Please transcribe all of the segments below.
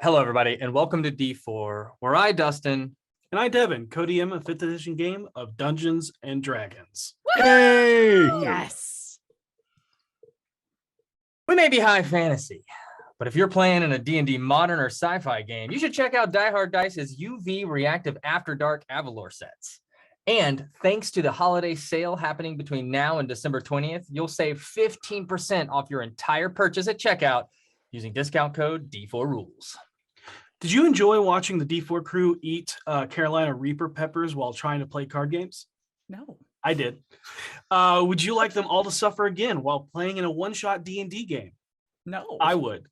Hello, everybody, and welcome to D4, where I, Dustin, and I, Devin, co-DM a 5th edition game of Dungeons and Dragons. Hey! Yes. we may be high fantasy, but if you're playing in a D&D modern or sci-fi game, you should check out Die Hard Dice's UV Reactive After Dark Avalor sets. And thanks to the holiday sale happening between now and December 20th, you'll save 15% off your entire purchase at checkout using discount code D4Rules. Did you enjoy watching the D4 crew eat Carolina Reaper peppers while trying to play card games? No. I did. Would you like them all to suffer again while playing in a one-shot D&D game? No. I would.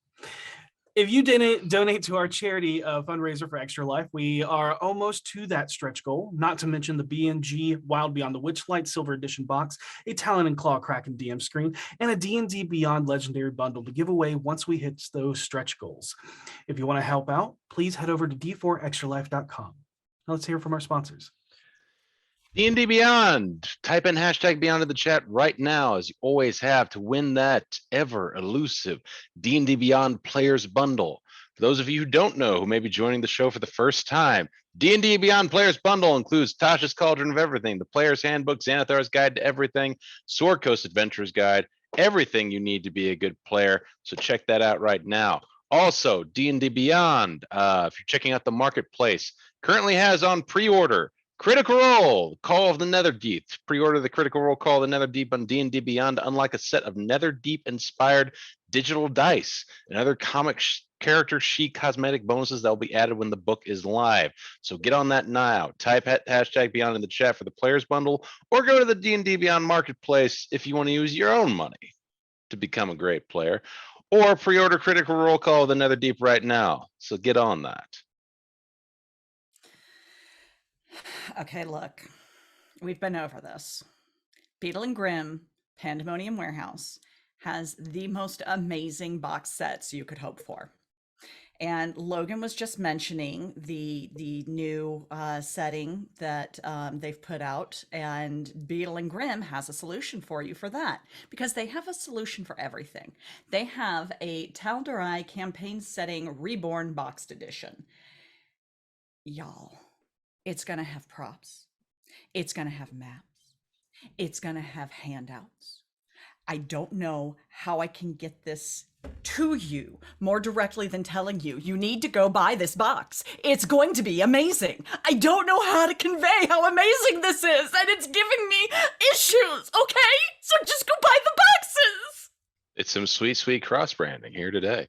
If you donate to our charity fundraiser for Extra Life, we are almost to that stretch goal, not to mention the B&G Wild Beyond the Witchlight Silver Edition box, a Talon and Claw Kraken DM screen, and a D&D Beyond Legendary bundle to give away once we hit those stretch goals. If you want to help out, please head over to d4extralife.com. Now let's hear from our sponsors. D&D Beyond. Type in hashtag Beyond in the chat right now, as you always have, to win that ever elusive D&D Beyond Players Bundle. For those of you who don't know, who may be joining the show for the first time, D&D Beyond Players Bundle includes Tasha's Cauldron of Everything, the Player's Handbook, Xanathar's Guide to Everything, Sword Coast Adventurer's Guide, everything you need to be a good player. So check that out right now. Also, D&D Beyond, if you're checking out the marketplace, currently has on pre-order Critical Role, Call of the Netherdeep. Pre-order the Critical Role, Call of the Netherdeep on D&D Beyond to unlock a set of Netherdeep-inspired digital dice and other comic character sheet cosmetic bonuses that will be added when the book is live. So get on that now. Type hashtag Beyond in the chat for the Players Bundle, or go to the D&D Beyond Marketplace if you want to use your own money to become a great player, or pre-order Critical Role, Call of the Netherdeep right now. So get on that. Okay, look, we've been over this. Beetle and Grimm Pandemonium Warehouse has the most amazing box sets you could hope for. And Logan was just mentioning the new setting that they've put out, and Beetle and Grimm has a solution for you for that, because they have a solution for everything. They have a Tal'Darai campaign setting Reborn boxed edition. Y'all, it's going to have props. It's going to have maps. It's going to have handouts. I don't know how I can get this to you more directly than telling you you need to go buy this box. It's going to be amazing. I don't know how to convey how amazing this is, and it's giving me issues, okay? So just go buy the boxes. It's some sweet, sweet cross-branding here today.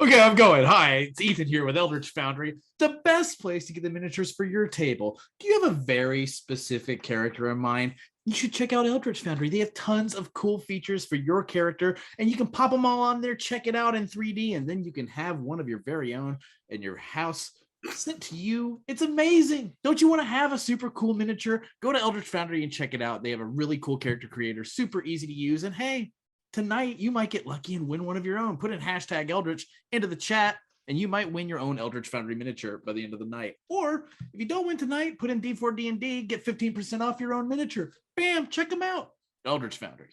Okay, I'm going. Hi, it's Ethan here with Eldritch Foundry, the best place to get the miniatures for your table. Do you have a very specific character in mind? You should check out Eldritch Foundry. They have tons of cool features for your character, and you can pop them all on there, check it out in 3D, and then you can have one of your very own in your house sent to you. It's amazing. Don't you want to have a super cool miniature? Go to Eldritch Foundry and check it out. They have a really cool character creator, super easy to use, and hey, tonight you might get lucky and win one of your own. Put in hashtag Eldritch into the chat and you might win your own Eldritch Foundry miniature by the end of the night. Or if you don't win tonight, put in D4D&D, get 15% off your own miniature. Bam, check them out. Eldritch Foundry.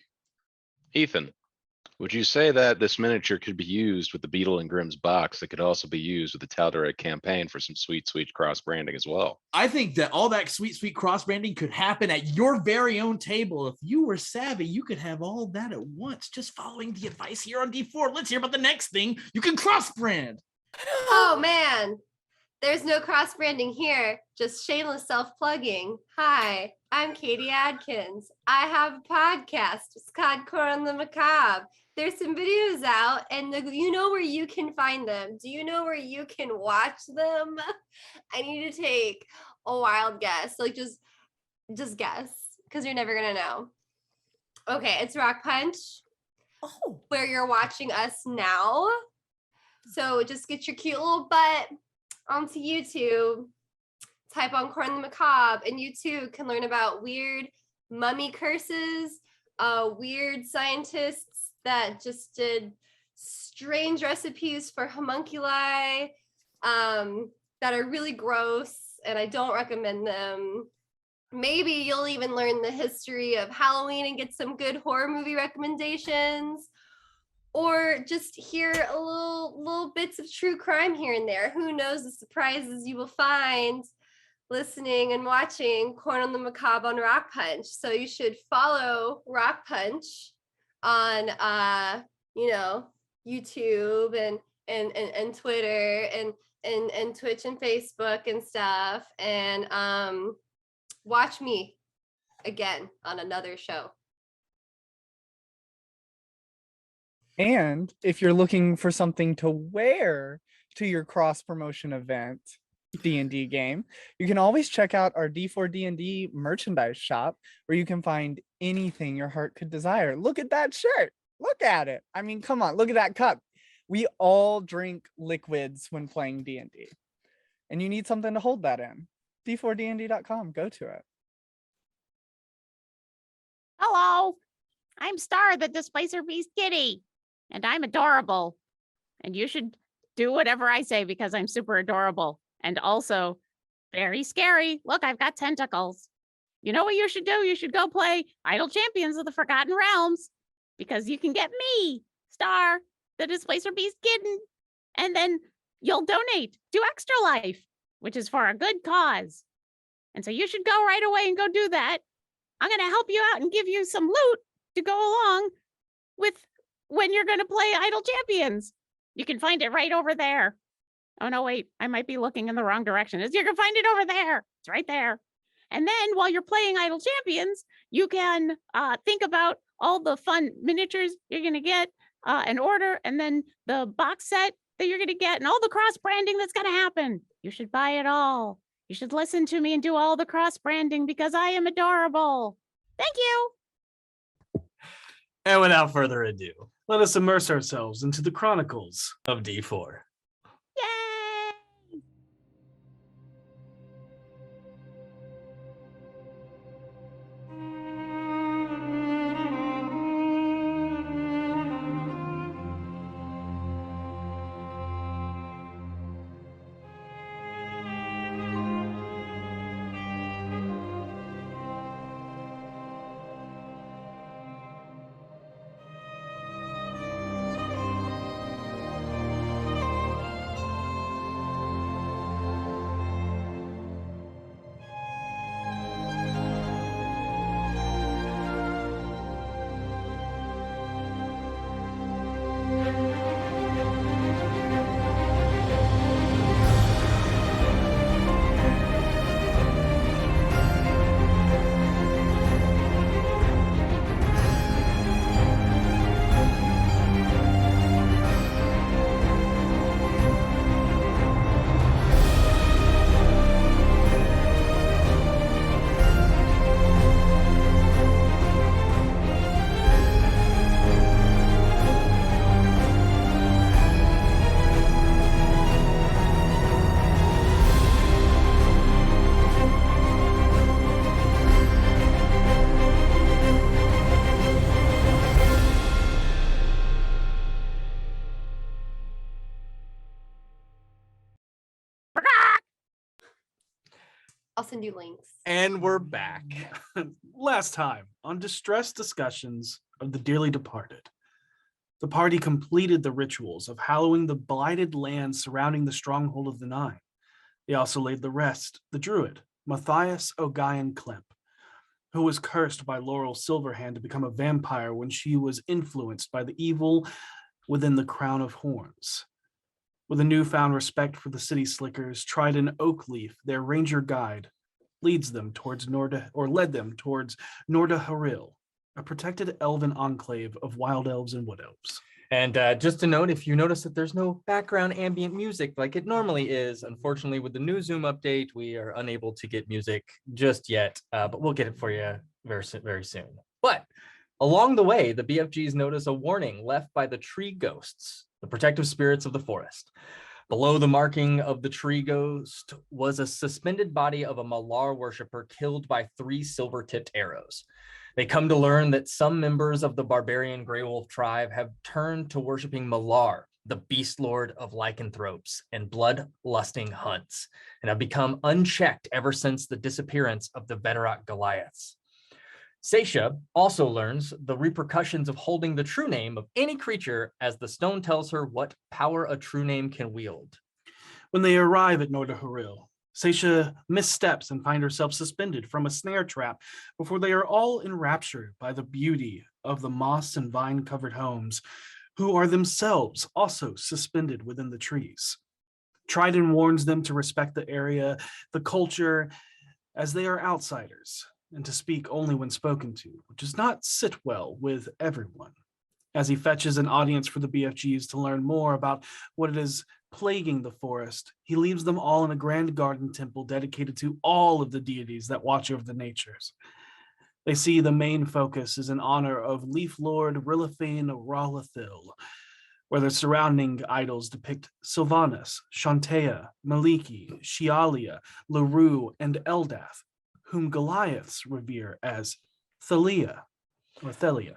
Ethan, would you say that this miniature could be used with the Beetle and Grimm's box? It could also be used with the Tal'Darai campaign for some sweet, sweet cross branding as well. I think that all that sweet, sweet cross branding could happen at your very own table. If you were savvy, you could have all that at once, just following the advice here on D4. Let's hear about the next thing you can cross brand. Oh man, there's no cross branding here, just shameless self-plugging. Hi, I'm Katie Adkins. I have a podcast. It's called Core on the Macabre. There's some videos out, and you know where you can find them. Do you know where you can watch them? I need to take a wild guess. Like just guess, because you're never gonna know. Okay, it's Rock Punch. Oh, Where you're watching us now. So just get your cute little butt onto YouTube, type on Core on the Macabre, and you too can learn about weird mummy curses, weird scientists that just did strange recipes for homunculi that are really gross, and I don't recommend them. Maybe you'll even learn the history of Halloween and get some good horror movie recommendations. or just hear a little bits of true crime here and there. Who knows the surprises you will find listening and watching Corn on the Macabre on Rock Punch. So you should follow Rock Punch on YouTube and Twitter and Twitch and Facebook and stuff, and watch me again on another show. And if you're looking for something to wear to your cross promotion event D&D game, you can always check out our D4D&D merchandise shop, where you can find anything your heart could desire. Look at that shirt. Look at it. I mean, come on, look at that cup. We all drink liquids when playing D&D, and you need something to hold that in. D4DND.com, go to it. Hello, I'm Star, the Displacer Beast Kitty, and I'm adorable. And you should do whatever I say because I'm super adorable and also very scary. Look, I've got tentacles. You know what you should do? You should go play Idle Champions of the Forgotten Realms, because you can get me, Star, the Displacer Beast Kitten, and then you'll donate to Extra Life, which is for a good cause. And so you should go right away and go do that. I'm going to help you out and give you some loot to go along with when you're going to play Idle Champions. You can find it right over there. Oh, no, wait, I might be looking in the wrong direction. You can find it over there. It's right there. And then while you're playing Idle Champions, you can think about all the fun miniatures you're going to get and order, and then the box set that you're going to get, and all the cross branding that's going to happen. You should buy it all. You should listen to me and do all the cross branding because I am adorable. Thank you. And without further ado, Let us immerse ourselves into the chronicles of D4. Yay! I'll send you links. And we're back. Last time on Distressed Discussions of the Dearly Departed, the party completed the rituals of hallowing the blighted lands surrounding the Stronghold of the Nine. They also laid the rest, the druid, Matthias O'Gaian Klemp, who was cursed by Laurel Silverhand to become a vampire when she was influenced by the evil within the Crown of Horns. With a newfound respect for the city slickers, Trident Oakleaf, their ranger guide, led them towards Norda Haril, a protected elven enclave of wild elves and wood elves. And just to note, if you notice that there's no background ambient music like it normally is, unfortunately, with the new Zoom update, we are unable to get music just yet, but we'll get it for you very soon. But along the way, the BFGs notice a warning left by the tree ghosts, the protective spirits of the forest. Below the marking of the tree ghost was a suspended body of a Malar worshiper killed by 3 silver-tipped arrows. They come to learn that some members of the barbarian Grey Wolf tribe have turned to worshiping Malar, the beast lord of lycanthropes and blood-lusting hunts, and have become unchecked ever since the disappearance of the Bedrock Goliaths. Seisha also learns the repercussions of holding the true name of any creature as the stone tells her what power a true name can wield. When they arrive at Nordaharil, Seisha missteps and finds herself suspended from a snare trap before they are all enraptured by the beauty of the moss and vine-covered homes, who are themselves also suspended within the trees. Trident warns them to respect the area, the culture, as they are outsiders, and to speak only when spoken to, which does not sit well with everyone. As he fetches an audience for the BFGs to learn more about what it is plaguing the forest, he leaves them all in a grand garden temple dedicated to all of the deities that watch over the natures. They see the main focus is in honor of Leaf Lord Rilithane Ralathil, where the surrounding idols depict Sylvanas, Shantea, Maliki, Shialia, Larue, and Eldath, whom Goliaths revere as Thalia or Thelia.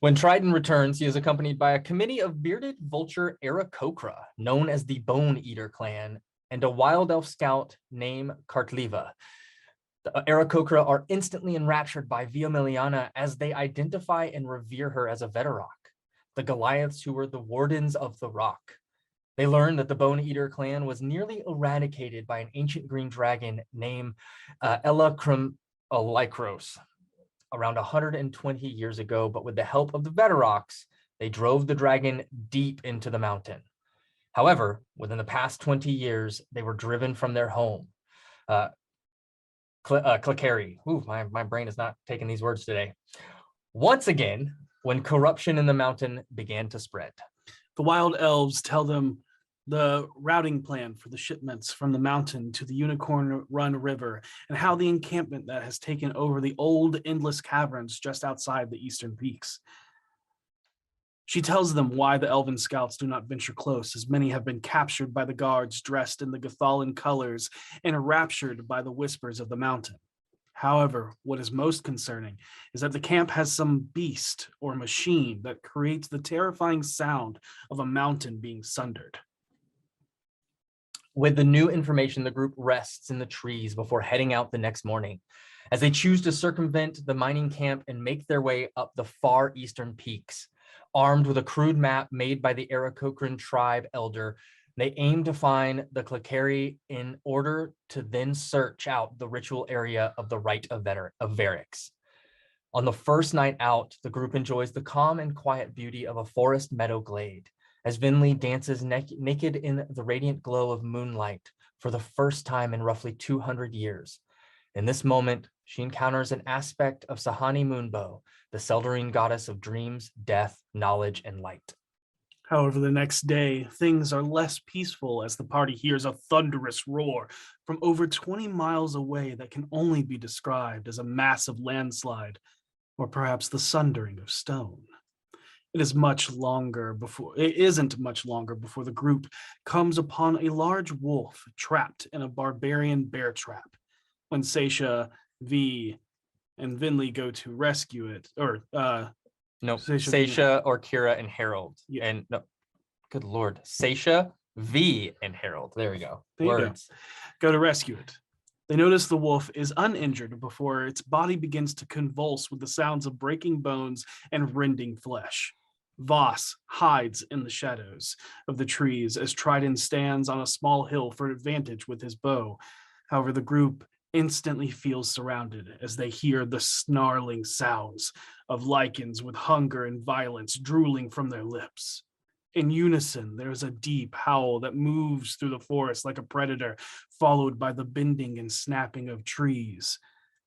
When Trident returns, he is accompanied by a committee of bearded vulture Aarakocra, known as the Bone Eater clan, and a wild elf scout named Kartliva. The Aarakocra are instantly enraptured by Viomeliana as they identify and revere her as a Veterok, the Goliaths who were the wardens of the rock. They learn that the Bone Eater clan was nearly eradicated by an ancient green dragon named Ella Lycros around 120 years ago, but with the help of the Veteroks, they drove the dragon deep into the mountain. However, within the past 20 years, they were driven from their home. Clekeri. Ooh, my brain is not taking these words today. Once again, when corruption in the mountain began to spread. The wild elves tell them the routing plan for the shipments from the mountain to the Unicorn Run River and how the encampment that has taken over the old endless caverns just outside the eastern peaks. She tells them why the elven scouts do not venture close, as many have been captured by the guards dressed in the Gathalan colors and enraptured by the whispers of the mountain. However, what is most concerning is that the camp has some beast or machine that creates the terrifying sound of a mountain being sundered. With the new information, the group rests in the trees before heading out the next morning, as they choose to circumvent the mining camp and make their way up the far eastern peaks. Armed with a crude map made by the Aarakocran tribe elder, they aim to find the Clekeri in order to then search out the ritual area of the Rite of Varix. On the first night out, the group enjoys the calm and quiet beauty of a forest meadow glade, as Vinley dances naked in the radiant glow of moonlight for the first time in roughly 200 years. In this moment, she encounters an aspect of Sahani Moonbow, the Seldarine goddess of dreams, death, knowledge, and light. However, the next day, things are less peaceful as the party hears a thunderous roar from over 20 miles away that can only be described as a massive landslide, or perhaps the sundering of stone. It isn't much longer before the group comes upon a large wolf trapped in a barbarian bear trap. When Seisha, V, and Vinley go to rescue it, or No, Seisha, Seisha, or Kira, and Harold. Yeah. And no, good Lord, Seisha, V, and Harold. There we go. There you go. Words. Go to rescue it. They notice the wolf is uninjured before its body begins to convulse with the sounds of breaking bones and rending flesh. Voss hides in the shadows of the trees as Trident stands on a small hill for advantage with his bow. However, the group instantly feels surrounded as they hear the snarling sounds of lichens with hunger and violence drooling from their lips. In unison, there's a deep howl that moves through the forest like a predator, followed by the bending and snapping of trees.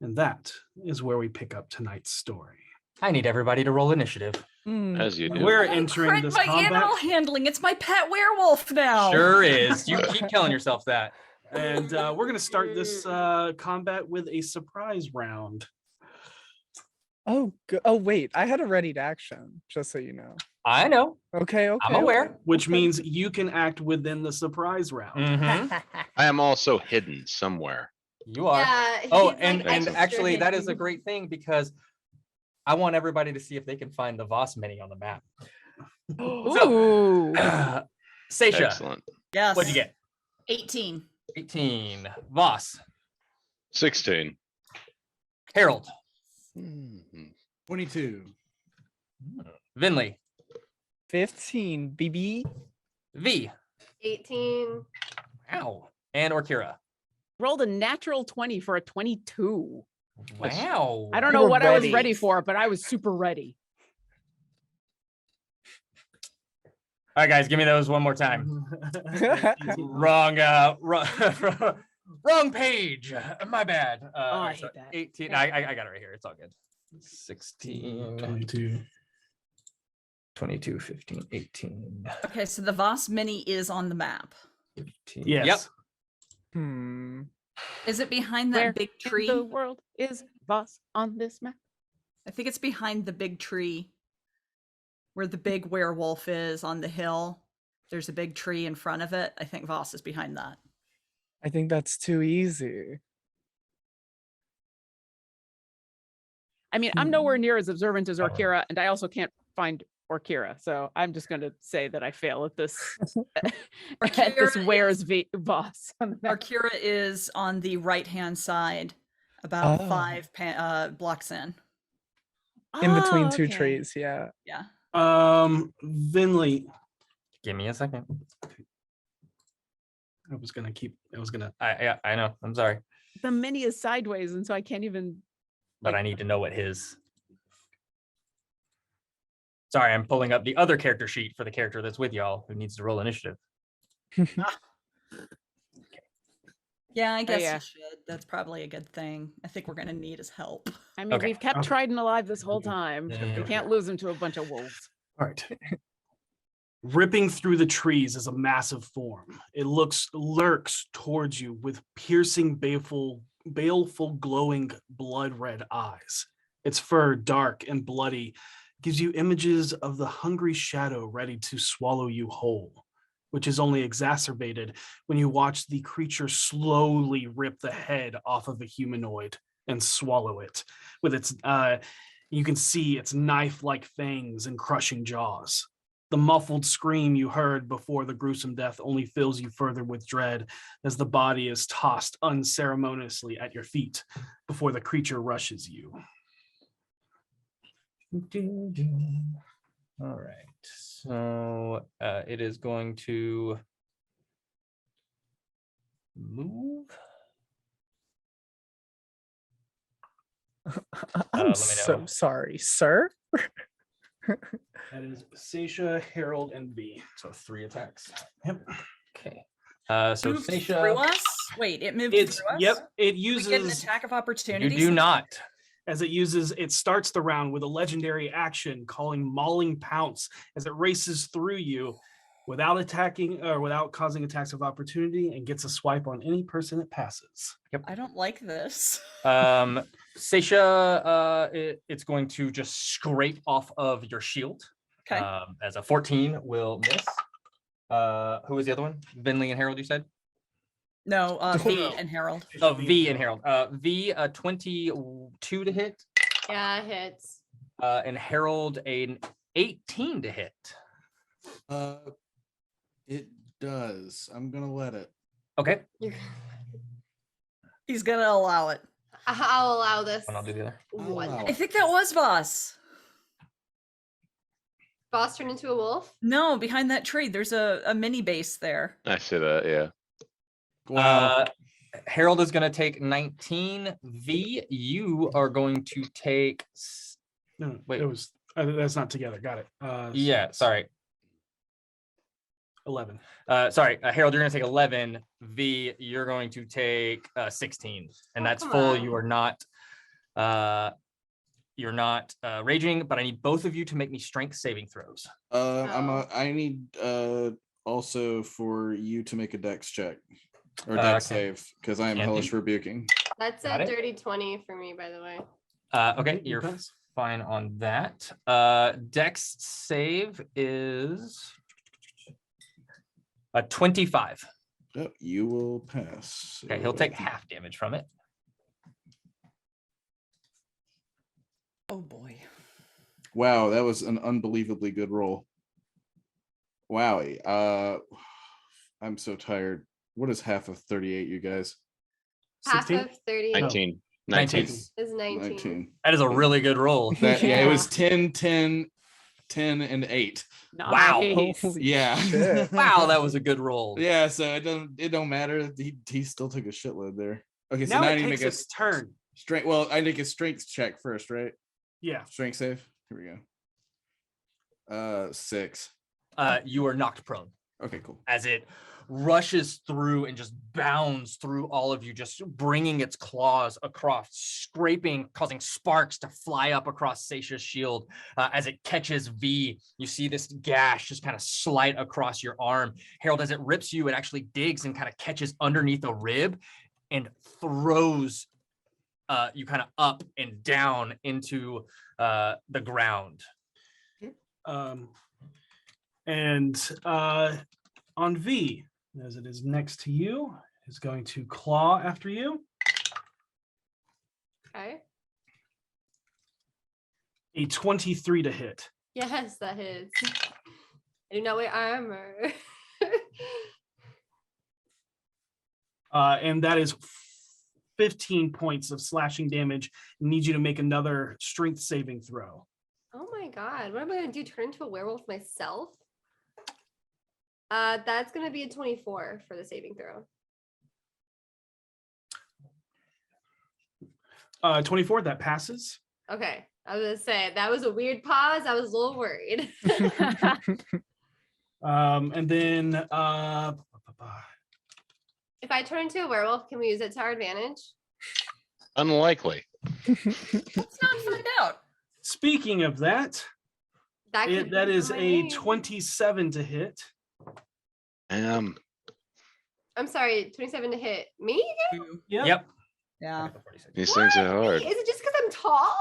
And that is where we pick up tonight's story. I need everybody to roll initiative. As you do. We're Oh, entering crit this my combat. animal handling. It's my pet werewolf now. Sure is. You keep telling yourself that. And we're going to start this combat with a surprise round. Oh, oh wait, I had a ready to action, just so you know. I know. Okay, okay. I'm aware. Which means you can act within the surprise round. Mhm. I am also hidden somewhere. You are. Yeah. Oh, he's, and like, extra actually, that is a hidden. great thing because I want everybody to see if they can find the Voss mini on the map. Ooh. Seisha, Excellent. Yes. what'd you get? 18. 18. Voss, 16. Harold, Mhm. 22. Vinley, 15, BB. V. 18. Wow. And Orkira. Rolled a natural 20 for a 22. Wow. I don't You know were what I was ready. ready for, but I was super ready. All right, guys, give me those one more time. Wrong, wrong page. My bad. All I right, so hate that. 18. I got it right here. It's all good. 16, 22. 22, 15, 18, Okay, so the Voss Mini is on the map. 15. Yes. Yep. Is it behind that Where big in tree? the world is Voss on this map? I think it's behind the big tree where the big werewolf is on the hill. There's a big tree in front of it. I think Voss is behind that. I think that's too easy. I mean, I'm nowhere near as observant as Orkira, and I also can't find Orkira. So I'm just going to say that I fail at this. At this Orkira where's Voss on the map. Arkira is on the right-hand side, about Oh. 5 blocks in. In between Oh, two okay. trees, yeah. Yeah. Vinley. Give me a second. I know. I'm sorry, The mini is sideways, and so I can't even. but I need to know what his. Sorry, I'm pulling up the other character sheet for the character that's with y'all who needs to roll initiative. Yeah, I guess yeah. you should. That's probably a good thing. I think we're gonna need his help. I mean, Okay. we've kept Okay. Trident alive this whole time. Yeah. We can't lose him to a bunch of wolves. All right. Ripping through the trees is a massive form. It lurks towards you with piercing, baleful, glowing, blood red eyes. Its fur, dark and bloody, gives you images of the hungry shadow ready to swallow you whole, which is only exacerbated when you watch the creature slowly rip the head off of a humanoid and swallow it. With its, you can see its knife-like fangs and crushing jaws. The muffled scream you heard before the gruesome death only fills you further with dread as the body is tossed unceremoniously at your feet before the creature rushes you. All right, so it is going to move. I'm let me so know. sorry, sir. That is Seisha, Harold, and V. So 3 attacks. Yep. Okay. So Moved through Seisha, us? Wait, it moved It's through us? yep. It We get an uses attack of you opportunity. do since- not. as it starts the round with a legendary action calling Mauling Pounce as it races through you without attacking or without causing attacks of opportunity and gets a swipe on any person it passes. I don't like this. Seisha, it's going to just scrape off of your shield. Okay. As a 14 will miss. Who was the other one? Vinley and Harold, you said? No, V no. and Harold. Oh, V and Harold. V, 22 to hit, Yeah, it hits. and Harold, an 18 to hit. It does. I'm gonna let it. Okay, He's gonna allow it. I'll allow this. and I'll do the other. One. allow I think that was Voss. Boss turned into a wolf. No, behind that tree, there's a mini base there. I see that. Yeah. Wow. Harold is going to take 19. V, you are going to take. No, Wait. it was that's not together. Got it. Yeah, sorry. 11. Sorry, Harold, you're going to take 11. V, you're going to take 16, and Oh, that's come full. on. You are not. You're not raging, but I need both of you to make me strength saving throws. I need also for you to make a dex check or dex Okay. save because I am Can hellish do. rebuking. That's Got a it. dirty 20 for me, by the way. Okay, You you're pass. fine on that. Dex save is a 25. Oh, you will pass. Okay, he'll take So- half damage from it. Oh boy. Wow, that was an unbelievably good roll. Wowie. I'm so tired. What is half of 38, you guys? Half 16? of 30. 19. 19. Is 19. That is a really good roll. It was 10, 10, 10, and 8. Wow. Nice. Holy Yeah. shit. Wow, that was a good roll. Yeah, so it don't matter. He still took a shitload there. Okay, so Now now I it need to takes make a its turn. strength. Well, I make a strength check first, right? Yeah. Strength save. Here we go. 6. You are knocked prone Okay, cool. as it rushes through and just bounds through all of you, just bringing its claws across, scraping, causing sparks to fly up across Seisha's shield. As it catches V, you see this gash just kind of slide across your arm. Harold, as it rips you, it actually digs and kind of catches underneath a rib and throws you kind of up and down into the ground. On V, as it is next to you, is going to claw after you. Okay. A 23 to hit. Yes, that hits. I do not wear armor. And that is 15 points of slashing damage. Need you to make another strength saving throw. Oh my god. What am I gonna do? Turn into a werewolf myself? That's gonna be a 24 for the saving throw. 24, that passes. Okay. I was gonna say that was a weird pause. I was a little worried. And then If I turn into a werewolf, can we use it to our advantage? Unlikely. Let's not find out. speaking of that, That that be is my a name. 27 to hit. I'm sorry, 27 to hit me again? Yep. Yeah. These things are Me? hard. Is it just because I'm tall?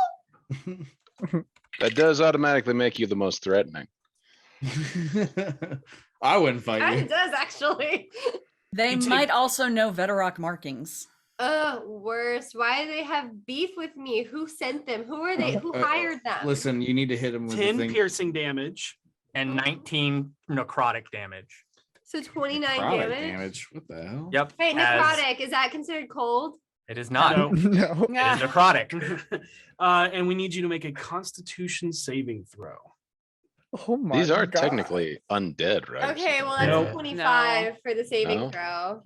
That does automatically make you the most threatening. I wouldn't fight It you. does actually. They You take- might also know Veterock markings. Worst. Why do they have beef with me? Who sent them? Who are they? Who hired them? Listen, you need to hit him with the 10 thing. piercing damage. And 19 necrotic damage. So 29 Necrotic damage. What the hell? Yep. Wait, as necrotic, is that considered cold? It is not. No. No. It is necrotic. And we need you to make a Constitution saving throw. Oh my These are God. technically undead, right? Okay, well that's Nope. a 25 for the saving No. throw.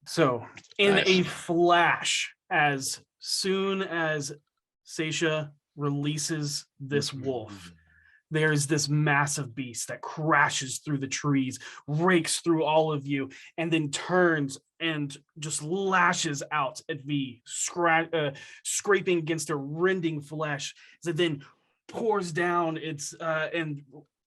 So, in Nice. a flash, as soon as Seisha releases this wolf, there's this massive beast that crashes through the trees, rakes through all of you, and then turns and just lashes out at V, scraping against her, rending flesh. As it then pours down its and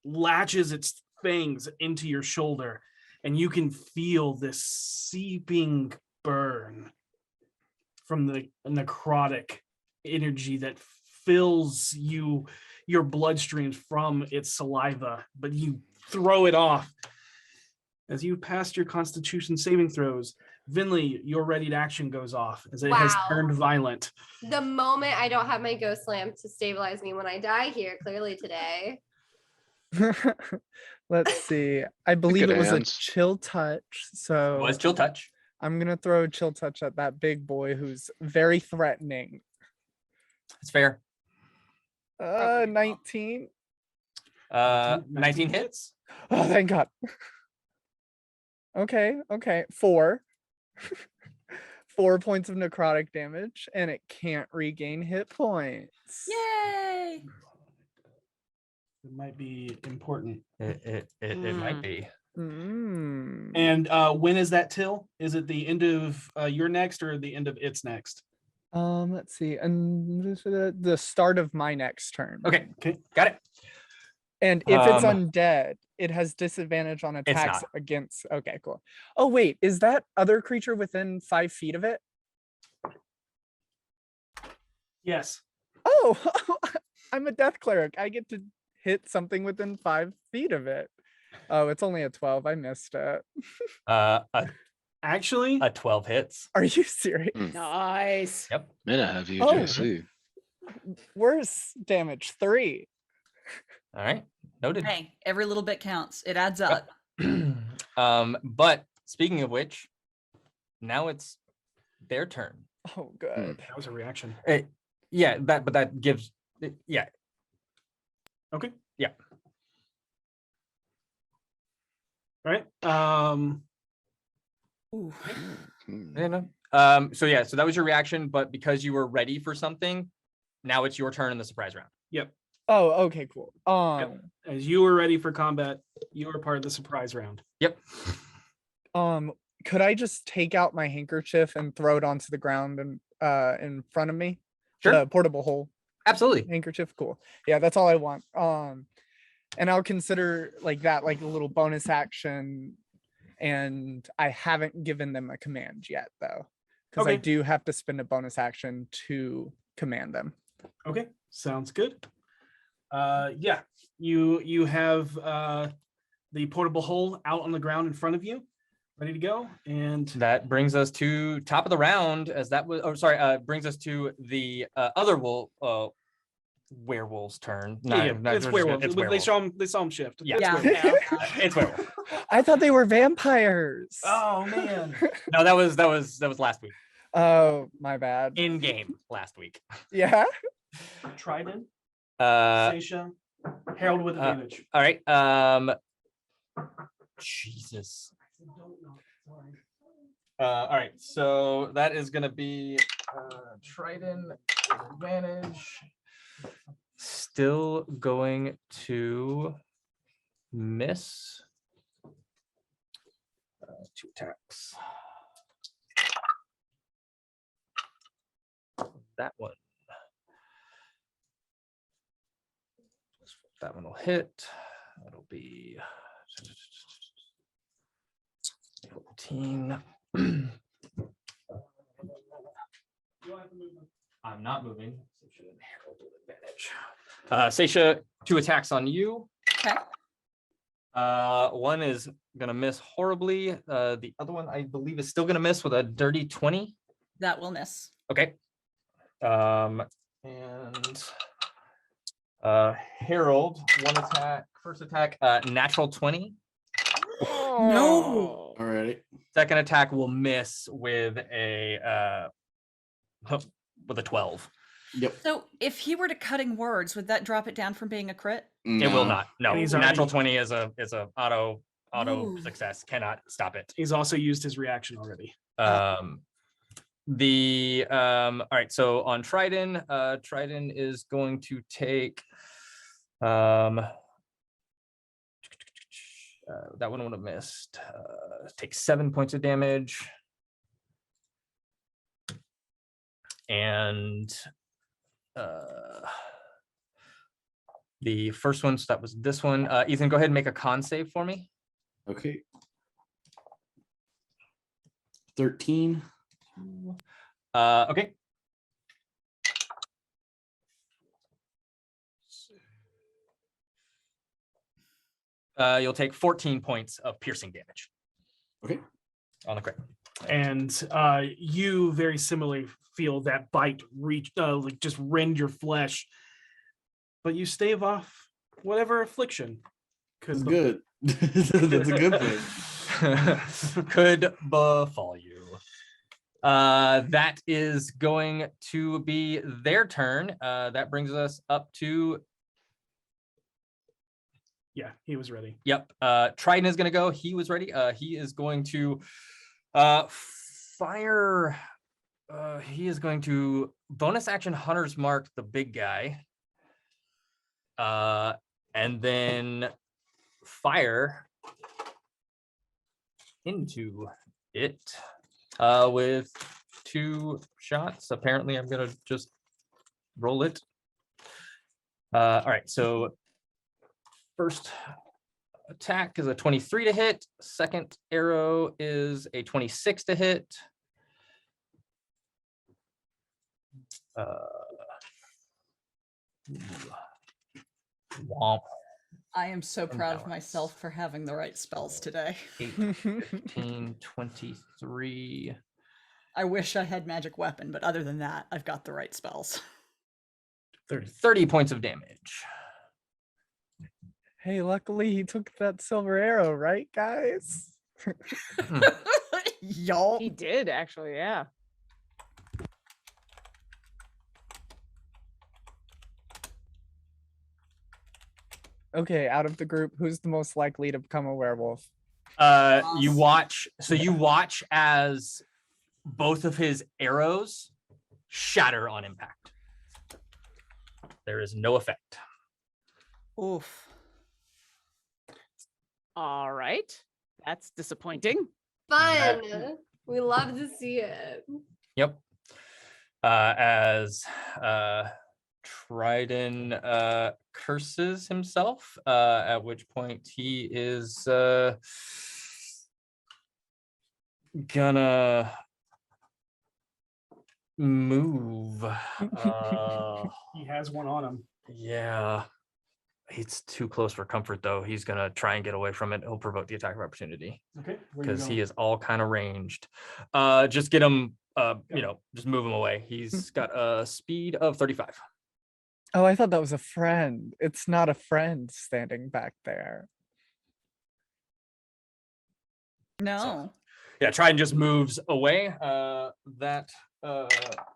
latches its fangs into your shoulder, and you can feel this seeping burn from the necrotic energy that fills your bloodstreams from its saliva, but you throw it off. As you passed your Constitution saving throws, Vinley, your ready to action goes off as it has Wow. turned violent. The moment I don't have my ghost lamp to stabilize me when I die here, clearly today. Let's see. I believe Good it was a hands. chill touch. So It was chill touch. I'm gonna throw a chill touch at that big boy who's very threatening. It's fair. 19. 19 hits. Oh, thank God. Okay, 4. 4 points of necrotic damage, and it can't regain hit points. Yay! It might be important. It might be. Mm. And when is that till? Is it the end of your next or the end of its next? Let's see. And the start of my next turn. Okay, Okay. got it. And if it's Um, undead, it has disadvantage on attacks not. against. Okay, cool. Oh, wait. Is that other creature within 5 feet of it? Yes. Oh, I'm a death cleric. I get to hit something within 5 feet of it. Oh, it's only a 12. I missed it. A Actually, 12 hits. Are you serious? Nice. Yep. Minna, have you Oh. JC? Worse damage, 3. All right. Noted. Hey, every little bit counts. It adds up. But speaking of which, now it's their turn. Oh, good. That was a reaction. Yeah, but that gives yeah. Okay. Yeah. All right. Ooh. Hmm. You know. So yeah, so that was your reaction, but because you were ready for something, now it's your turn in the surprise round. Yep. Oh, okay, cool. As you were ready for combat, you were part of the surprise round. Yep. Could I just take out my handkerchief and throw it onto the ground and in front of me? Sure. The portable hole Absolutely. handkerchief. Cool. Yeah, that's all I want. And I'll consider like that like a little bonus action. And I haven't given them a command yet though. Because I Okay. do have to spend a bonus action to command them. Okay, sounds good. Yeah, you have the portable hole out on the ground in front of you, ready to go, and That brings us to top of the round, as that was. Oh, sorry. Brings us to the other werewolf's turn. yeah, it's werewolf. It's They werewolf. saw him shift. Yeah. It's Yeah. werewolf. It's werewolf. I thought they were vampires. Oh man. No, that was last week. Oh, my bad. In game last week. Yeah. Trident, Uh, Seisha, Herald with advantage. all right. Jesus. All right. So that is gonna be Trident with advantage. Still going to miss. 2 attacks. That one. That one will hit. That'll be 14. I'm not moving. Seisha, 2 attacks on you. Okay. One is gonna miss horribly. The other one, I believe, is still gonna miss with a dirty 20. That will miss. Okay. And Harold, 1 attack, first attack, natural 20. No. Alrighty. Second attack will miss with a 12. Yep. So if he were to cutting words, would that drop it down from being a crit? It will not. No, And he's natural already- 20 is a auto Ooh. success. Cannot stop it. He's also used his reaction already. All right, so on Trident, Trident is going to take that one would have missed. Take 7 points of damage. And the first one, so that was this one. Ethan, go ahead and make a con save for me. Okay. 13. Okay. You'll take 14 points of piercing damage. Okay. On the crit. And you very similarly feel that bite reach, like just rend your flesh, but you stave off whatever affliction. That's Because good. That's a good thing. Could befall you. That is going to be their turn. That brings us up to, yeah, he was ready. yep. Trident is going to go. He was ready. He is going to fire. He is going to bonus action Hunter's Mark the big guy. And then fire into it with 2 shots. Apparently, I'm gonna just roll it. All right, so first attack is a 23 to hit. Second arrow is a 26 to hit. Womp. I am so proud of myself for having the right spells today. 8, 15, 23. I wish I had magic weapon, but other than that, I've got the right spells. 30 points of damage. Hey, luckily he took that silver arrow, right, guys? Y'all. He did actually, yeah. Okay, out of the group, who's the most likely to become a werewolf? You watch. So you watch as both of his arrows shatter on impact. There is no effect. Oof. All right. That's disappointing. Fun. We love to see it. Yep. As Trident curses himself, at which point he is gonna move. He has one on him. Yeah. He's too close for comfort though. He's gonna try and get away from it. He'll provoke the attack of opportunity Okay. Where you because he going? is all kind of ranged. Just get him just move him away. He's got a speed of 35. Oh, I thought that was a friend. It's not a friend standing back there. No. Yeah, Trident just moves away. That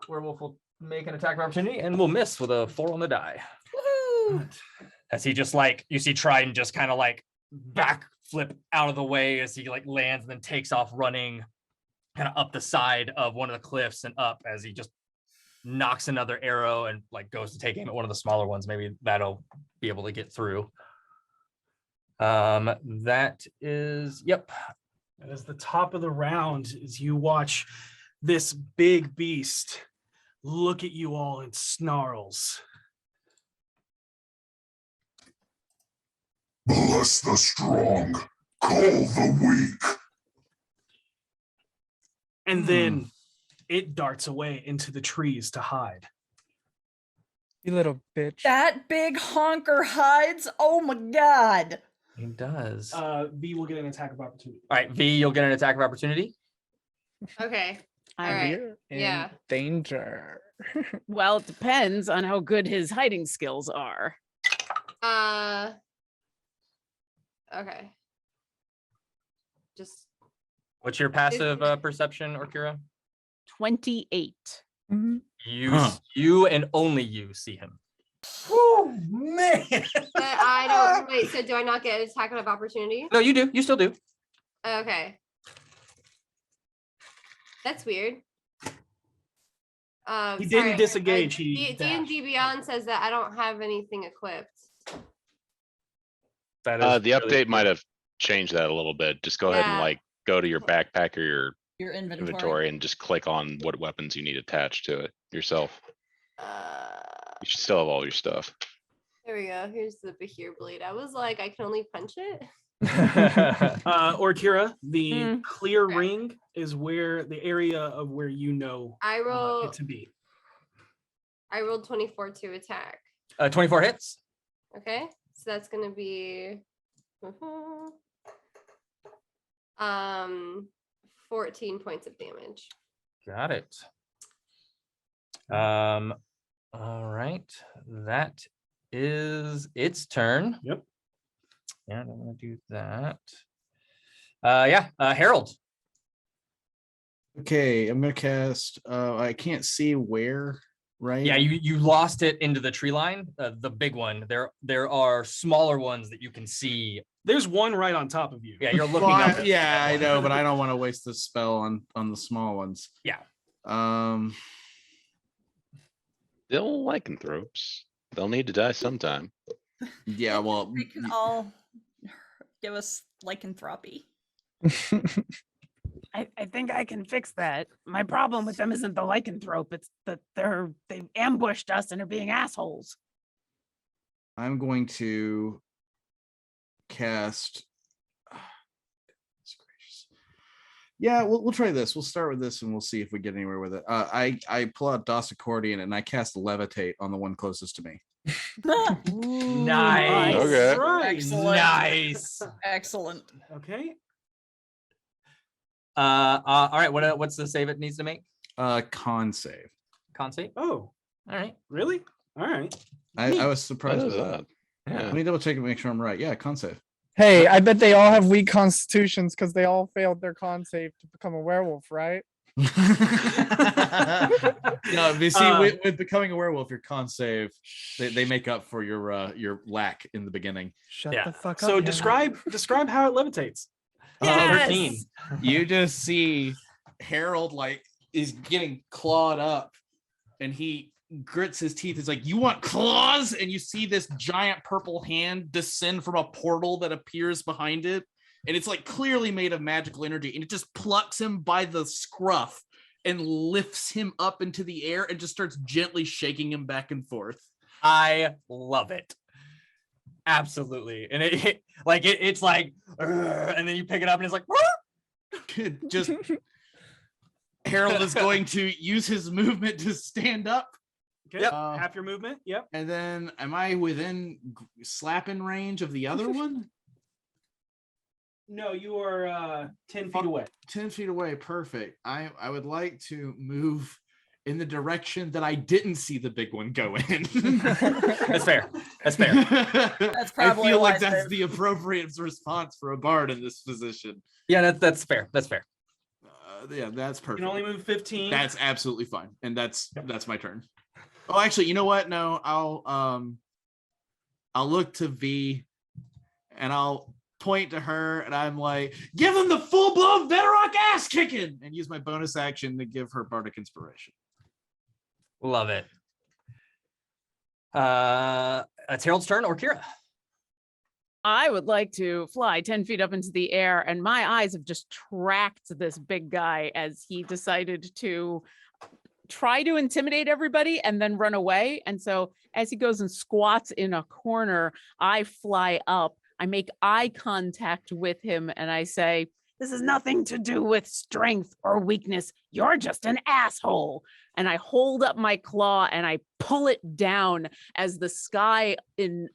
werewolf will make an attack of opportunity and will miss with a 4 on the die. Woohoo! As he just you see Trident just kind of backflip out of the way as he lands and then takes off running kind of up the side of one of the cliffs and up as he just knocks another arrow and goes to take aim at one of the smaller ones. Maybe that'll be able to get through. That is, yep. That is the top of the round as you watch this big beast look at you all and snarls. Bless the strong, call the weak. And then it darts away into the trees to hide. You little bitch. That big honker hides. Oh my god. He does. V will get an attack of opportunity. All right, V, you'll get an attack of opportunity. Okay. All I'm- right. We're in Yeah. danger. Well, it depends on how good his hiding skills are. Okay. Just What's your passive perception, Orkira? 28. Mhm. You and only you see him. Oh man! but I don't wait, so do I not get an attack of opportunity? No, you do. You still do. Okay. That's weird. He didn't disengage, he D&D Beyond says that I don't have anything equipped. That is The really update cool. might have changed that a little bit. Just go ahead Yeah. and go to your backpack or your Your inventory. inventory and just click on what weapons you need attached to it yourself. You should still have all your stuff. There we go. Here's the Bahir blade. I was like, I can only punch it. Orkira, the Mm. clear Okay. ring is where the area of where you know I it roll. to be. I rolled 24 to attack. 24 hits. Okay, so that's gonna be 14 points of damage. Got it. All right. That is its turn. Yep. Yeah, I'm gonna do that. Harold. Okay, I'm gonna cast. I can't see where. Right. Yeah, you lost it into the tree line, the big one. There are smaller ones that you can see. There's one right on top of you. Yeah, you're looking Well, up. yeah, I know, but I don't want to waste the spell on the small ones. Yeah. Still lycanthropes. They'll need to die sometime. Yeah. Well. They can all give us lycanthropy. I think I can fix that. My problem with them isn't the lycanthrope, it's that they've ambushed us and are being assholes. I'm going to cast. Goodness gracious. Yeah, we'll try this. We'll start with this and we'll see if we get anywhere with it. I pull out DOS accordion and I cast levitate on the one closest to me. Nice. Okay. Right. Excellent. Nice. Excellent. Okay. All right. What's the save it needs to make? Con save. Con save. Oh, All right. really? All right. I was surprised That by is that. odd. Let Yeah. me double check and make sure I'm right. Yeah, con save. Hey, I bet they all have weak constitutions because they all failed their con save to become a werewolf, right? No, you see, Uh, with becoming a werewolf, your con save, they make up for your lack in the beginning. Shut Yeah. the fuck up. So Hannah. describe how it levitates. Yes! 13. You just see Harold like is getting clawed up, and he grits his teeth. It's like, you want claws? And you see this giant purple hand descend from a portal that appears behind it, and it's like clearly made of magical energy, and it just plucks him by the scruff and lifts him up into the air and just starts gently shaking him back and forth. I love it. Absolutely. And it's like, "Urgh," and then you pick it up and it's like, Just Harold is going to use his movement to stand up. Okay. Yep. Half your movement. Yep. And then am I within slapping range of the other one? No, you are 10 feet away. 10 feet away. Perfect. I would like to move in the direction that I didn't see the big one go in. That's fair. That's fair. That's probably I feel a like wise that's move. the appropriate response for a bard in this position. Yeah, that's fair. That's fair. Yeah, that's You perfect. can only move 15. That's absolutely fine. And that's my turn. Oh, actually, you know what? No, I'll look to V and I'll point to her and I'm like, give him the full-blown Bedrock ass kicking, and use my bonus action to give her bardic inspiration. Love it. It's Harold's turn or Kira. I would like to fly 10 feet up into the air, and my eyes have just tracked this big guy as he decided to try to intimidate everybody and then run away. And so as he goes and squats in a corner, I fly up, I make eye contact with him, and I say, "This has nothing to do with strength or weakness. You're just an asshole." And I hold up my claw and I pull it down as the sky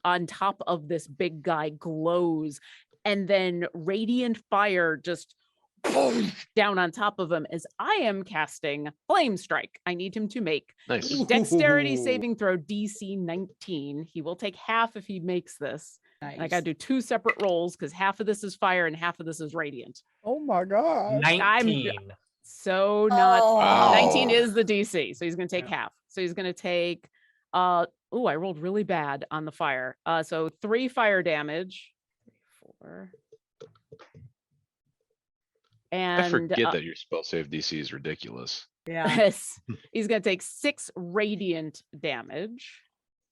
on top of this big guy glows. And then radiant fire just down on top of him as I am casting Flame Strike. I need him to make Nice. a dexterity saving throw DC 19. He will take half if he makes this. And I got to do 2 separate rolls because half of this is fire and half of this is radiant. Oh my god. 19. So not Oh. 19 is the DC. So he's going to take half. So he's going to take I rolled really bad on the fire. So 3 fire damage. 4. And I forget that your spell save DC is ridiculous. Yeah. yes, he's going to take 6 radiant damage.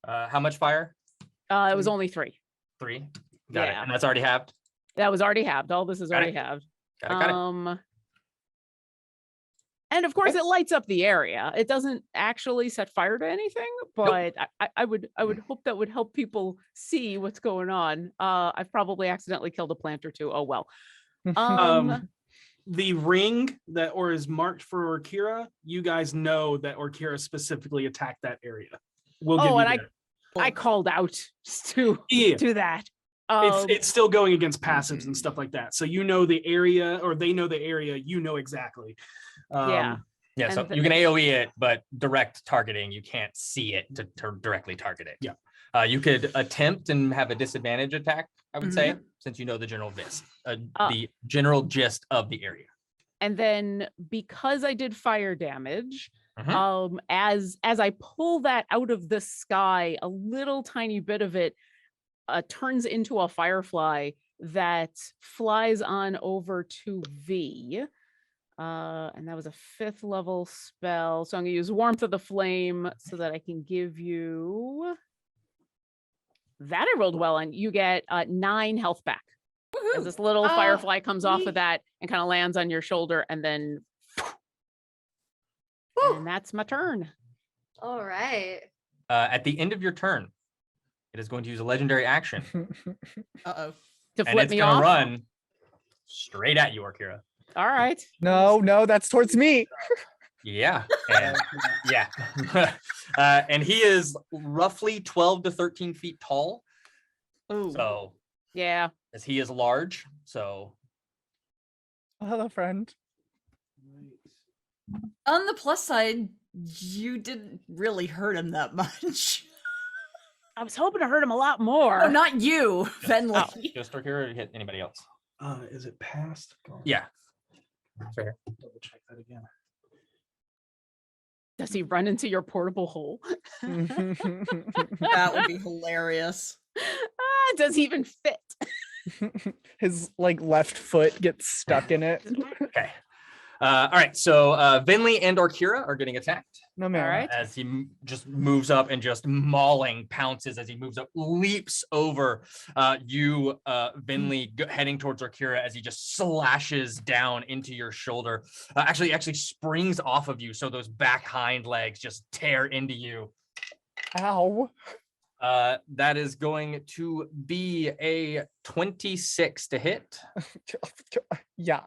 How much fire? It was only 3. 3. Got it. Yeah. And that's already halved. That was already halved. All this is Got already it. halved. Got it. And of course, it lights up the area. It doesn't actually set fire to anything, but I would hope that would help people see what's going on. I've probably accidentally killed a plant or 2. Oh well. The ring that is marked for Orkira, you guys know that Orkira specifically attacked that area. We'll give you and that. I called out to Yeah. that. It's still going against passives and stuff like that. So you know the area, or they know the area. You know exactly. Yeah. Yeah, so and you can AoE it, but direct targeting, you can't see it to directly target it. Yeah. You could attempt and have a disadvantage attack, I would say, since you know the general the general gist of the area. And then because I did fire damage, Mhm. as I pull that out of the sky, a little tiny bit of it turns into a firefly that flies on over to V. And that was a 5th level spell. So I'm gonna use Warmth of the Flame so that I can give you that. I rolled well on. You get 9 health back. As this little firefly comes off of that and kind of lands on your shoulder, and then and that's my turn. All right. At the end of your turn, it is going to use a legendary action, Uh-oh. To and flip it's me going to off. run straight at you, Orkira. All right. No, that's towards me. Yeah, and yeah, and he is roughly 12 to 13 feet tall. Ooh. So, Yeah. as he is large, so Oh, hello, friend. On the plus side, you didn't really hurt him that much. I was hoping to hurt him a lot more. Oh, not you, Venley. just Orkira or hit anybody else. Is it past? Go on. Yeah, fair. Double check that again. Does he run into your portable hole? That would be hilarious. Does he even fit? His like left foot gets stuck in it. Okay. All right. So Vinley and or Kira are getting attacked. No man. All right. As he just moves up and just mauling, pounces as he moves up, leaps over you, Vinley, heading towards Orkira as he just slashes down into your shoulder. Actually springs off of you, so those back hind legs just tear into you. Ow. That is going to be a 26 to hit. Yeah.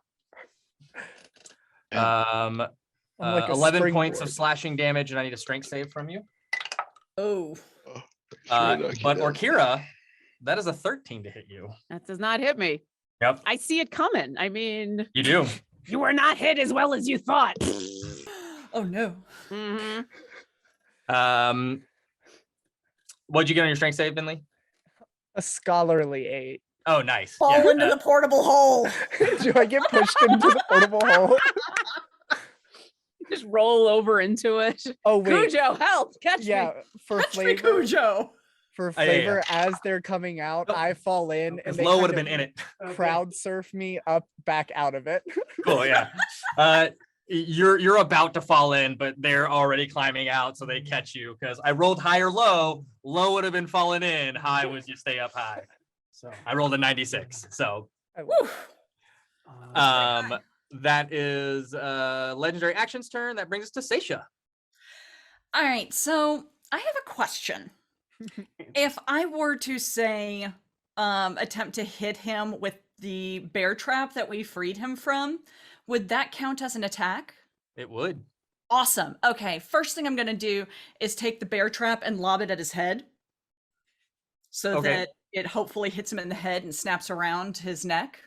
Um, I'm like a 11 points of springboard. slashing damage, and I need a strength save from you. Oh, But Orkira, that is a 13 to hit you. That does not hit me. Yep, I see it coming. I mean, you do. you were not hit as well as you thought. oh no. Mhm. What'd you get on your strength save, Vinley? A scholarly 8. Oh, nice. Fall Yeah, into the portable hole. Do I get pushed into the portable hole? Just roll over into it. Oh wait. Cujo, help! Catch Yeah, me! for Catch me, flavor, Cujo. for yeah, yeah. flavor, as they're coming out, Oh, I fall in and Because they Lo would kind have been in of it. crowd surf me up back out of it. Cool, yeah. You're about to fall in, but they're already climbing out, so they catch you. Because I rolled high or low. Low would have been falling in. High was you stay up high. So I rolled a 96. So Woo. that is legendary actions turn. That brings us to Seisha. All right, so I have a question. If I were to say, attempt to hit him with the bear trap that we freed him from, would that count as an attack? It would. Awesome. Okay, first thing I'm going to do is take the bear trap and lob it at his head so Okay. that it hopefully hits him in the head and snaps around his neck.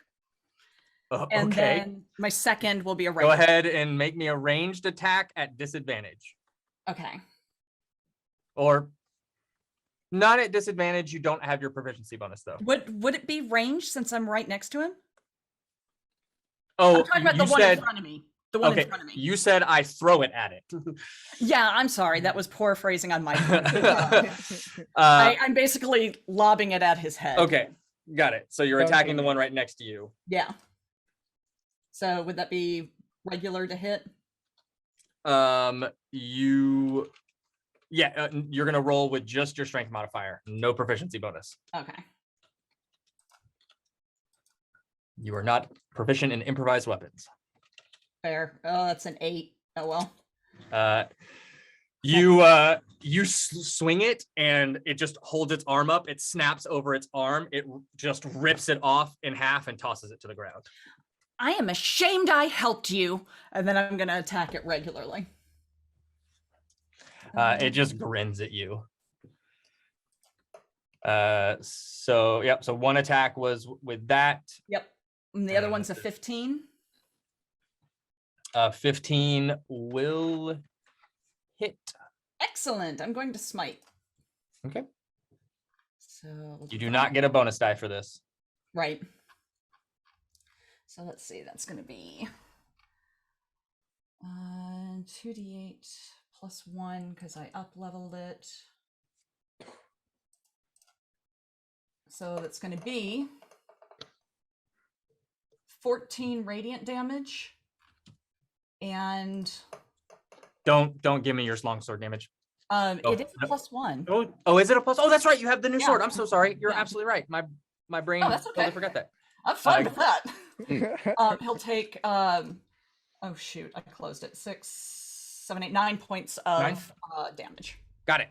And Okay. then my second will be a Go regular. ahead and make me a ranged attack at disadvantage. Okay. Or not at disadvantage. You don't have your proficiency bonus, though. Would it be ranged since I'm right next to him? Oh, I'm talking about the you one said, in front of me. The one okay, in front of me. you said I throw it at it. Yeah, I'm sorry. That was poor phrasing on my part. Uh, I'm basically lobbing it at his head. okay, got it. So you're attacking the Okay. one right next to you. Yeah. So would that be regular to hit? You're gonna roll with just your strength modifier, no proficiency bonus. Okay. You are not proficient in improvised weapons. Fair. Oh, that's an 8. Oh well. You swing it and it just holds its arm up. It snaps over its arm. It just rips it off in half and tosses it to the ground. I am ashamed I helped you. And then I'm gonna attack it regularly. It just grins at you. So one attack was with that. Yep. And the other one's a 15. 15 will hit. Excellent. I'm going to smite. Okay. So You do not get a bonus die for this. right. So let's see. That's going to be 2d8 plus 1 because I up leveled it. So that's going to be 14 radiant damage. And Don't give me your longsword damage. Oh, it is a no. plus 1. Oh, is it a plus? Oh, that's right. You have the new Yeah. sword. I'm so sorry. You're Yeah. absolutely right. My brain Oh, that's totally okay. forgot that. I'm fine Uh, with that. He'll take oh shoot, I closed it. 6, 7, 8, 9 points of damage. Got it.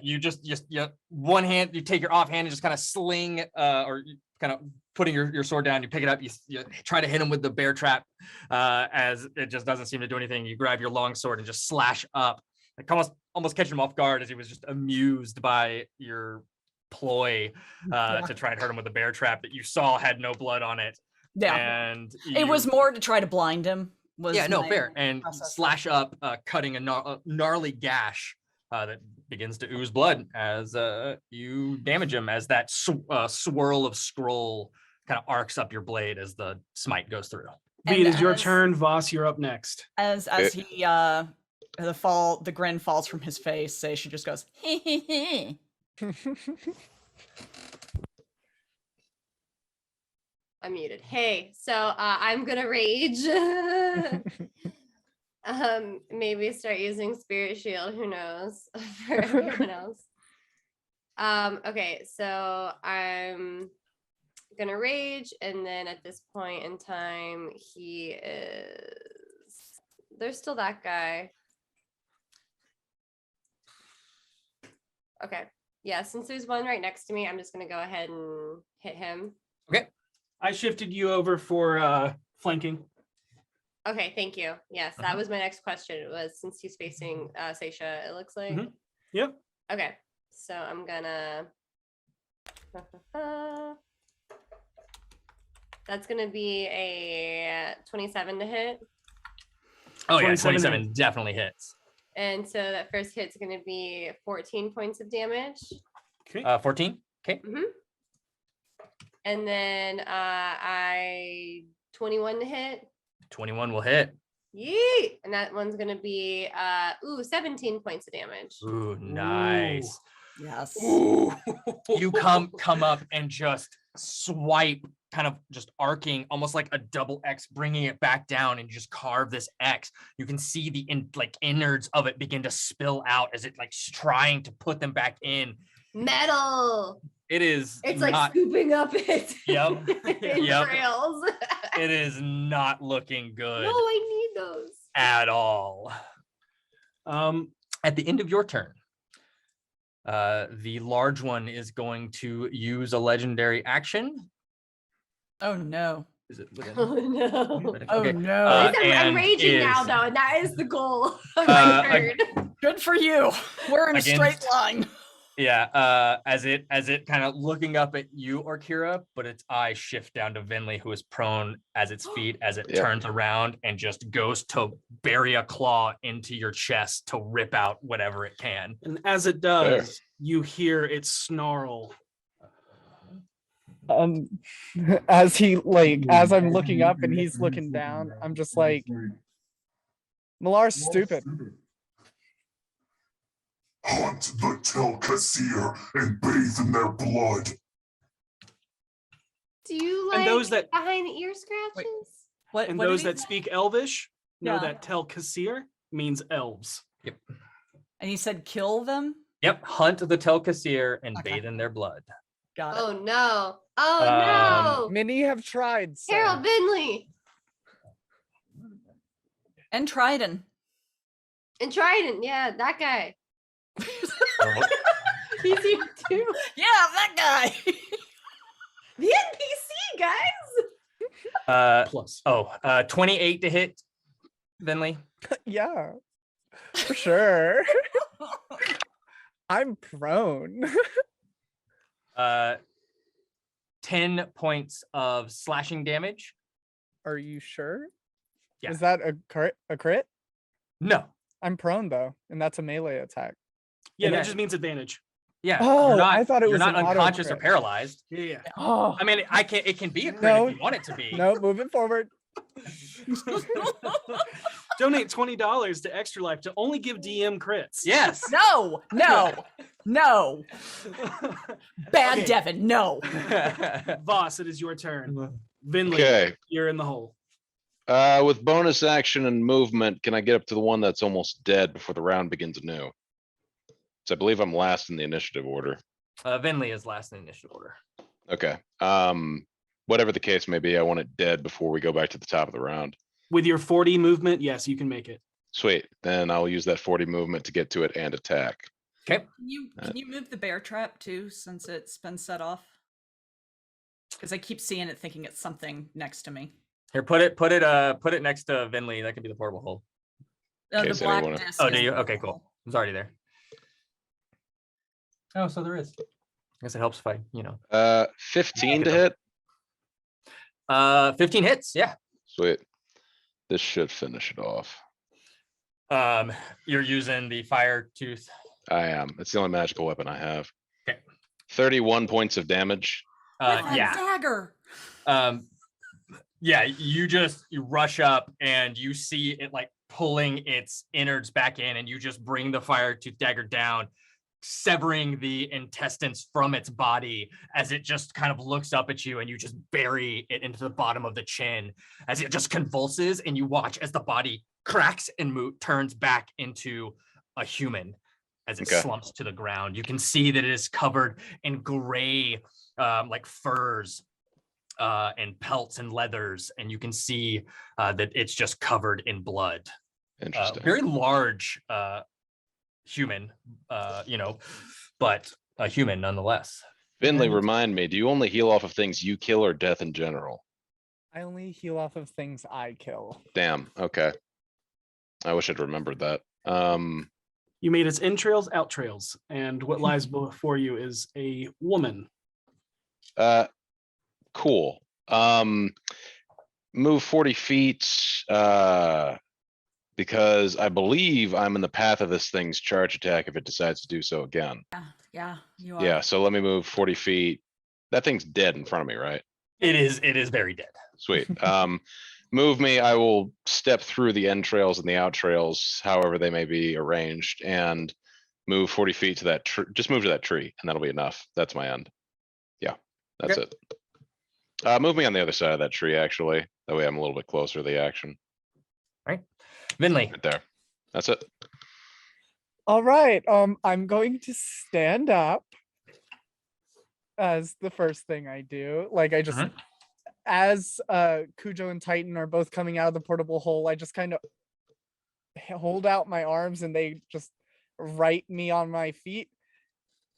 You just one hand, you take your offhand and just kind of sling or kind of putting your sword down, you pick it up, you try to hit him with the bear trap as it just doesn't seem to do anything. You grab your long sword and just slash up, like almost catch him off guard as he was just amused by your ploy to try and hurt him with the bear trap that you saw had no blood on it. Yeah. And It was more to try to blind him. Was yeah, no, my fair. And process. slash up, cutting a gnarly gash that begins to ooze blood as you damage him as that swirl of scroll kind of arcs up your blade as the smite goes through. V, it is your turn. Voss, you're up next. As he the grin falls from his face, Seisha just goes, I'm muted. Hey, so I'm gonna rage. Maybe start using Spirit Shield. Who knows? For everyone else. Okay, so I'm gonna rage, and then at this point in time, there's still that guy. Okay, yeah, since there's one right next to me, I'm just gonna go ahead and hit him. Okay. I shifted you over for flanking. Okay, thank you. Yes, that was my next question. It was since he's facing Seisha, it looks like. Yep. Okay, so I'm gonna. That's gonna be a 27 to hit. Oh yeah, 27 27 definitely hits. And so that first hit's gonna be 14 points of damage. Okay. 14. Okay. And then I 21 to hit. 21 will hit. Yeet! And that one's gonna be 17 points of damage. Ooh, nice. yes. Ooh. You come up and just swipe, kind of just arcing, almost like a double X, bringing it back down, and just carve this X. You can see the innards of it begin to spill out as it trying to put them back in. Metal. It is. It's like scooping up its Yep. entrails. It is not looking good No, I need those. at all. At the end of your turn, the large one is going to use a legendary action. Oh no. Is it within? Oh no. Oh Okay. no. I'm and raging now is- though, and that is the goal of my turn. Good for you. We're in a straight Against- line. Yeah, as it kind of looking up at you, Orkira, but its eyes shift down to Vinley, who is prone as its feet, as it Yep. turns around and just goes to bury a claw into your chest to rip out whatever it can. And as it does, you hear it snarl. As I'm looking up and he's looking down, I'm just like, Malar's stupid. Hunt the Tel'Kasir and bathe in their blood. Do you And like those that- behind the ear scratches? What? And what did those he that say? speak Elvish know Yeah. that Tel-Kasir means elves. And he said kill them. Yep, hunt the Tel'Kasir and Okay. bathe in their blood. Got it. Oh no. Oh no. Many have tried. sir. Harold Binley And Trident. and Trident. Yeah, that guy. Oh, He's here too. Yeah, that guy. The NPC guys. Plus. 28 to hit, Vinley. Yeah, for sure. I'm prone. 10 points of slashing damage. Are you sure? Yeah. Is that a crit? A crit? No. I'm prone though, and that's a melee attack. Yeah, And that that- just means advantage. Yeah. Oh, you're not, I thought it you're was not an auto unconscious or crit. paralyzed. Yeah. Oh I mean, it can be a crit No. if you want it to be. no, moving forward. Donate $20 to Extra Life to only give DM crits. Yes. No, no, no. Bad Okay. Devin, no. Voss, it is your turn. Vinley, Okay. you're in the hole. With bonus action and movement, can I get up to the one that's almost dead before the round begins anew? So I believe I'm last in the initiative order. Vinley is last in the initiative order. Okay. Whatever the case may be, I want it dead before we go back to the top of the round. With your 40 movement, yes, you can make it. Sweet. Then I'll use that 40 movement to get to it and attack. Okay. Can you move the bear trap too, since it's been set off? Because I keep seeing it, thinking it's something next to me. Here, put it next to Vinley. That could be the portable hole. In The case black anyone- disc. Oh, is do you? the Okay, purple. cool. It's already there. Oh, so there is. I guess it helps if I, 15 to hit. 15 hits. Yeah. Sweet. This should finish it off. You're using the fire tooth. I am. It's the only magical weapon I have. Okay. 31 points of damage. With a Yeah. dagger. Yeah, you rush up and you see it like pulling its innards back in, and you just bring the fire tooth dagger down, severing the intestines from its body as it just kind of looks up at you, and you just bury it into the bottom of the chin as it just convulses, and you watch as the body cracks and turns back into a human as it Okay. slumps to the ground. You can see that it is covered in gray like furs and pelts and leathers, and you can see that it's just covered in blood. Interesting. Very large human, but a human nonetheless. Finley, And- remind me, do you only heal off of things you kill or death in general? I only heal off of things I kill. Damn. Okay. I wish I'd remembered that. You made its entrails, outrails, and what lies before you is a woman. Cool. Move 40 feet, because I believe I'm in the path of this thing's charge attack if it decides to do so again. Yeah, you are. Yeah, so let me move 40 feet. That thing's dead in front of me, right? It is very dead. Sweet. Move me, I will step through the entrails and the outrails, however they may be arranged, and move 40 feet to that tree. Just move to that tree, and that'll be enough. That's my end. Yeah, that's Okay. it. Move me on the other side of that tree, actually. That way I'm a little bit closer to the action. Vinley, Right there. That's it. All right. I'm going to stand up as the first thing I do. Like I just Mhm. as Cujo and Titan are both coming out of the portable hole, I just kind of hold out my arms and they just right me on my feet.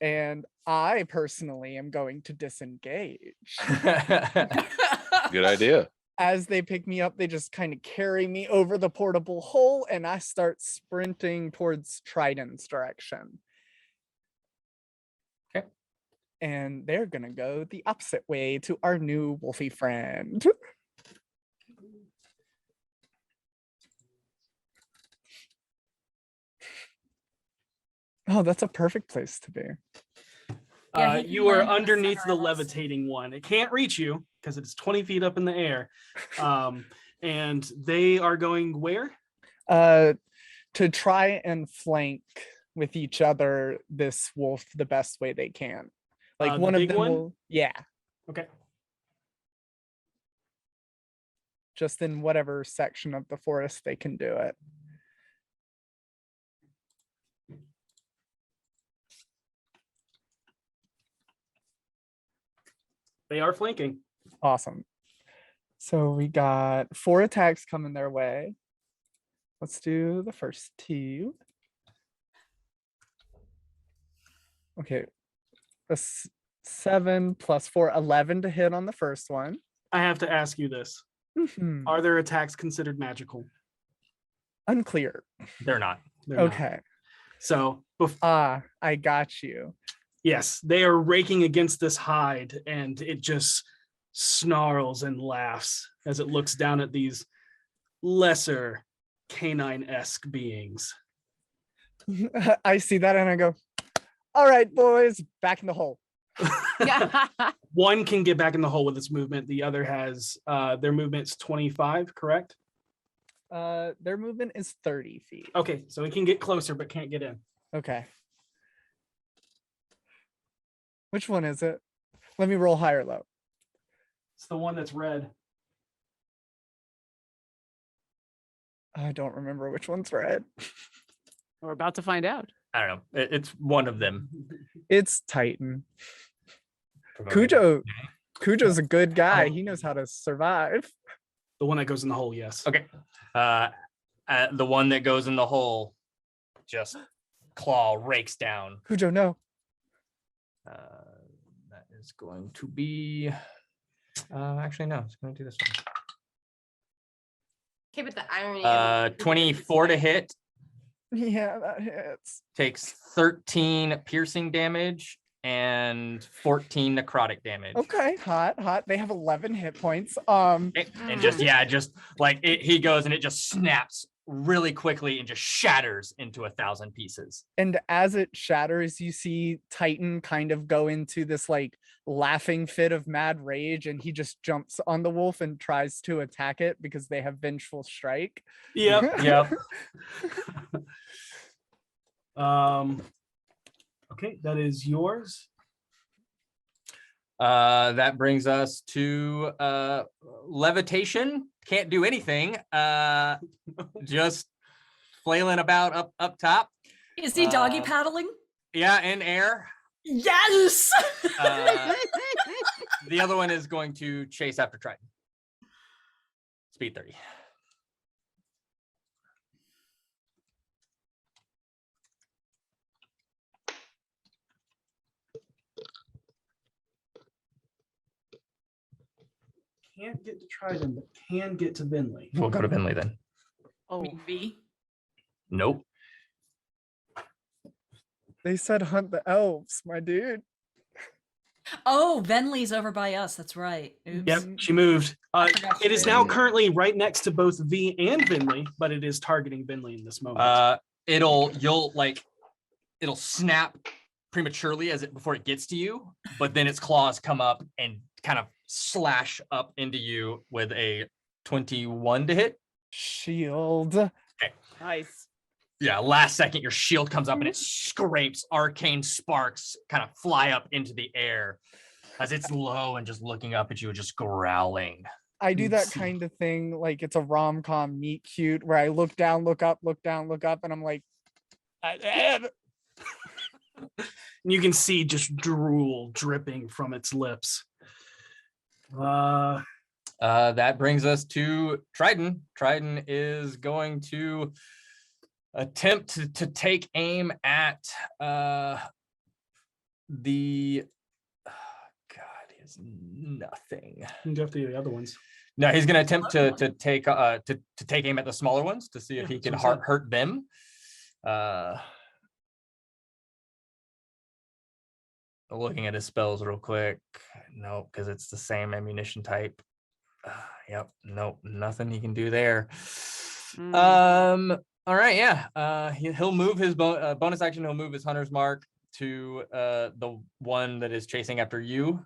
And I personally am going to disengage. Good idea. As they pick me up, they just kind of carry me over the portable hole and I start sprinting towards Trident's direction. Okay. And they're gonna go the opposite way to our new wolfy friend. Oh, that's a perfect place to be. Yeah, he can You are land in the underneath center the of us. levitating one. It can't reach you because it's 20 feet up in the air. And they are going where? To try and flank with each other this wolf the best way they can. Like The one of big them one? will, yeah, Okay. just in whatever section of the forest they can do it. They are flanking. Awesome. So we got 4 attacks coming their way. Let's do the first 2. Okay. That's 7 plus 4, 11 to hit on the first one. I have to ask you this. Mhm. Are their attacks considered magical? Unclear. they're not. They're not. Okay. So I got you. yes, they are raking against this hide and it just snarls and laughs as it looks down at these lesser canine-esque beings. I see that and I go, all right, boys, back in the hole. One can get back in the hole with its movement. The other has their movement's 25, correct? Their movement is 30 feet. Okay, so it can get closer but can't get in. Okay. Which one is it? Let me roll high or low. It's the one that's red. I don't remember which one's red. We're about to find out. I don't know. It's one of them. It's Titan. Cujo's a good guy. He knows how to survive. The one that goes in the hole, yes. Okay. The one that goes in the hole, just claw rakes down. Cujo, no. That is going to be. Actually, no. It's going to do this one. Okay, but the irony. of it is 24 to hit, Yeah, that hits. takes 13 piercing damage and 14 necrotic damage. Okay, hot. They have 11 hit points. And just like he goes and it just snaps really quickly and just shatters into 1,000 pieces. And as it shatters, you see Titan kind of go into this like laughing fit of mad rage, and he just jumps on the wolf and tries to attack it because they have vengeful strike. Yep. Yep. Okay, that is yours. That brings us to levitation. Can't do anything. Just flailing about up top. Is he doggy Um, paddling? Yeah, in air. Yes. The other one is going to chase after Triton. Speed 30. Can't get to Trident, but can get to Vinley. We'll go to Vinley then. Oh, V. Nope. They said hunt the elves, my dude. Oh, Venley's over by us. That's right. Oops. Yep, she moved. forgot she It is now moved. currently right next to both V and Vinley, but it is targeting Vinley in this moment. It'll snap prematurely before it gets to you, but then its claws come up and kind of slash up into you with a 21 to hit. Shield. nice. Yeah, last second your shield comes up and it scrapes. Arcane sparks kind of fly up into the air as it's low and just looking up at you, just growling. I do that Oops. kind of thing like it's a rom-com meet cute where I look down, look up, look down, look up, and I'm like, And you can see just drool dripping from its lips. That brings us to Triton. Triton is going to attempt to take aim at the God, he has nothing. You can go through the other ones. No, he's going to attempt to take aim at the smaller ones to see if Yeah, he can that's what I'm hurt them. Looking at his spells real quick. No, because it's the same ammunition type. Yep. Nope. Nothing he can do there. All right. Yeah. He'll move his bonus action. He'll move his hunter's mark to the one that is chasing after you,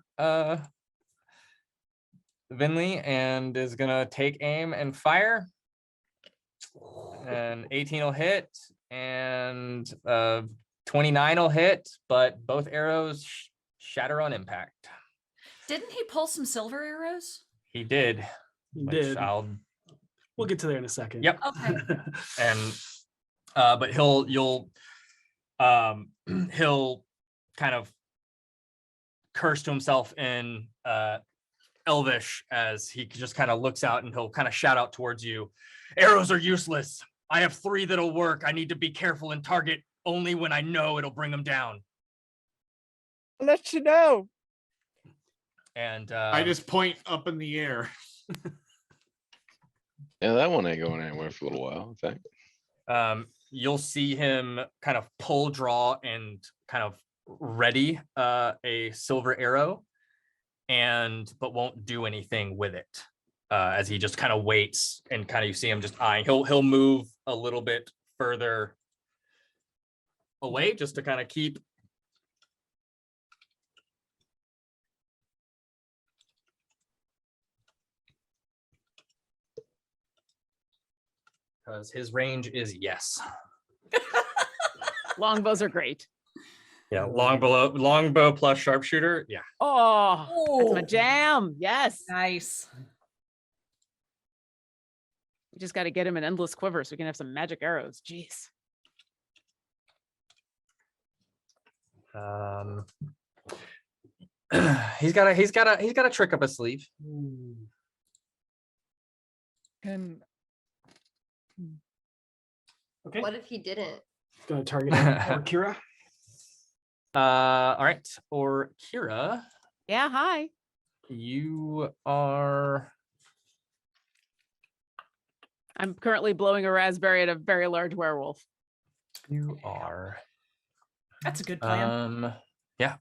Vinley, and is gonna take aim and fire. And 18 will hit, and 29 will hit, but both arrows shatter on impact. Didn't he pull some silver arrows? He did. You which did. We'll get to there in a second. Yep. Okay. And but he'll kind of curse to himself in Elvish as he just kind of looks out, and he'll kind of shout out towards you. Arrows are useless. I have 3 that'll work. I need to be careful and target only when I know it'll bring them down. I'll let you know. And I just point up in the air. Yeah, that one ain't going anywhere for a little while, I think. you'll see him kind of pull, draw, and kind of ready a silver arrow, but won't do anything with it. As he just kind of waits, and kind of you see him just eyeing. He'll move a little bit further away just to kind of keep. Because his range is yes. Longbows are great. Yeah, longbow plus sharpshooter. Yeah. Oh, that's my Oh. jam. Yes. Nice. We just got to get him an endless quiver so we can have some magic arrows. Jeez. He's got a trick up his sleeve. And Okay. What if he didn't? Gonna target or Kira. All right, or Kira, Yeah. Hi. you are. I'm currently blowing a raspberry at a very large werewolf. You are. That's a good plan. Yeah.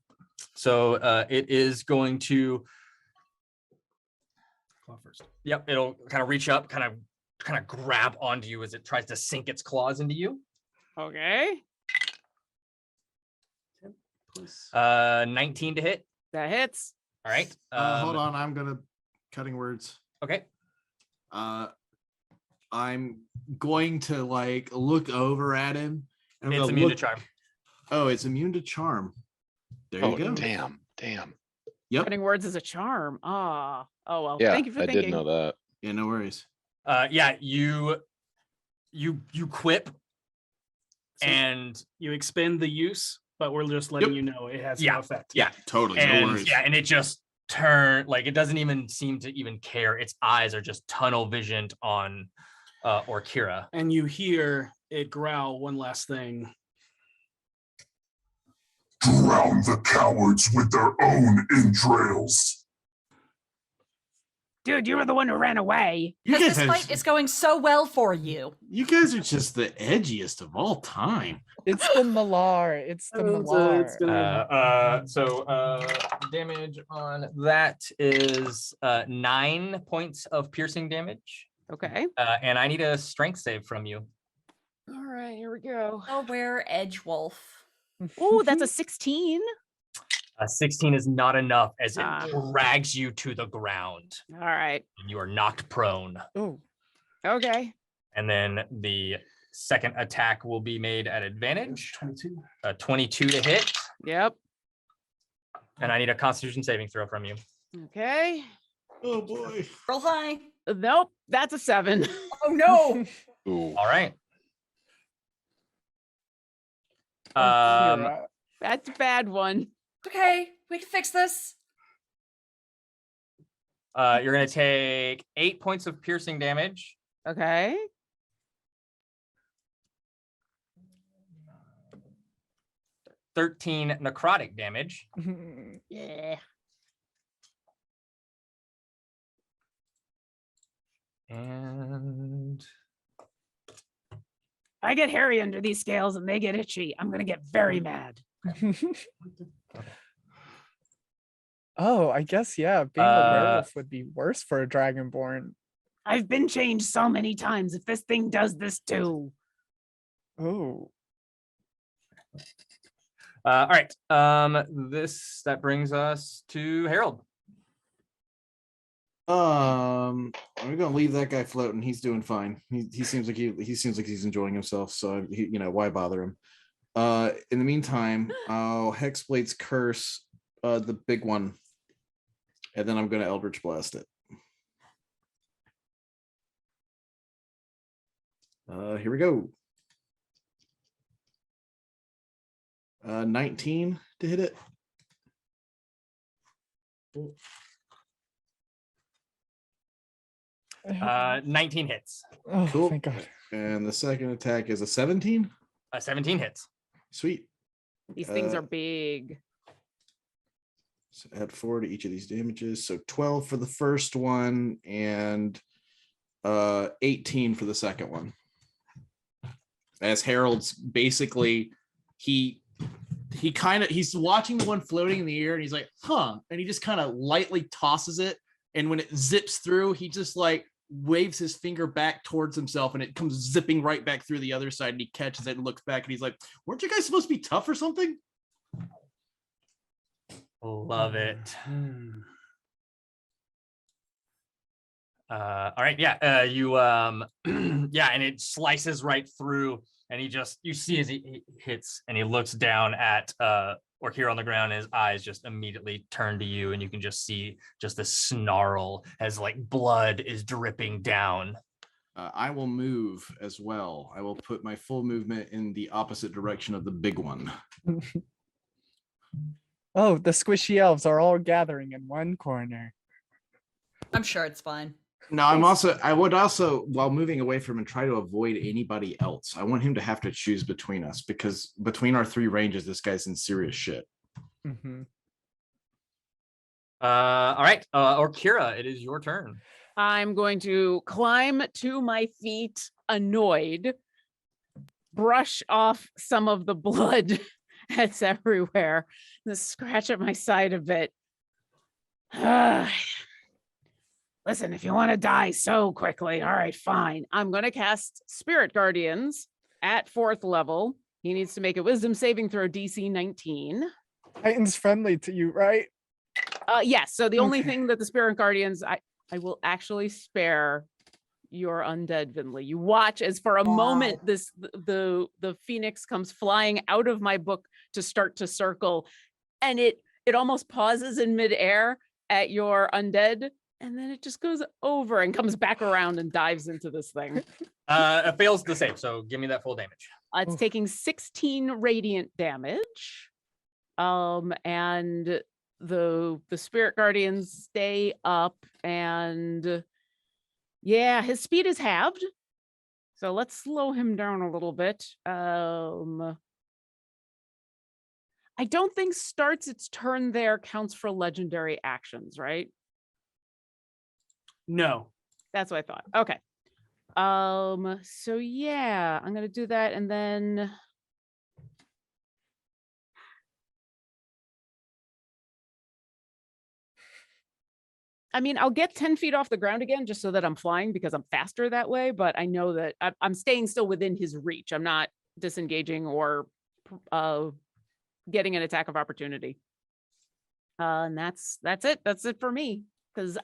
So it is going to. Claw first. Yep, it'll kind of reach up, kind of grab onto you as it tries to sink its claws into you. Okay. Plus 19 to hit. That hits. All right. Hold on, I'm gonna cutting words. Okay. I'm going to like look over at him. And I'm It's gonna immune to look- charm. Oh, it's immune to charm. There Oh, you go. damn. Yep. Cutting words is a charm. Ah. Oh well. Yeah, Thank you for I thinking. did know that. Yeah, no worries. Yeah, you quip, So and you expend the use, but we're just letting Yep. you know it has Yeah. no effect. yeah, Totally. No and worries. yeah, and it just it doesn't even seem to even care. Its eyes are just tunnel visioned on Orkira. And you hear it growl one last thing. Drown the cowards with their own entrails. Dude, you were the one who ran away. You Because guys, this have, fight is going so well for you. you guys are just the edgiest of all time. It's the Malar. It's the Malar. It's gonna- So damage on that is 9 points of piercing damage, Okay. and I need a strength save from you. All right, here we go. Oh, where Edge Wolf. Oh, that's a 16. 16 is not enough as it Ah. drags you to the ground. All right. And you are knocked prone. Oh, Okay. And then the second attack will be made at advantage. 22. 22 to hit. Yep. And I need a constitution saving throw from you. Okay. Oh boy. Roll high. Nope. That's a 7. Oh no. Ooh. All right. Kira. That's a bad one. Okay, we can fix this. You're going to take 8 points of piercing damage. Okay. Thirteen necrotic damage. Yeah. And I get hairy under these scales and they get itchy. I'm going to get very mad. Oh, I guess yeah. Being a Uh, werewolf would be worse for a dragonborn. I've been changed so many times. If this thing does this too. Oh, all right. That brings us to Harold. I'm gonna leave that guy floating. He's doing fine. He seems like he's enjoying himself. So why bother him? In the meantime, I'll Hexblade's Curse, the big one, and then I'm gonna Eldritch Blast it. Here we go. 19 to hit it. 19 hits. oh, Cool. thank God. And the second attack is a 17. 17 hits. Sweet. These things Uh, are big. So add 4 to each of these damages. So 12 for the first one and 18 for the second one. As Harold's basically he's watching the one floating in the air and he's like, huh, and he just kind of lightly tosses it, and when it zips through, he just like waves his finger back towards himself and it comes zipping right back through the other side, and he catches it and looks back and he's like, weren't you guys supposed to be tough or something? Love it. Hmm. All right. Yeah. You yeah, and it slices right through, and you see as he hits and he looks down at Orkira on the ground, and his eyes just immediately turn to you, and you can just see just this snarl as like blood is dripping down. I will move as well. I will put my full movement in the opposite direction of the big one. Oh, the squishy elves are all gathering in one corner. I'm sure it's fine. No, I would also, while moving away from him, try to avoid anybody else. I want him to have to choose between us, because between our 3 ranges, this guy's in serious shit. Mhm. All right. Orkira, it is your turn. I'm going to climb to my feet, annoyed, brush off some of the blood that's everywhere, and scratch at my side a bit. Listen, if you want to die so quickly, all right, fine. I'm going to cast Spirit Guardians at 4th level. He needs to make a wisdom saving throw DC 19. Titan's friendly to you, right? Yes. So the only thing that the Spirit Guardians, I will actually spare your undead, Vinley. You watch as for a moment the phoenix comes flying out of my book to start to circle, and it almost pauses in midair at your undead, and then it just goes over and comes back around and dives into this thing. It fails the save, so give me that full damage. It's taking 16 radiant damage. And the Spirit Guardians stay up, and yeah, his speed is halved. So let's slow him down a little bit. I don't think starts its turn there counts for legendary actions, right? No. That's what I thought. Okay. So yeah, I'm gonna do that, and then I mean, I'll get 10 feet off the ground again just so that I'm flying because I'm faster that way, but I know that I'm staying still within his reach. I'm not disengaging or getting an attack of opportunity. And that's it. That's it for me. Because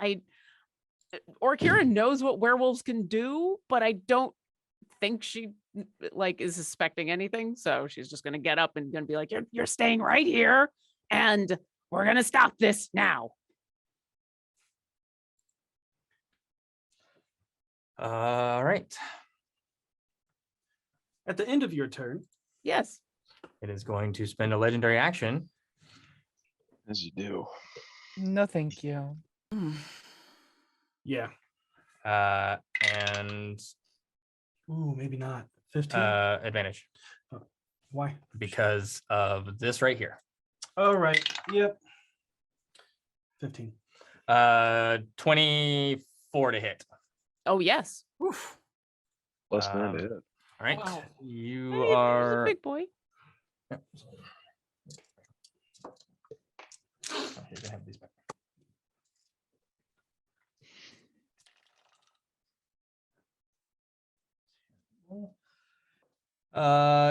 Orkira knows what werewolves can do, but I don't think she is suspecting anything. So she's just gonna get up and gonna be like, you're staying right here, and we're gonna stop this now. All right. At the end of your turn, Yes. It is going to spend a legendary action. As you do. No, thank you. yeah. And Ooh, maybe not. 15. advantage Why? because of this right here. Oh, right. Yep. 15. 24 to hit. Oh yes. Oof. Plus 9 Um, to hit. All right. Wow. You Hey, there's a are. big boy. Yep. Oh, you can have these back.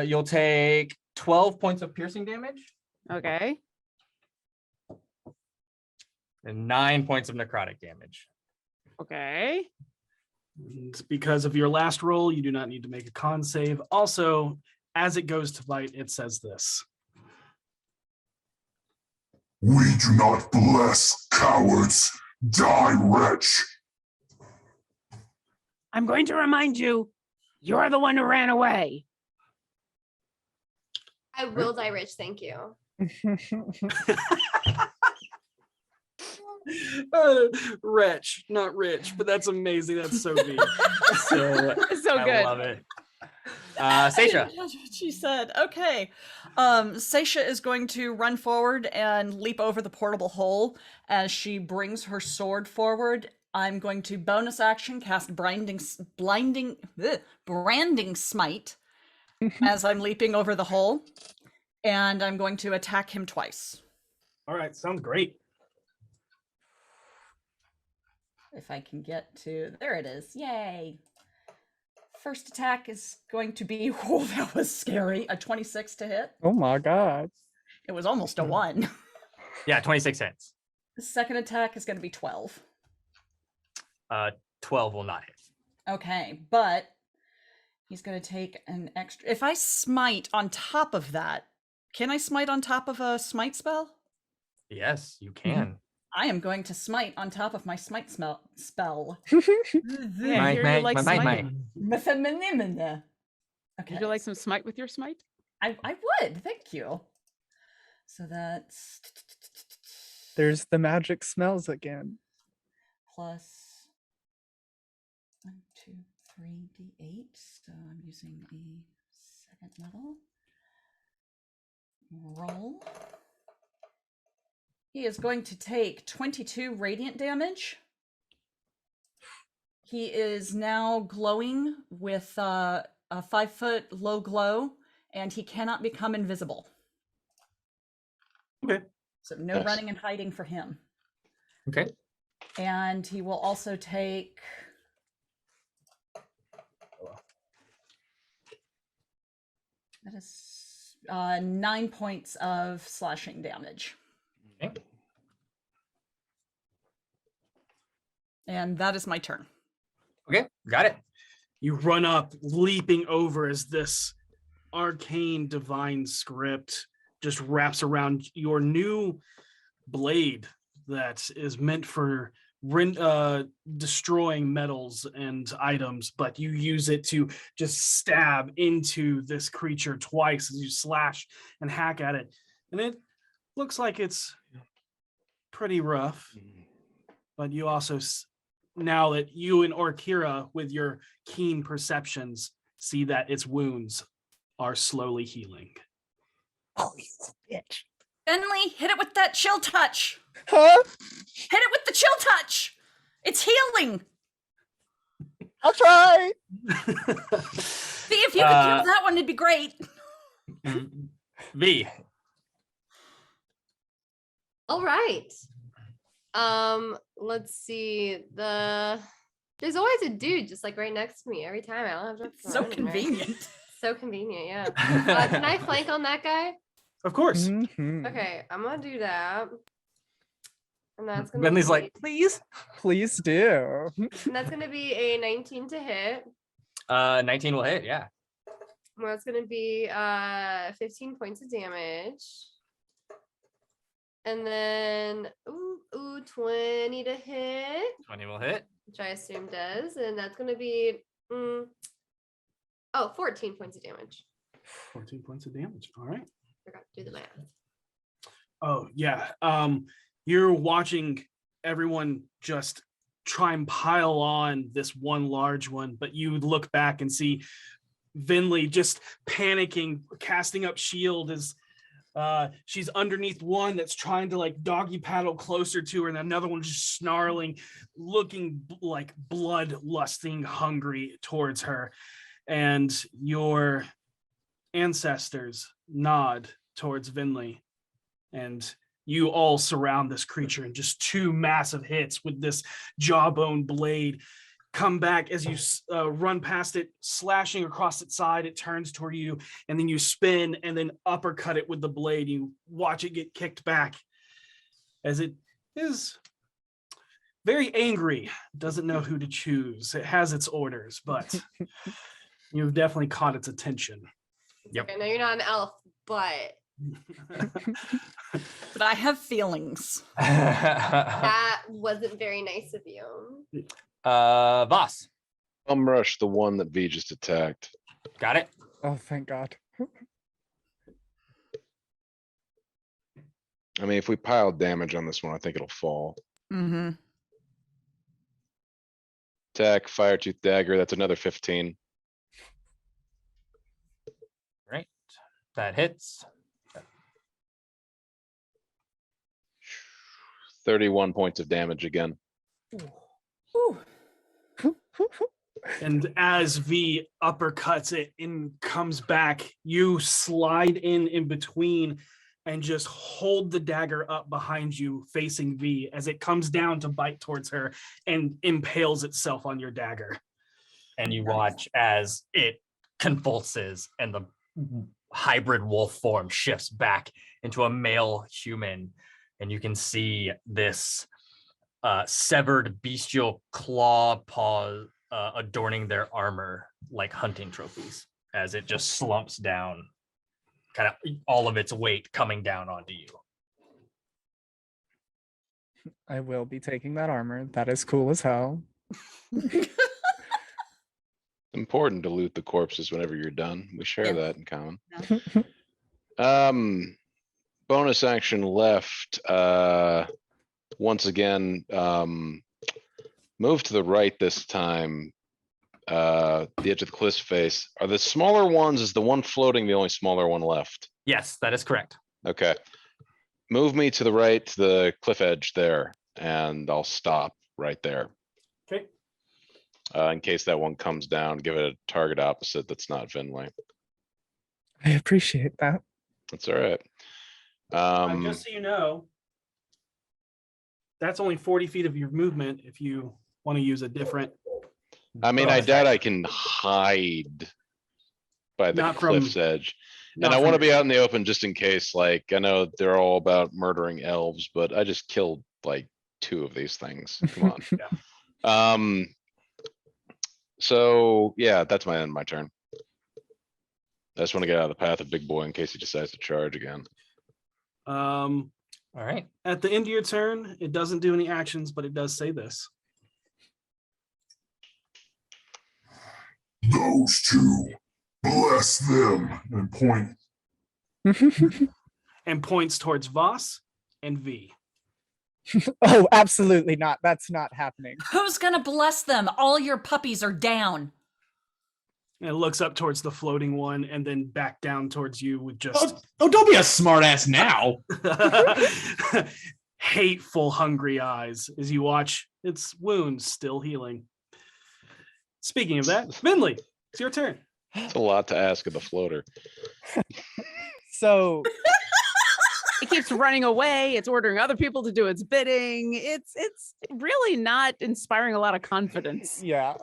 You'll take 12 points of piercing damage Okay. and 9 points of necrotic damage. Okay. And because of your last roll, you do not need to make a con save. Also, as it goes to bite, it says this. We do not bless cowards. Die, wretch. I'm going to remind you, you're the one who ran away. I will die rich, thank you. Wretch, not rich, but that's amazing. That's so neat. So, So I good. love it. Seisha. That's what she said. Okay. Seisha is going to run forward and leap over the portable hole as she brings her sword forward. I'm going to bonus action cast branding smite as I'm leaping over the hole, and I'm going to attack him twice. All right, sounds great. If I can get to, there it is. Yay. First attack is going to be, oh, that was scary. A 26 to hit. Oh my god. It was almost a 1. Yeah, 26 hits. The second attack is going to be 12. 12 will not hit. Okay, but he's going to take an extra. If I smite on top of that, can I smite on top of a smite spell? Yes, you can. I am going to smite on top of my smite spell. Yeah, Might, here you might, like might, smiting. Okay. Would you like some smite with your smite? I would. Thank you. So that's There's the magic smells again. plus 1, 2, 3 d8. So I'm using a second level. Roll. He is going to take 22 radiant damage. He is now glowing with a 5-foot low glow, and he cannot become invisible. Okay. So no Nice. running and hiding for him. Okay. And he will also take that is 9 points of slashing damage. Okay. And that is my turn. Okay, got it. You run up, leaping over as this arcane divine script just wraps around your new blade that is meant for destroying metals and items, but you use it to just stab into this creature twice as you slash and hack at it. And it looks like it's pretty rough, but you also, now that you and Orkira, with your keen perceptions, see that its wounds are slowly healing. Oh, you bitch. Finley, hit it with that chill touch. Huh? Hit it with the chill touch. It's healing. I'll try. See if you could kill that one, it'd be great. V. All right. Let's see. There's always a dude just like right next to me every time. I don't have to So run, right? convenient. So convenient, yeah. Can I flank on that guy? Of course. Mhm. Okay, I'm gonna do that. And that's gonna Bentley's be, like, please. Please do. and that's gonna be a 19 to hit. 19 will hit, yeah. Well, that's gonna be 15 points of damage. And then 20 to hit, 20 will hit. which I assume does, and that's gonna be 14 points of damage. 14 points of damage. All right. Forgot to do the math. Oh yeah. You're watching everyone just try and pile on this one large one, but you look back and see Vinley just panicking, casting up shield as she's underneath one that's trying to like doggy paddle closer to her, and another one just snarling, looking like blood lusting, hungry towards her. And your ancestors nod towards Vinley, and you all surround this creature, and just two massive hits with this jawbone blade come back as you run past it, slashing across its side. It turns toward you, and then you spin and then uppercut it with the blade. You watch it get kicked back as it is very angry, doesn't know who to choose. It has its orders, but you've definitely caught its attention. Yep. I know you're not an elf, but But I have feelings. that wasn't very nice of you. Voss. Rush the one that V just attacked. Got it. Oh, thank God. I mean, if we pile damage on this one, I think it'll fall. Mm-hmm. Attack, fire tooth dagger, that's another 15. Right. That hits. 31 points of damage again. Ooh. And as V uppercuts it and comes back, you slide in between and just hold the dagger up behind you facing V as it comes down to bite towards her and impales itself on your dagger. And you watch as it convulses and the hybrid wolf form shifts back into a male human. And you can see this severed bestial claw paw adorning their armor like hunting trophies as it just slumps down, kind of all of its weight coming down onto you. I will be taking that armor. That is cool as hell. Important to loot the corpses whenever you're done. We share Yeah. that in common. Bonus action left. Once again, move to the right this time. The edge of the cliff face. Are the smaller ones, is the one floating the only smaller one left? Yes, that is correct. Okay. Move me to the right, to the cliff edge there, and I'll stop right there. Okay. In case that one comes down, give it a target opposite that's not Vinley. I appreciate that. That's all right. Just so you know, that's only 40 feet of your movement if you want to use a different. I mean, I bonus doubt I action. can hide by the Not from- cliff's edge. not And I want to from- be out in the open just in case, like, I know they're all about murdering elves, but I just killed like 2 of these things. Come on. So yeah, that's my end, my turn. I just want to get out of the path of big boy in case he decides to charge again. Um, All right. at the end of your turn, it doesn't do any actions, but it does say this. Those two, bless them, and point. And points towards Voss and V. Oh, absolutely not. That's not happening. Who's gonna bless them? All your puppies are down. And it looks up towards the floating one and then back down towards you with just Oh, don't be a smartass now. hateful, hungry eyes as you watch its wounds still healing. Speaking of that, Vinley, it's your turn. It's a lot to ask of the floater. So It keeps running away. It's ordering other people to do its bidding. It's really not inspiring a lot of confidence. yeah,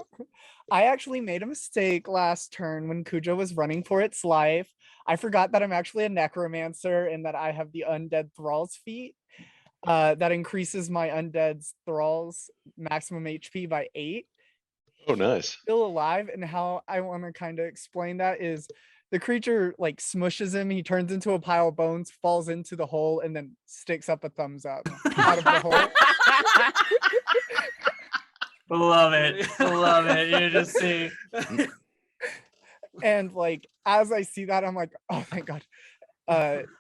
I actually made a mistake last turn when Kuja was running for its life. I forgot that I'm actually a necromancer and that I have the undead thrall's feat. That increases my undead thrall's maximum HP by 8. Oh, nice. Still alive, and how I want to kind of explain that is the creature like smushes him, he turns into a pile of bones, falls into the hole, and then sticks up a thumbs up out of the hole. Love it. Love it. You just see. And like as I see that, I'm like, oh thank God.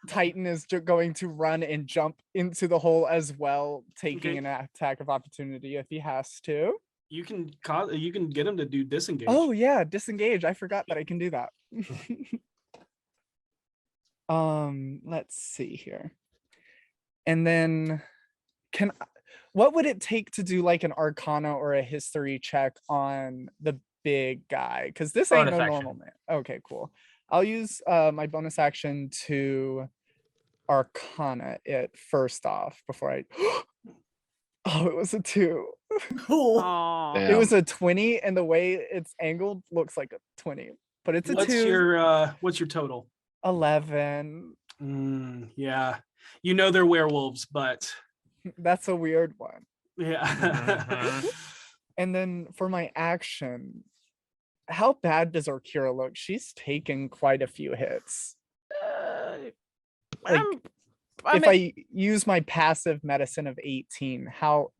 Titan is going to run and jump into the hole as well, taking Okay. an attack of opportunity if he has to. You can get him to do disengage. Oh yeah, disengage. I forgot that I can do that. Let's see here. And then what would it take to do like an arcana or a history check on the big guy? Because this ain't Bonus no action. normal man. Okay, cool. I'll use my bonus action to arcana it first off before I oh, it was a 2. Oh, Damn. It was a 20, and the way it's angled looks like a 20, but it's a what's 2. your total? 11. Yeah, you know they're werewolves, but That's a weird one. yeah. Mhm. And then for my action, how bad does Orkira look? She's taken quite a few hits. Like, if I use my passive medicine of 18, how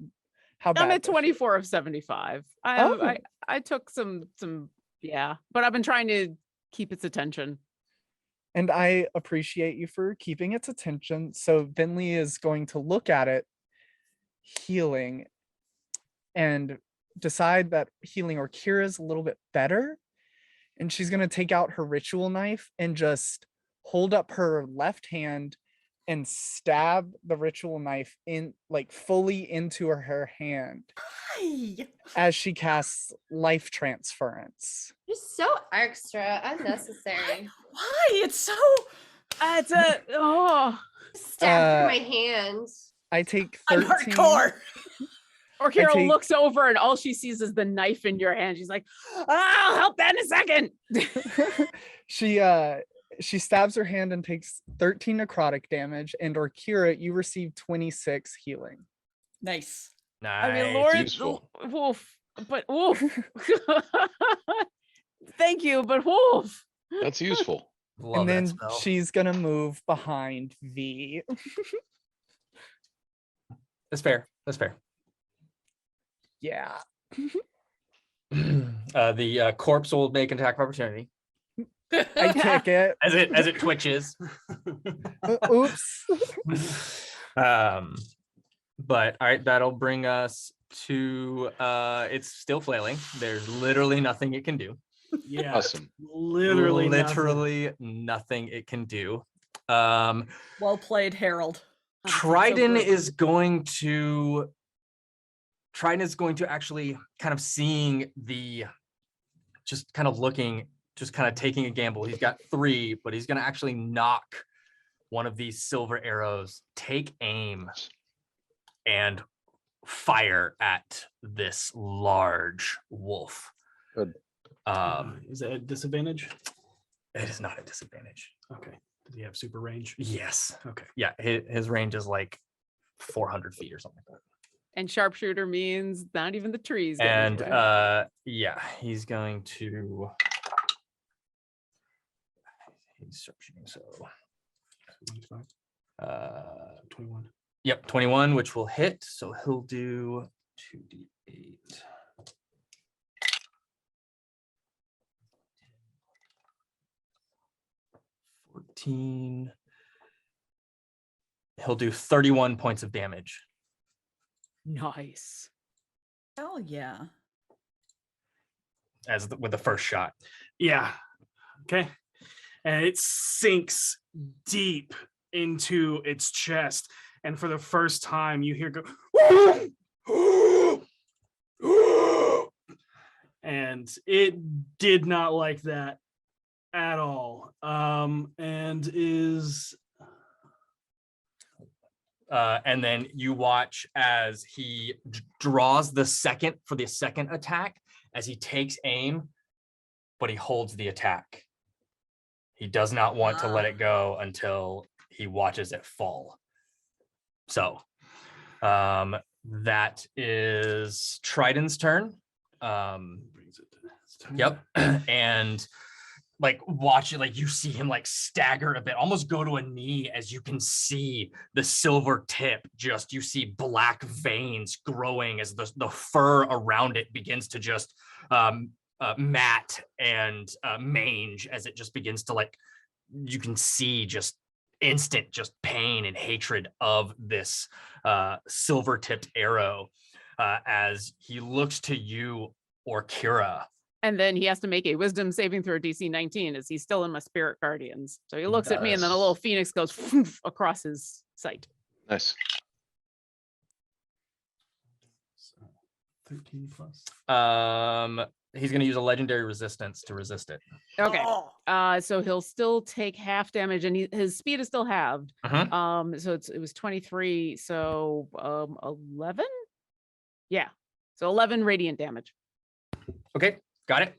bad? I'm at does she- 24 of 75. Oh. I took some yeah, but I've been trying to keep its attention. And I appreciate you for keeping its attention. So Vinley is going to look at it healing and decide that healing Orkira is a little bit better. And she's going to take out her ritual knife and just hold up her left hand and stab the ritual knife in like fully into her hand Why? as she casts life transference. You're so extra, unnecessary. Why? It's so. It's a Stab Uh, through my hand. I take I'm 13. hardcore. or Carol take- looks over and all she sees is the knife in your hand. She's like, I'll help that in a second. She stabs her hand and takes 13 necrotic damage, and Orkira, you receive 26 healing. Nice. I mean, Nice. Lord, useful. woof, but woof. Thank you, but woof. That's useful. Love And that then spell. she's gonna move behind V. That's fair. That's fair. Yeah. The corpse will make an attack of opportunity I kick it. as it twitches. Oops. But all right, that'll bring us to it's still flailing. There's literally nothing it can do. Yeah, Awesome. literally nothing. literally nothing it can do. Well played, Harold. Trident is going to actually kind of seeing the just kind of looking, just kind of taking a gamble. He's got 3, but he's going to actually knock one of these silver arrows, take aim, and fire at this large wolf. Good. Is it a disadvantage? It is not a disadvantage. Okay. Did he have super range? Yes. Okay. Yeah, his range is like 400 feet or something like that. And sharpshooter means not even the trees. get in his And way. yeah, he's going to. He's sharpshooting, so 21. yep, 21, which will hit. So he'll do 2d8. 14. He'll do 31 points of damage. Nice. Hell yeah. With the first shot. Yeah. Okay. And it sinks deep into its chest. And for the first time, you hear go, and it did not like that at all. And is and then you watch as he draws the second attack as he takes aim, but he holds the attack. He does not want to let it go until he watches it fall. So that is Triton's turn. Yep. And like watch it, like you see him like stagger a bit, almost go to a knee as you can see the silver tip. Just you see black veins growing as the fur around it begins to just mat and mange as it just begins to like, you can see just instant just pain and hatred of this silver tipped arrow as he looks to you, Orkira. And then he has to make a wisdom saving throw DC 19 as he's still in my spirit guardians. So he looks at me and then a little phoenix goes across his sight. Nice. 13 plus. He's going to use a legendary resistance to resist it. Okay. So he'll still take half damage and his speed is still halved. So it was 23. So 11? Yeah. So 11 radiant damage. Okay, got it.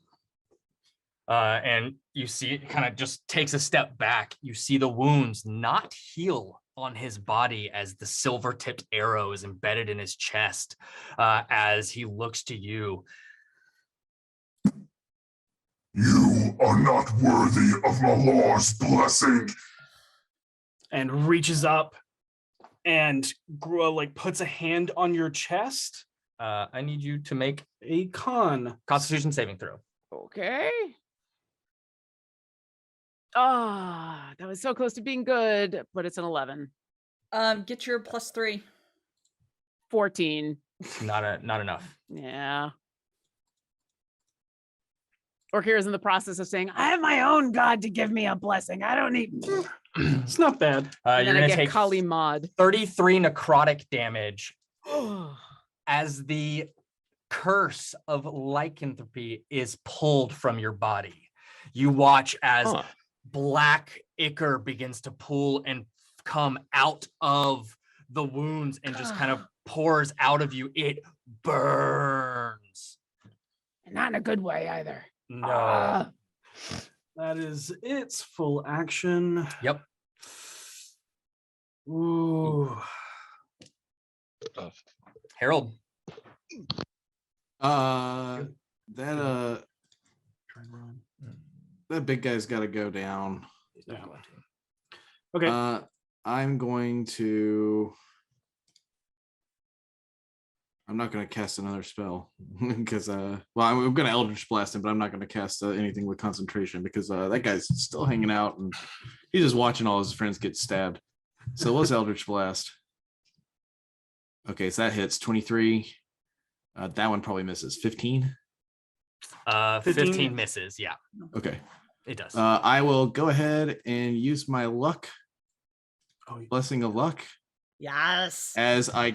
And you see it kind of just takes a step back. You see the wounds not heal on his body as the silver tipped arrow is embedded in his chest as he looks to you. You are not worthy of Malor's blessing. And reaches up and puts a hand on your chest. I need you to make a Constitution saving throw. Okay. That was so close to being good, but it's an 11. Get your +3. 14. Not enough. Yeah. Orkira's in the process of saying, I have my own god to give me a blessing. I don't need. It's not bad. And You're then I going to get take Kali Mod. 33 necrotic damage as the curse of lycanthropy is pulled from your body. You watch as black ichor begins to pool and come out of the wounds and just kind of pours out of you. It burns. And not in a good way either. No. That is its full action. Yep. Ooh. Harold. That big guy's got to go down. Yeah. Okay. I'm going to. I'm not going to cast another spell because, I'm going to Eldritch Blast him, but I'm not going to cast anything with concentration because that guy's still hanging out and he's just watching all his friends get stabbed. So let's Eldritch Blast. Okay, so that hits 23. That one probably misses. 15. 15 misses. Yeah. Okay. It does. I will go ahead and use my luck. Blessing of luck. Yes. As I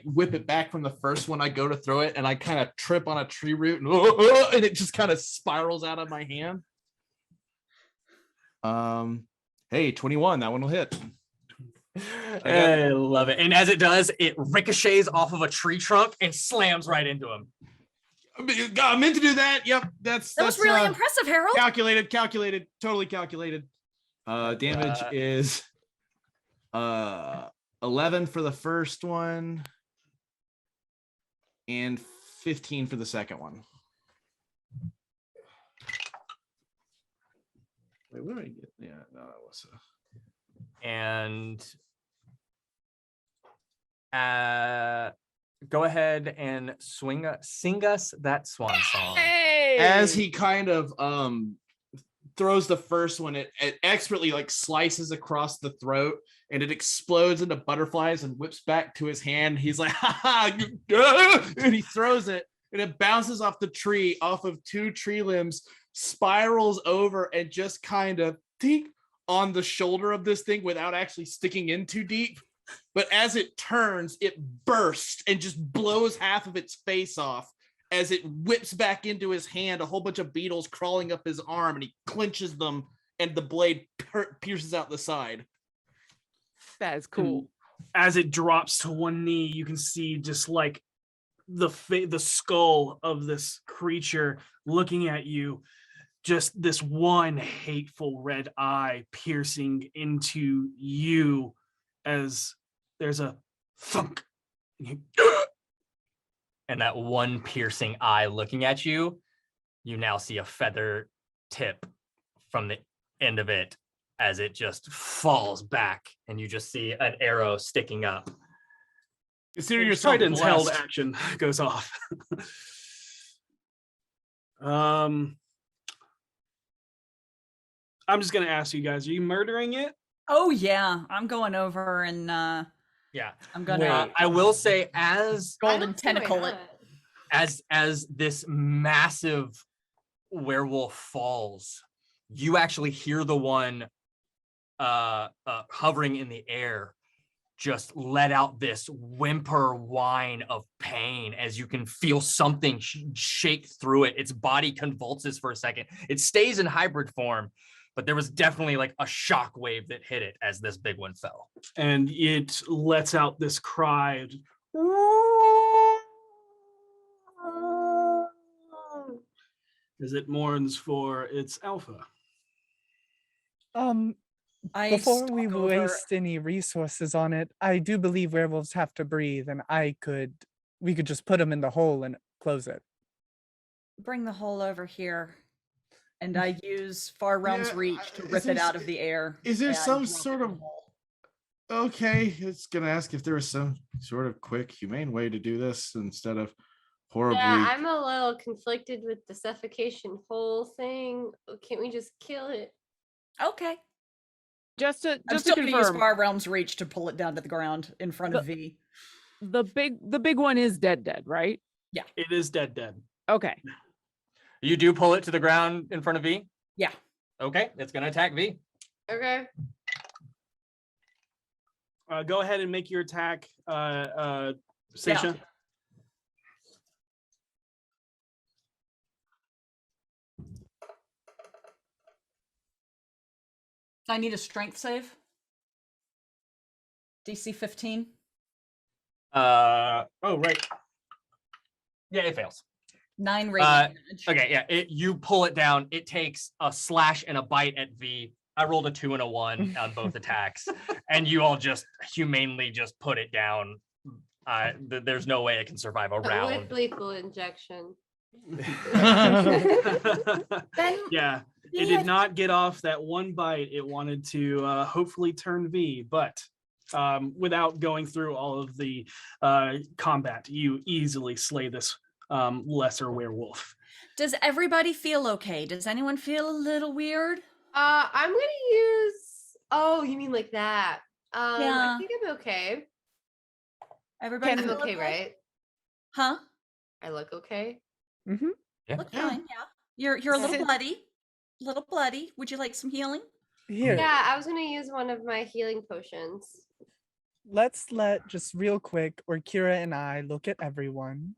whip it back from the first one, I go to throw it and I kind of trip on a tree root and it just kind of spirals out of my hand. Hey, 21, that one will hit. I love it. And as it does, it ricochets off of a tree trunk and slams right into him. I meant to do that. Yep, that was really impressive, Harold. Calculated, totally calculated. Damage is 11 for the first one, and 15 for the second one. Wait, what did I get? Yeah, no, that was And go ahead and sing us that swan song. as he kind of throws the first one, it expertly like slices across the throat and it explodes into butterflies and whips back to his hand. He's like, ha ha, and he throws it and it bounces off the tree, off of 2 tree limbs, spirals over and just kind of tink on the shoulder of this thing without actually sticking in too deep. But as it turns, it bursts and just blows half of its face off. As it whips back into his hand, a whole bunch of beetles crawling up his arm, and he clinches them, and the blade pierces out the side. That is cool. As it drops to one knee, you can see just like the skull of this creature looking at you. Just this one hateful red eye piercing into you as there's a thunk. And that one piercing eye looking at you, you now see a feather tip from the end of it as it just falls back, and you just see an arrow sticking up. Consider your Trident's held action goes off. I'm just gonna ask you guys: are you murdering it? Oh yeah, I'm going over and Yeah, I'm gonna I will say, as golden tentacle it. as this massive werewolf falls, you actually hear the one hovering in the air just let out this whimper whine of pain as you can feel something shake through it. Its body convulses for a second. It stays in hybrid form, but there was definitely like a shock wave that hit it as this big one fell. And it lets out this cry. As it mourns for its alpha. Before we stalk over- waste any resources on it, I do believe werewolves have to breathe, and we could just put them in the hole and close it. Bring the hole over here, and I use Far Realm's Yeah, Reach to is rip there it out s- of the air. Is there and some drop it sort in of the hole. okay? It's gonna ask if there was some sort of quick, humane way to do this instead of horribly. Yeah, I'm a little conflicted with the suffocation hole thing. Can't we just kill it? Okay. Just to I'm just still to gonna use confirm, Far Realm's Reach to pull it down to the ground in front of V. the big one is dead, right? It is dead. Okay. You do pull it to the ground in front of V? Yeah. Okay, it's gonna attack V. Okay. Go ahead and make your attack, Seisha. I need a strength save. DC 15. Oh, right. Yeah, it fails. 9 radiant damage. Okay, yeah, you pull it down. It takes a slash and a bite at V. I rolled a 2 and a 1 on both attacks, and you all just humanely just put it down. There's no way it can survive a With round. lethal injection. Then Yeah, it Yeah. did not get off that one bite. It wanted to hopefully turn V, but without going through all of the combat, you easily slay this lesser werewolf. does everybody feel okay? Does anyone feel a little weird? I'm gonna use. Oh, you mean like that? Yeah. I think I'm okay. Everybody I'm feel okay, right? Huh? I look okay. Mm-hmm. Yeah. Look fine, yeah. You're a little Sit- bloody. Little bloody. Would you like some healing? Here, Yeah, I was gonna use one of my healing potions. let's just real quick, or Kira and I look at everyone,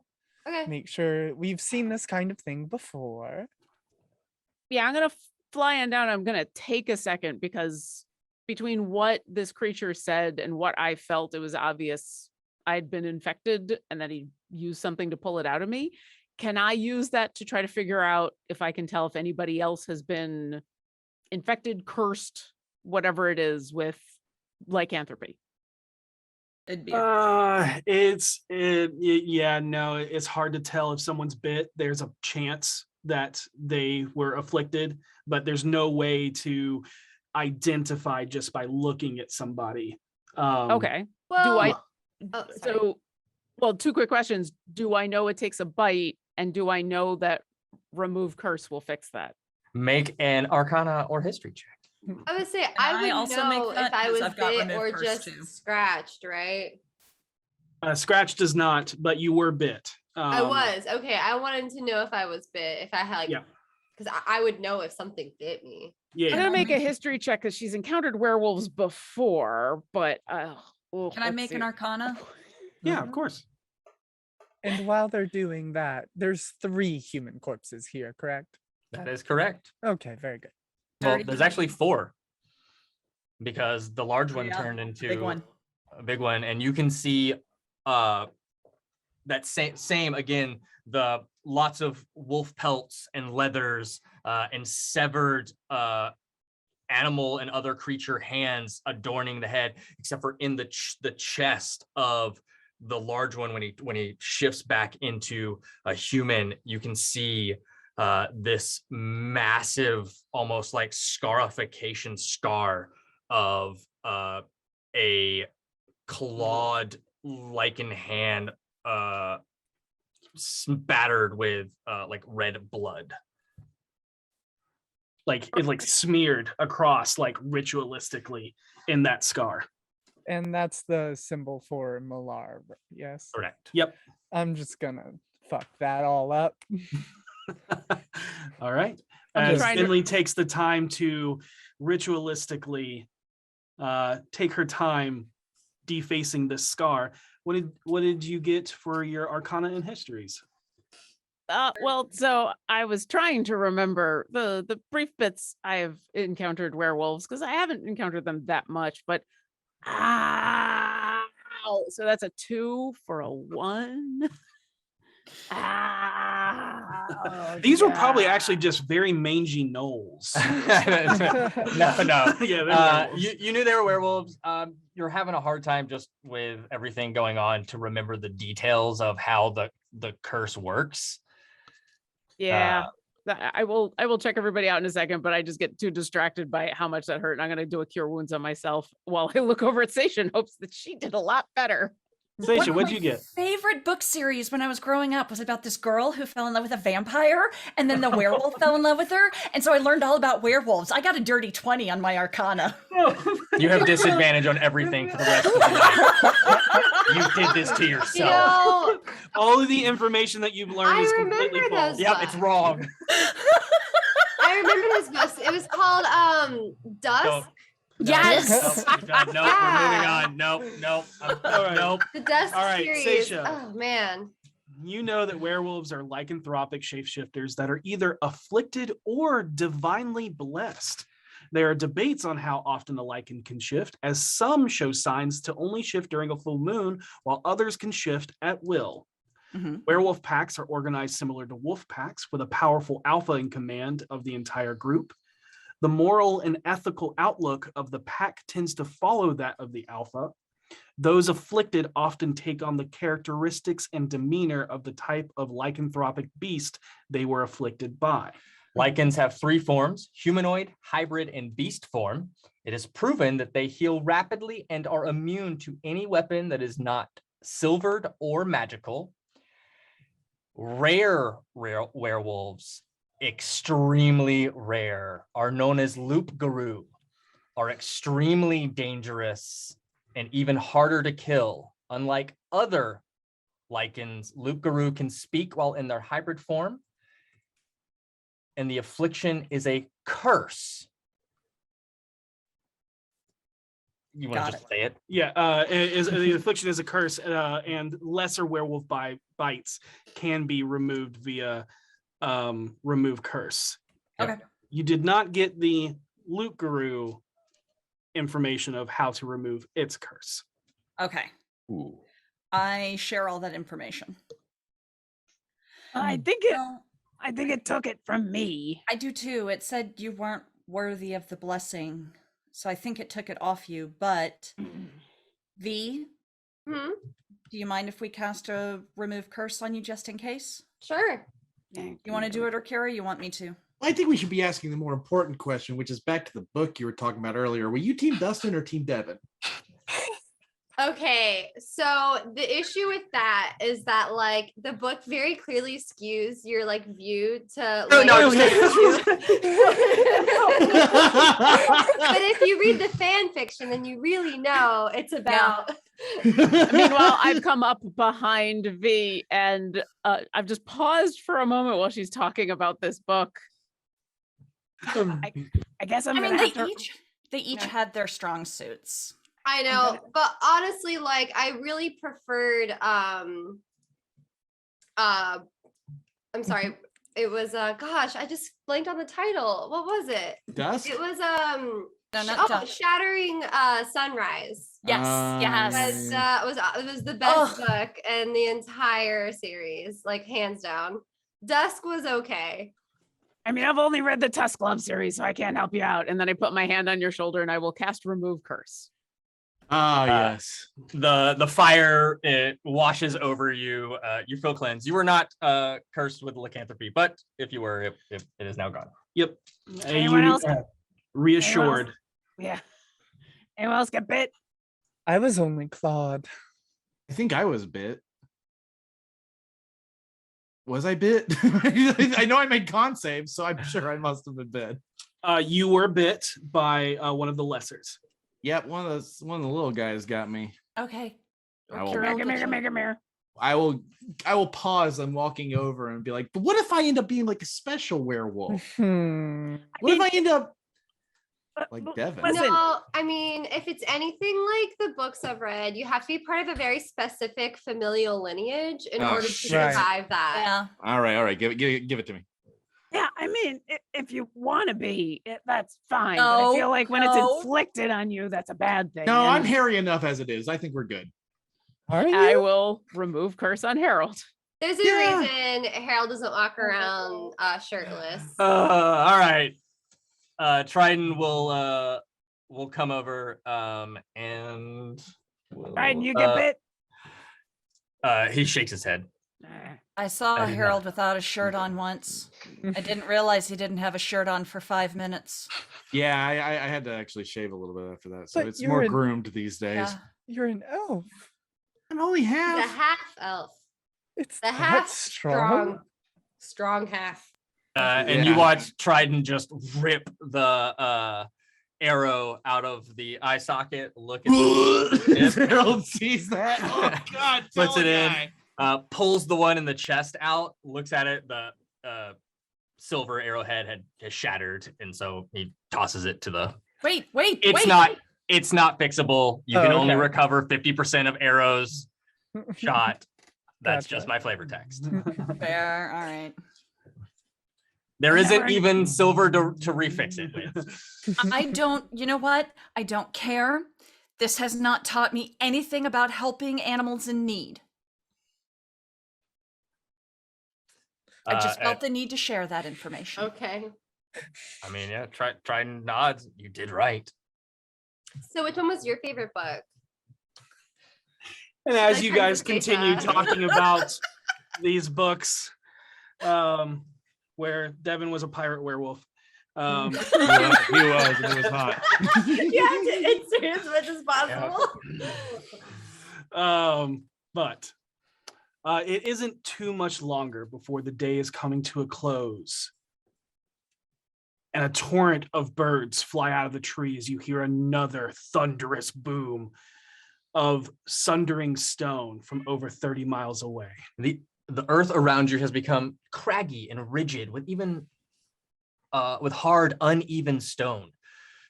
Okay. make sure we've seen this kind of thing before. Yeah, I'm gonna fly on down. I'm gonna take a second because between what this creature said and what I felt, it was obvious I'd been infected and that he used something to pull it out of me. Can I use that to try to figure out if I can tell if anybody else has been infected, cursed, whatever it is, with lycanthropy? It'd be Yeah, no, it's hard to tell if someone's bit. There's a chance that they were afflicted, but there's no way to identify just by looking at somebody. Okay. Well, I- oh, sorry. So, well, two quick questions. Do I know it takes a bite? And do I know that remove curse will fix that? Make an Arcana or History check. I would say I I would also make know that if I 'cause was I've got bit remove or curse just too. scratched, right? Scratch does not, but you were bit. I was. Okay, I wanted to know if I was bit, if I had like, Yeah. because I would know if something bit me. I'm Yeah. gonna I make a make- history check because she's encountered werewolves before, but Can I let's make see. an Arcana? Yeah, of course. And while they're doing that, there's 3 human corpses here, correct? That is correct. Okay, very good. Well, 30. there's actually 4 because the large one Yeah, turned into Big one. a big one, and you can see that same again, the lots of wolf pelts and leathers and severed animal and other creature hands adorning the head, except for in the chest of the large one when he shifts back into a human, you can see this massive, almost like scarification scar of a clawed lichen hand spattered with like red blood. Like it like smeared across like ritualistically in that scar. And that's the symbol for Malar, yes? Correct. Yep. I'm just gonna fuck that all up. All right. I'm As trying to- Finley takes the time to ritualistically take her time defacing this scar. What did you get for your Arcana and Histories? Well, so I was trying to remember the brief bits I have encountered werewolves because I haven't encountered them that much, but so that's a 2 for a 1. These were probably actually just very mangy gnolls. No. Yeah, they're werewolves. You knew they were werewolves. You're having a hard time just with everything going on to remember the details of how the curse works. Yeah. I will check everybody out in a second, but I just get too distracted by how much that hurt. And I'm gonna do a cure wounds on myself while I look over at Sasha in hopes that she did a lot better. Sasha, One of what'd my you get? Favorite book series when I was growing up was about this girl who fell in love with a vampire, and then the werewolf fell in love with her, and so I learned all about werewolves. I got a dirty 20 on my Arcana. You have disadvantage on everything for the rest of the night. You did this to You yourself. know, All of the information that you've learned I is completely remember false. those Yep, it's wrong. I remember this bus. It was called Dusk. Don't- Yes. Nope, we're moving on. Nope. All right. Nope. The Dusk All right, series. Sasha. Oh man. You know that werewolves are lycanthropic shapeshifters that are either afflicted or divinely blessed. There are debates on how often a lichen can shift, as some show signs to only shift during a full moon, while others can shift at will. Mhm. Werewolf packs are organized similar to wolf packs, with a powerful alpha in command of the entire group. The moral and ethical outlook of the pack tends to follow that of the alpha. Those afflicted often take on the characteristics and demeanor of the type of lycanthropic beast they were afflicted by. Lichens have 3 forms: humanoid, hybrid, and beast form. It is proven that they heal rapidly and are immune to any weapon that is not silvered or magical. Rare werewolves, extremely rare, are known as Loup-Garou, are extremely dangerous and even harder to kill. Unlike other lichens, Loup-Garou can speak while in their hybrid form, and the affliction is a curse. You want Got to just say it? Yeah, the affliction is a curse, and lesser werewolf bites can be removed via remove curse. Okay. You did not get the Loup-Garou information of how to remove its curse. Okay. Ooh. I share all that information. I think it took it from me. I do too. It said you weren't worthy of the blessing, so I think it took it off you. But V, Hmm? Do you mind if we cast a remove curse on you just in case? Sure. You want to do it, or Kara? You want me to? I think we should be asking the more important question, which is back to the book you were talking about earlier. Were you Team Dustin or Team Devin? Okay, so the issue with that is that like the book very clearly skews your like view to like no, but if you read the fan fiction then you really know it's about Meanwhile, I've come up behind V and I've just paused for a moment while she's talking about this book. I guess I'm I mean, gonna have to... they each had their strong suits. I know, but honestly, like I really preferred I'm sorry, it was gosh, I just blanked on the title. What was it? Dusk? It was No, not Dusk. Shattering Sunrise. Yes, yes. It was the best book in the entire series, like hands down. Dusk was okay. I mean, I've only read the Tusk Love series, so I can't help you out. And then I put my hand on your shoulder and I will cast remove curse. Ah, yes. The fire, it washes over you. You feel cleansed. You were not cursed with lycanthropy, but if you were, it is now gone. Yep. Anyone else? Reassured. Yeah. Anyone else get bit? I was only clawed. I think I was bit. Was I bit? I know I made con saves, so I'm sure I must have been bit. You were bit by one of the lessers. Yep, one of the little guys got me. Okay. I will- Come here. I will pause. I'm walking over and be like, but what if I end up being like a special werewolf? What if I end up like Devin? Listen. No, I mean, if it's anything like the books I've read, you have to be part of a very specific familial lineage in Oh, order to shit. survive that. Yeah. All right, give it to me. Yeah, I mean, if you want to be, that's fine. But No, I feel like when it's no. inflicted on you, that's a bad thing. No, and I'm hairy enough as it is. I think we're good. Are you? I will remove curse on Harold. There's a Yeah. reason Harold doesn't walk around shirtless. All right. Trident will come over and will, Right, and you get bit. he shakes his head. I saw I did Harold without a shirt on once. I didn't realize he didn't have a shirt on for 5 minutes. Yeah, I had to actually shave a little bit after that, so But it's you're more an- groomed these days. Yeah. You're an elf. I'm only The half. half elf. It's The that half strong. strong half. And you Yeah. watch Trident just rip the arrow out of the eye socket. Look at the Harold sees that. Oh God! Puts tell it a in. guy. Pulls the one in the chest out, looks at it. The silver arrowhead has shattered, and so he tosses it to the. Wait. It's not fixable. You can only okay. recover 50% of arrows shot. That's Gotcha. just my flavor text. Fair. All right. There isn't Never- even silver to refix it with. I don't, you know what? I don't care. This has not taught me anything about helping animals in need. I just felt the need to share that information. Okay. I mean, yeah, Trident nods. You did right. So which one was your favorite book? And as Like you Prince guys of continue Persia. talking about these books, where Devin was a pirate werewolf. He was, and it was hot. You have to answer as much as possible. But it isn't too much longer before the day is coming to a close. And a torrent of birds fly out of the trees. You hear another thunderous boom of sundering stone from over 30 miles away. The earth around you has become craggy and rigid with with hard, uneven stone.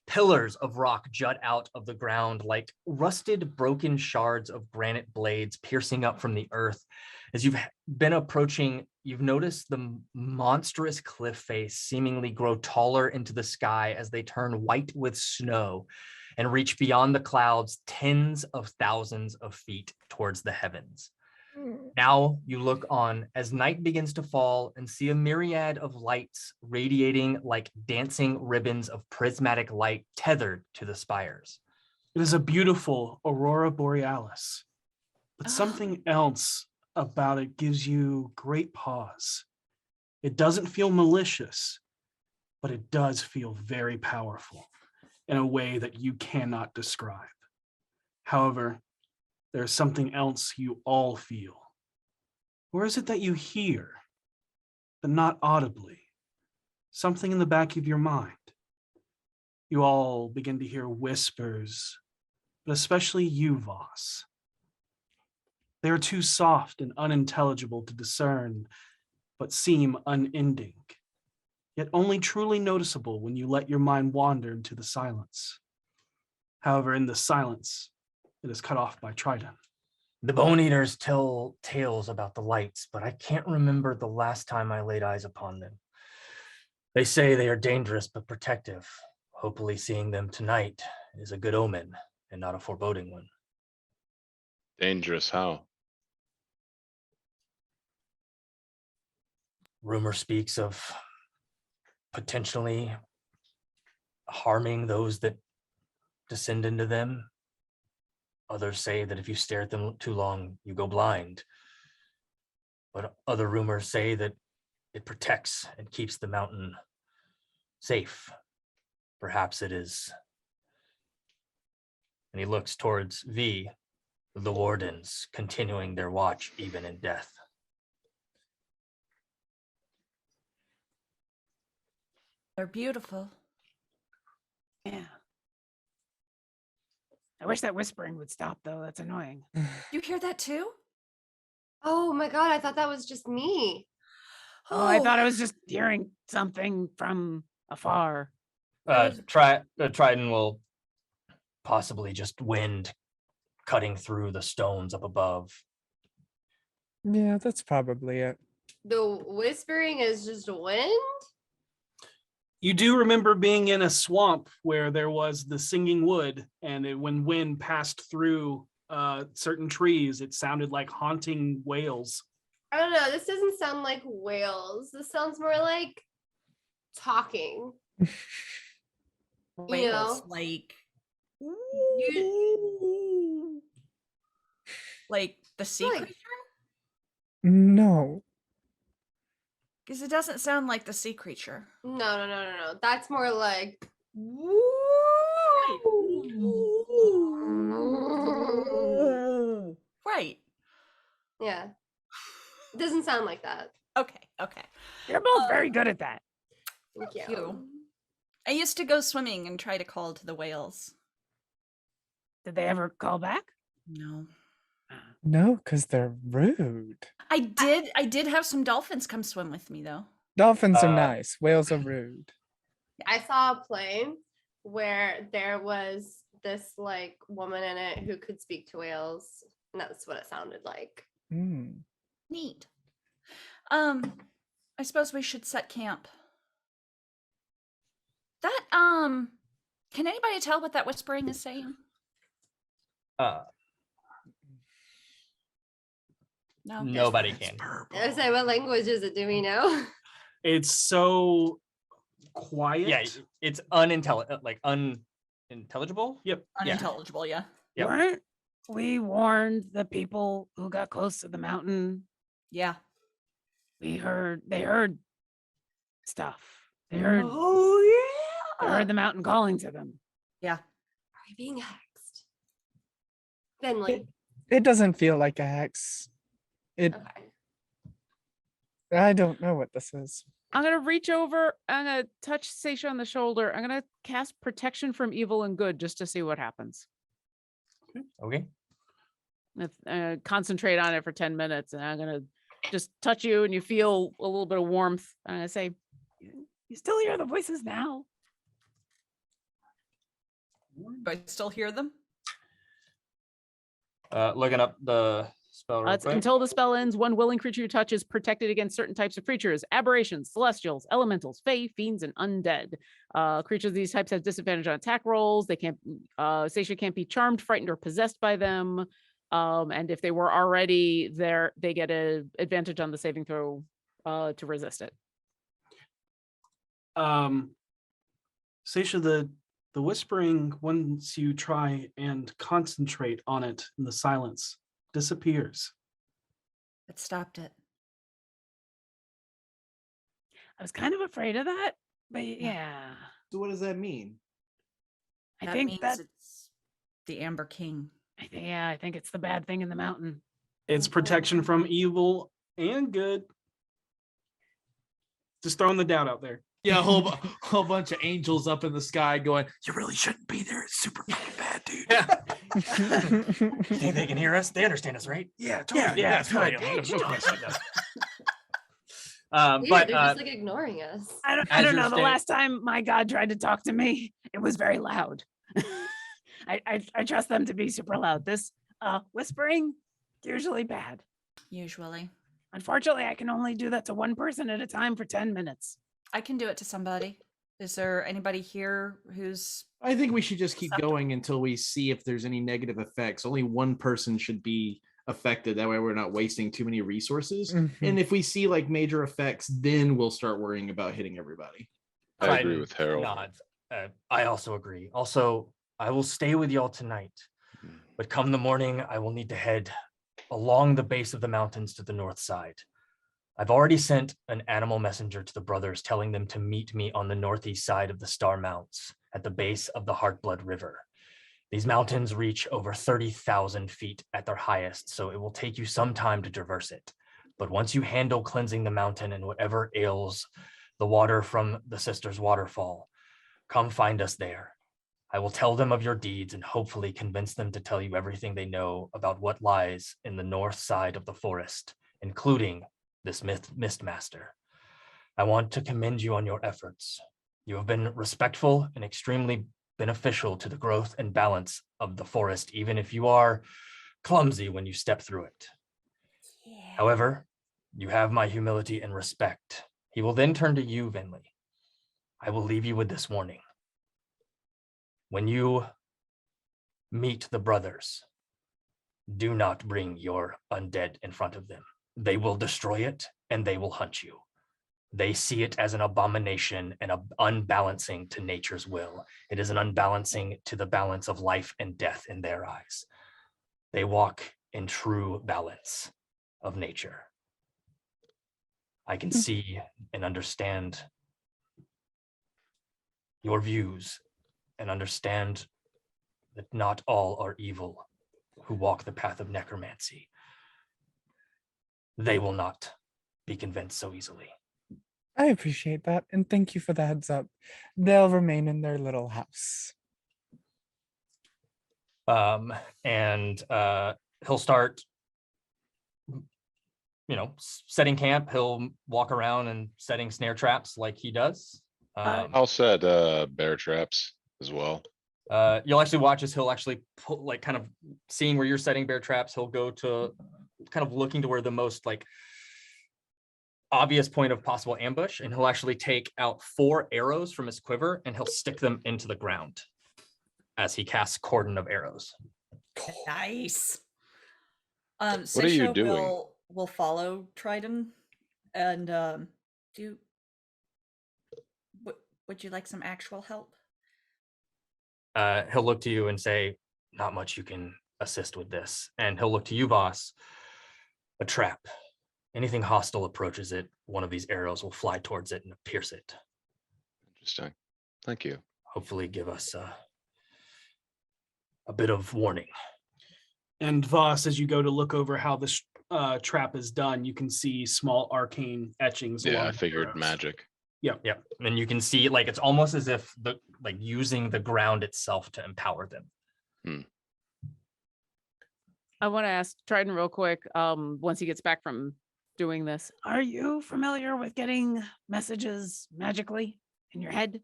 Pillars of rock jut out of the ground like rusted, broken shards of granite blades piercing up from the earth. As you've been approaching, you've noticed the monstrous cliff face seemingly grow taller into the sky as they turn white with snow and reach beyond the clouds tens of thousands of feet towards the heavens. Now you look on as night begins to fall and see a myriad of lights radiating like dancing ribbons of prismatic light tethered to the spires. It is a beautiful aurora borealis. but something else about it gives you great pause. It doesn't feel malicious, but it does feel very powerful in a way that you cannot describe. However, there's something else you all feel. Or is it that you hear, but not audibly? Something in the back of your mind. You all begin to hear whispers, but especially you, Voss. They are too soft and unintelligible to discern, but seem unending, yet only truly noticeable when you let your mind wander into the silence. However, in the silence, it is cut off by Trident. The Bone Eaters tell tales about the lights, but I can't remember the last time I laid eyes upon them. They say they are dangerous but protective. Hopefully seeing them tonight is a good omen and not a foreboding one. Dangerous how? Rumor speaks of potentially harming those that descend into them. Others say that if you stare at them too long, you go blind. But other rumors say that it protects and keeps the mountain safe. Perhaps it is. And he looks towards V, the wardens continuing their watch even in death. They're beautiful. Yeah. I wish that whispering would stop, though. That's annoying. You hear that too? Oh my god, I thought that was just me. Oh, I thought I was just hearing something from afar. Trident will possibly just wind cutting through the stones up above. Yeah, that's probably it. The whispering is just wind? You do remember being in a swamp where there was the singing wood, and when wind passed through certain trees, it sounded like haunting wails. I don't know. This doesn't sound like whales. This sounds more like talking. Whales, know? like You, like the sea Like- creature? No. Because it doesn't sound like the sea creature. no. That's more like. Right. Yeah. It doesn't sound like that. Okay. You're both very good at that. Thank You. I used to go swimming and try to call to the whales. Did they ever call back? No. No, because they're rude. I did have some dolphins come swim with me though. Dolphins are nice. Whales are rude. I saw a play where there was this like woman in it who could speak to whales, and that's what it sounded like. Mm. Neat. I suppose we should set camp. That can anybody tell what that whispering is saying? No. Nobody can. I was like, what language is it? Do we know? It's so quiet. Yeah, it's unintelligible. Yep. Unintelligible, yeah. Yep. Weren't we warned the people who got close to the mountain? Yeah. They heard stuff. They heard the mountain calling to them. Yeah. Are we being hexed? Finley. It doesn't feel like a hex. It. Okay. I don't know what this is. I'm gonna reach over. I'm gonna touch Seisha on the shoulder. I'm gonna cast protection from evil and good just to see what happens. Okay. Concentrate on it for 10 minutes, and I'm gonna just touch you, and you feel a little bit of warmth. I'm gonna say, "You still hear the voices now?" Do I still hear them? Looking up the spell real It's quick. until the spell ends, one willing creature you touch is protected against certain types of creatures: aberrations, celestials, elementals, fae, fiends, and undead. Creatures of these types have disadvantage on attack rolls. They can't. Seisha can't be charmed, frightened, or possessed by them. And if they were already there, they get an advantage on the saving throw to resist it. Seisha, the whispering, once you try and concentrate on it in the silence, disappears. It stopped it. I was kind of afraid of that, but yeah, So what does that mean? I That think means that. it's the Amber King. I think it's the bad thing in the mountain. It's protection from evil and good. Just throwing the doubt out there. Yeah, whole bunch of angels up in the sky going, "You really shouldn't be there. It's super fucking bad, dude." Yeah. You think they can hear us? They understand us, right? Yeah, totally. Yeah, it's good. Weird, But they're just like ignoring us. I As don't you're know. The sta- last time my god tried to talk to me, it was very loud. I trust them to be super loud. This whispering, usually bad. Usually. Unfortunately, I can only do that to one person at a time for 10 minutes. I can do it to somebody. Is there anybody here who's I think we should just keep Acceptable. going until we see if there's any negative effects. Only one person should be affected. That way we're not wasting too many resources. Mhm. And if we see like major effects, then we'll start worrying about hitting everybody. I agree Trident with Harold. nods. I also agree. Also, I will stay with y'all tonight, but come the morning, I will need to head along the base of the mountains to the north side. I've already sent an animal messenger to the brothers telling them to meet me on the northeast side of the Star Mounts at the base of the Heartblood River. These mountains reach over 30,000 feet at their highest, so it will take you some time to traverse it. But once you handle cleansing the mountain and whatever ails the water from the Sisters' Waterfall, come find us there. I will tell them of your deeds and hopefully convince them to tell you everything they know about what lies in the north side of the forest, including this Mistmaster. I want to commend you on your efforts. You have been respectful and extremely beneficial to the growth and balance of the forest, even if you are clumsy when you step through it. However, you have my humility and respect. He will then turn to you, Vinley. I will leave you with this warning. When you meet the brothers, do not bring your undead in front of them. They will destroy it and they will hunt you. They see it as an abomination and unbalancing to nature's will. It is an unbalancing to the balance of life and death in their eyes. They walk in true balance of nature. I can see and understand your views and understand that not all are evil who walk the path of necromancy. They will not be convinced so easily. I appreciate that, and thank you for the heads up. They'll remain in their little house. And he'll start, setting camp. He'll walk around and setting snare traps like he does. I'll set bear traps as well. You'll actually watch as he'll actually pull, like, kind of seeing where you're setting bear traps. He'll go to kind of looking to where the most like obvious point of possible ambush, and he'll actually take out 4 arrows from his quiver and he'll stick them into the ground as he casts cordon of arrows. nice? What are you Sisha doing? will follow Trident and would you like some actual help? He'll look to you and say, not much you can assist with this. And he'll look to you, boss. A trap. Anything hostile approaches it, one of these arrows will fly towards it and pierce it. Interesting. Thank you. Hopefully give us a bit of warning. And Voss, as you go to look over how this trap is done, you can see small arcane etchings. Yeah, along I the figured arrows. magic. Yep. And you can see, like, it's almost as if using the ground itself to empower them. I want to ask Trident real quick. Once he gets back from doing this, are you familiar with getting messages magically in your head?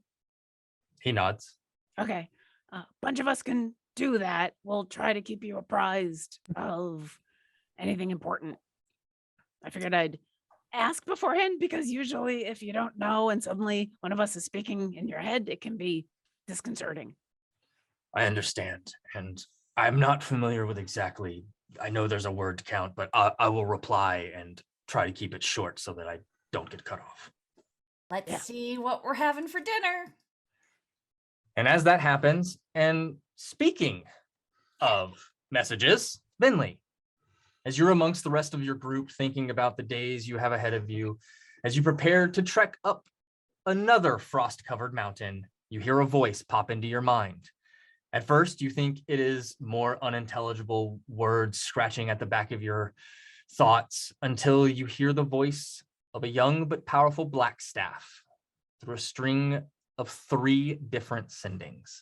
He nods. Okay. A bunch of us can do that. We'll try to keep you apprised of anything important. I figured I'd ask beforehand because usually if you don't know and suddenly one of us is speaking in your head, it can be disconcerting. I understand. And I'm not familiar with exactly, I know there's a word count, but I will reply and try to keep it short so that I don't get cut off. Let's see what we're having for dinner. And as that happens, and speaking of messages, Vinley, As you're amongst the rest of your group thinking about the days you have ahead of you, as you prepare to trek up another frost-covered mountain, you hear a voice pop into your mind. At first, you think it is more unintelligible words scratching at the back of your thoughts until you hear the voice of a young but powerful black staff through a string of 3 different sendings.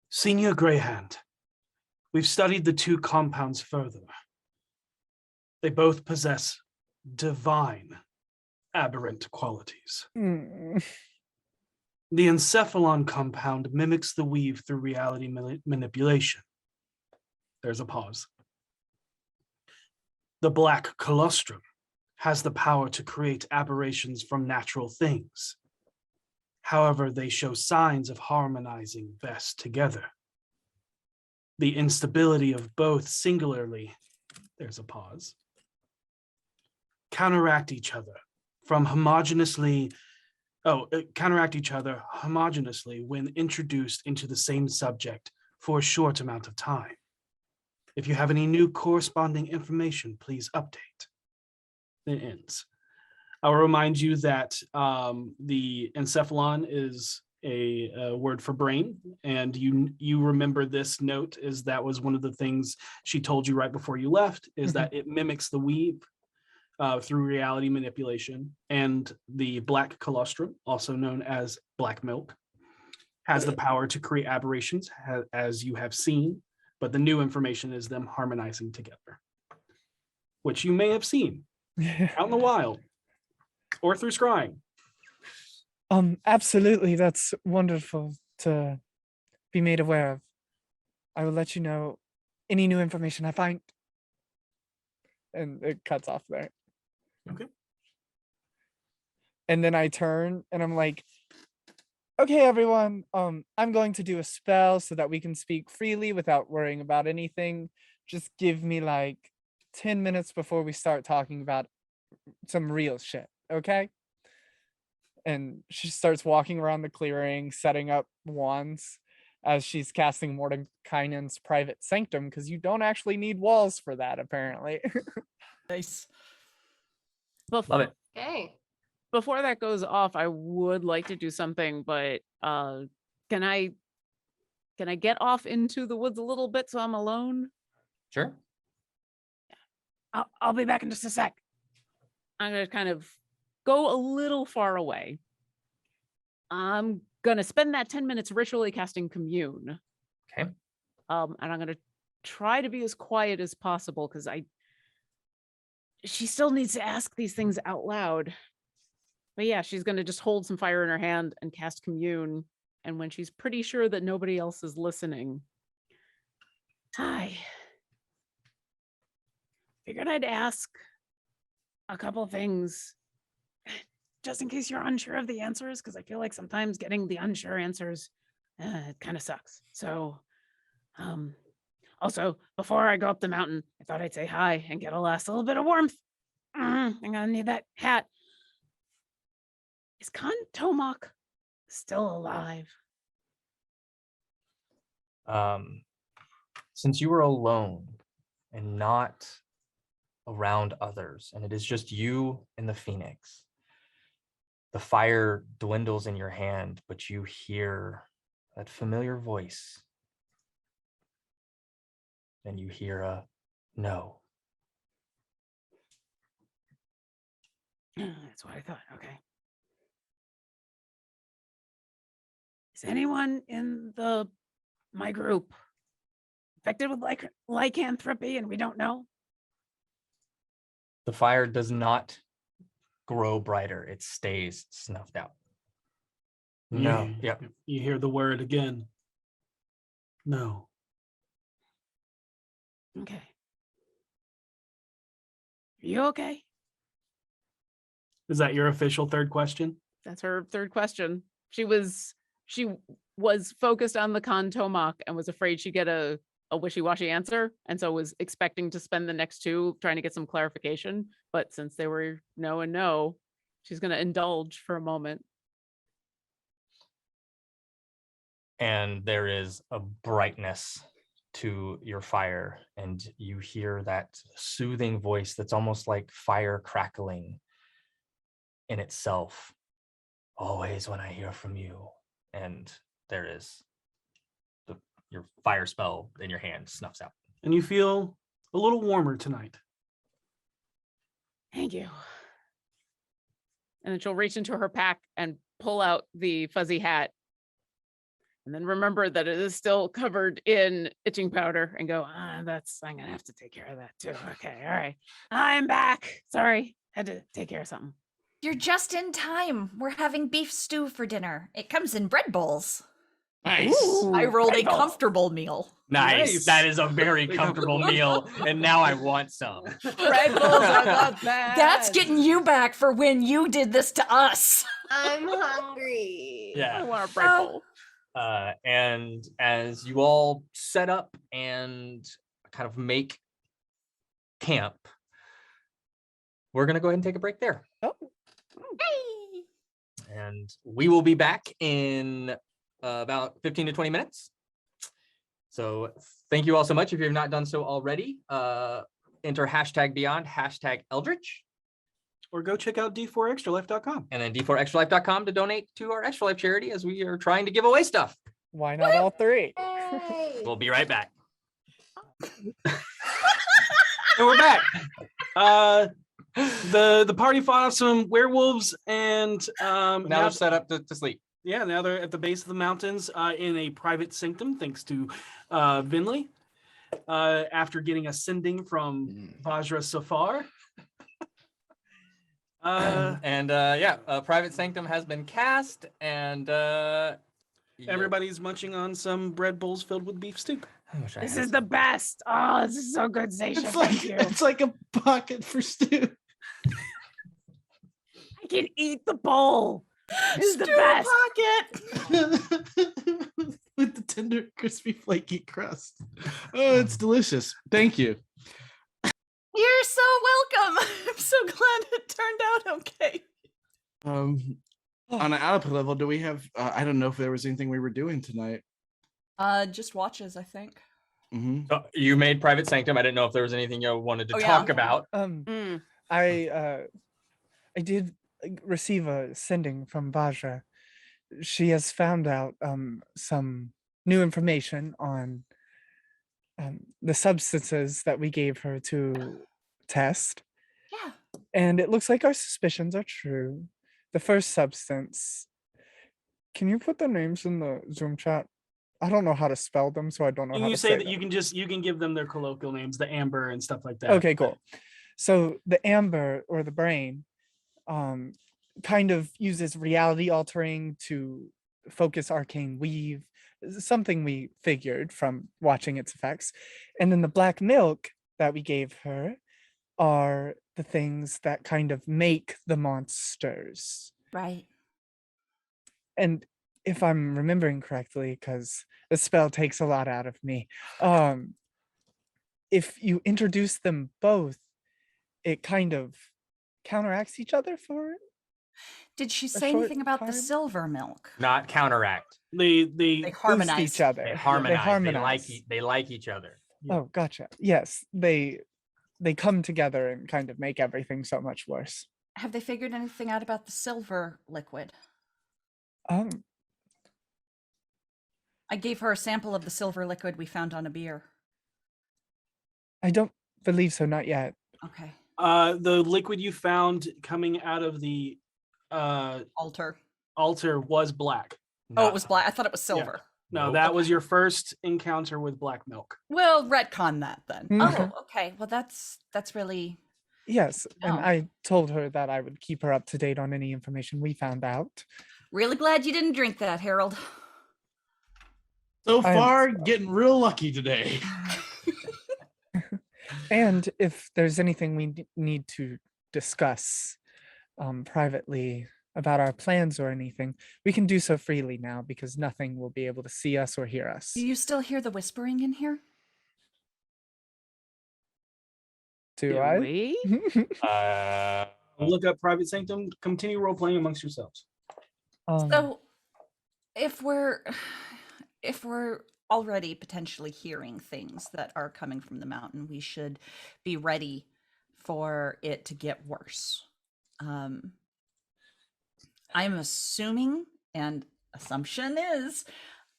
Senior Greyhand, we've studied the 2 compounds further. They both possess divine, aberrant qualities. Mm. The encephalon compound mimics the weave through reality manipulation. There's a pause. The black colostrum has the power to create aberrations from natural things. However, they show signs of harmonizing best together. The instability of both singularly, there's a pause, counteract each other homogeneously when introduced into the same subject for a short amount of time. If you have any new corresponding information, please update. It ends. I'll remind you that the encephalon is a word for brain, and you remember this note is that was one of the things she told you right before you left, is that it mimics the weave through reality manipulation, and the black colostrum, also known as black milk, has the power to create aberrations, as you have seen, but the new information is them harmonizing together, which you may have seen out in the wild or through scrying. Absolutely. That's wonderful to be made aware of. I will let you know any new information I find. And it cuts off there. Okay. And then I turn and I'm like, okay, everyone, I'm going to do a spell so that we can speak freely without worrying about anything. Just give me like 10 minutes before we start talking about some real shit, okay? And she starts walking around the clearing, setting up wands as she's casting Mordenkainen's private sanctum, because you don't actually need walls for that, apparently. Nice. Love it. Okay. Before that goes off, I would like to do something, but can I get off into the woods a little bit so I'm alone? Sure. I'll be back in just a sec. I'm gonna kind of go a little far away. I'm gonna spend that 10 minutes ritually casting commune. Okay. And I'm gonna try to be as quiet as possible because she still needs to ask these things out loud. But yeah, she's gonna just hold some fire in her hand and cast commune. And when she's pretty sure that nobody else is listening, hi. Figured I'd ask a couple things just in case you're unsure of the answers, because I feel like sometimes getting the unsure answers it kind of sucks. So also, before I go up the mountain, I thought I'd say hi and get a last little bit of warmth. I'm gonna need that hat. Is Khan Tomok still alive? Since you were alone and not around others, and it is just you and the Phoenix, the fire dwindles in your hand, but you hear that familiar voice. And you hear a no. That's what I thought. Okay. Is anyone in my group affected with lycanthropy and we don't know? The fire does not grow brighter. It stays snuffed out. No. Yep. You hear the word again. No. Okay. Are you okay? Is that your official third question? That's her third question. She was focused on the Khan Tomok and was afraid she'd get a wishy-washy answer, and so was expecting to spend the next 2 trying to get some clarification. But since they were no and no, she's going to indulge for a moment. And there is a brightness to your fire, and you hear that soothing voice that's almost like fire crackling in itself. Always when I hear from you. And there is your fire spell in your hand snuffs out. And you feel a little warmer tonight. Thank you. And then she'll reach into her pack and pull out the fuzzy hat. And then remember that it is still covered in itching powder and go, I'm gonna have to take care of that too. Okay, all right. I'm back. Sorry, had to take care of something. You're just in time. We're having beef stew for dinner. It comes in bread bowls. Nice. I rolled a bread bowls. comfortable meal. Nice. Nice. That is a very comfortable meal. And now I want some. Bread bowls are the best. That's getting you back for when you did this to us. I'm hungry. I Yeah. want a bread Oh. bowl. And as you all set up and kind of make camp, we're going to go ahead and take a break there. Oh. And we will be back in about 15 to 20 minutes. So thank you all so much. If you have not done so already, enter #Beyond, #Eldritch, Or go check out d4extralife.com. and then d4extralife.com to donate to our Extra Life charity as we are trying to give away stuff. Why not all three? Hey. We'll be right back. And we're back. The party fought off some werewolves, and Now they're set up to sleep. yeah, now they're at the base of the mountains in a private sanctum, thanks to Vinley. After getting a sending from Vajra Safar. Private Sanctum has been cast, and Everybody's munching on some bread bowls filled with beef stew. I wish I This had is some. the best. Oh, this is so good, Zaysha. It's like a pocket for stew. I can eat the bowl. This is the Stew best. pocket. With the tender, crispy, flaky crust. Oh, it's delicious. Thank you. You're so welcome. I'm so glad it turned out okay. On an output level, do we have? I don't know if there was anything we were doing tonight. Just watches, I think. Mm-hmm. So you made Private Sanctum. I didn't know if there was anything you wanted to Oh, yeah. talk about. Mm. I did receive a sending from Vajra. She has found out some new information on the substances that we gave her to test. Yeah. And it looks like our suspicions are true. The first substance. Can you put the names in the Zoom chat? I don't know how to spell them, so I don't know And how you to say say that them. you can give them their colloquial names, the amber and stuff like that. Okay, cool. So the amber or the brain kind of uses reality altering to focus arcane weave, something we figured from watching its effects. And then the black milk that we gave her are the things that kind of make the monsters. Right. And if I'm remembering correctly, because the spell takes a lot out of me, if you introduce them both, it kind of counteracts each other for Did she say short anything about the time? silver milk? Not counteract. They They boost harmonize. each other. They harmonize. They harmonize. like each other. Oh, gotcha. Yes, they come together and kind of make everything so much worse. Have they figured anything out about the silver liquid? I gave her a sample of the silver liquid we found on a beer. I don't believe so, not yet. Okay. the liquid you found coming out of the Altar. altar was black. Oh, it was black. I thought it was silver. No, Nope. that was your first encounter with black milk. Well, retcon that then. Mhm. Oh, okay. Well, that's really Yes, and No. I told her that I would keep her up to date on any information we found out. really glad you didn't drink that, Harold. So I am- far, getting real lucky today. And if there's anything we need to discuss privately about our plans or anything, we can do so freely now because nothing will be able to see us or hear us. Do you still hear the whispering in here? Do Do I? we? Look up Private Sanctum. Continue role playing amongst yourselves. Um, So, if we're already potentially hearing things that are coming from the mountain. We should be ready for it to get worse. I'm assuming, and assumption is,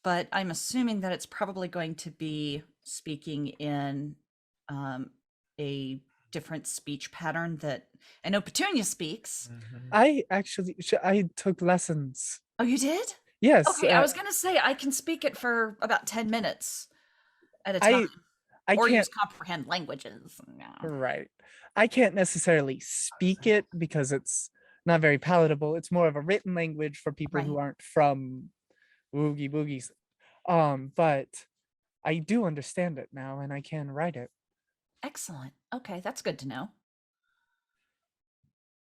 but I'm assuming that it's probably going to be speaking in a different speech pattern that I know Petunia speaks. I actually I took lessons. Oh, you did? Yes. Okay, I was gonna say I can speak it for about 10 minutes at a I- time. I or can't use comprehend languages. Yeah. right. I can't necessarily speak it because it's not very palatable. It's more of a written language for people who Right. aren't from Oogie Boogies. But I do understand it now and I can write it. Excellent. Okay, that's good to know.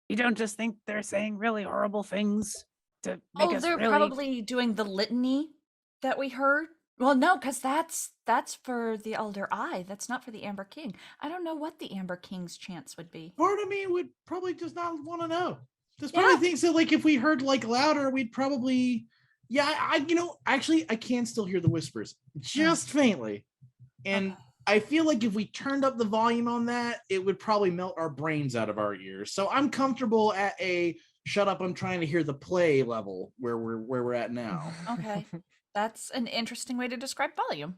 You don't just think they're saying really horrible things to make Oh, us they're really. probably doing the litany that we heard. Well, no, because that's for the Elder Eye. That's not for the Amber King. I don't know what the Amber King's chants would be. Part of me would probably just not want to know. Just Yeah. probably thinks that like if we heard like louder, we'd probably actually I can still hear the whispers just faintly. And Okay. I feel like if we turned up the volume on that, it would probably melt our brains out of our ears. So I'm comfortable at a shut up, I'm trying to hear the play level where we're at now. Okay. That's an interesting way to describe volume.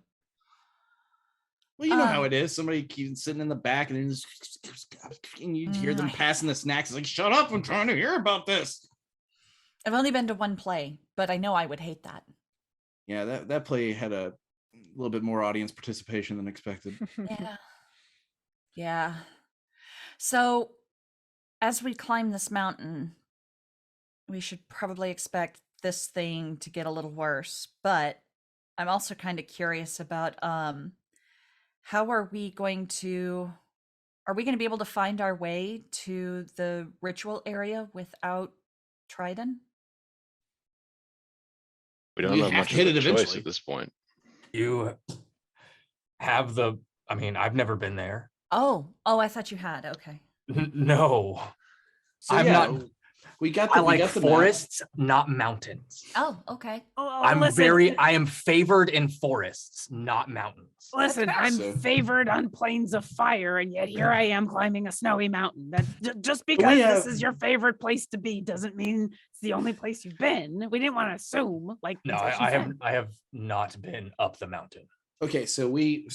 Well, you know how Um, it is. Somebody keeps sitting in the back and then and you hear them I- passing the snacks. It's like, shut up, I'm trying to hear about this. I've only been to one play, but I know I would hate that. Yeah, that play had a little bit more audience participation than expected. Yeah. Yeah. So, as we climb this mountain, we should probably expect this thing to get a little worse, but I'm also kind of curious about how are we going to be able to find our way to the ritual area without Trident? We don't We have have much to of hit a it choice eventually. at this point. You have I mean, I've never been there. Oh, I thought you had. Okay. No, So I'm yeah, not- we got I the, we like got the map. forests, not mountains. Oh, okay. I am favored in forests, not mountains. Listen, fair. I'm So- favored on plains of fire, and yet here I am climbing a snowy mountain. That just because this have- is your favorite place to be doesn't mean it's the only place you've been. We didn't want to assume, like, No, until she I have said. I have not been up the mountain. Okay, so we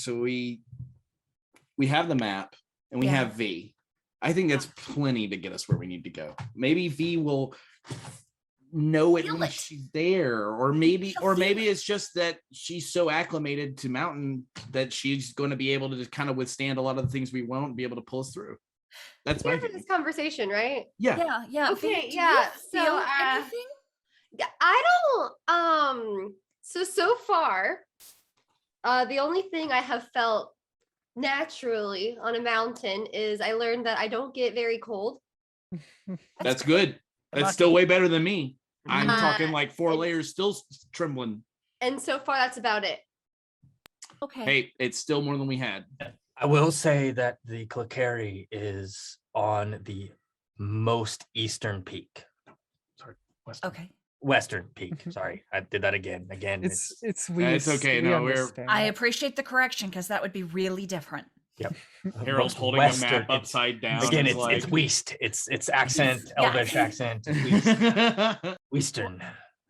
have the map and we Yeah. have V. I think that's plenty to get us where we need to go. Maybe V will know it Feel when it. she's there, or maybe She'll feel it's just that she's so acclimated to mountain that she's going to be able to just kind of withstand a lot of the things we won't be able to pull us through. That's my Here for thinking. this conversation, right? Yeah. Yeah. Okay, Vicky, do you yeah, so, feel uh, anything? Yeah, I don't so far the only thing I have felt naturally on a mountain is I learned that I don't get very cold. That's good. That's still way better than me. I'm Uh, talking like 4 it's- layers still trembling. And so far that's about it. Okay. Hey, it's still more than we had. I will say that the Clicari is on the most eastern peak. Sorry, western peak. Sorry, I did that again. It's It's okay, we no, we're- understand. I appreciate the correction because that would be really different. Harold's most holding western- a map it's- upside down. Again, It's it's West. It's accent, Yes. Elvish accent. West. Western.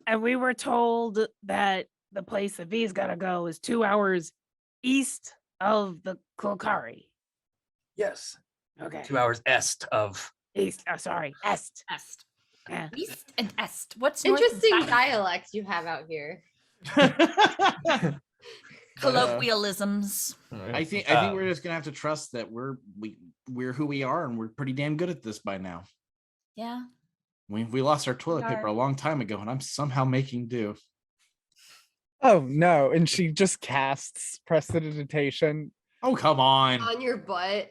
And we were told that the place that V's got to go is 2 hours east of the Clocari. Yes. Okay. 2 hours est of. East. Oh, sorry. Est. Est. Yeah. East and Est. What's north and Interesting south? dialects you have out here. Colloquialisms. I think we're just gonna have to trust that we're who we are, and we're pretty damn good at this by now. Yeah. We lost our toilet We paper are. a long time ago, and I'm somehow making do. Oh no, and she just casts prestidigitation. Oh come on! On your butt.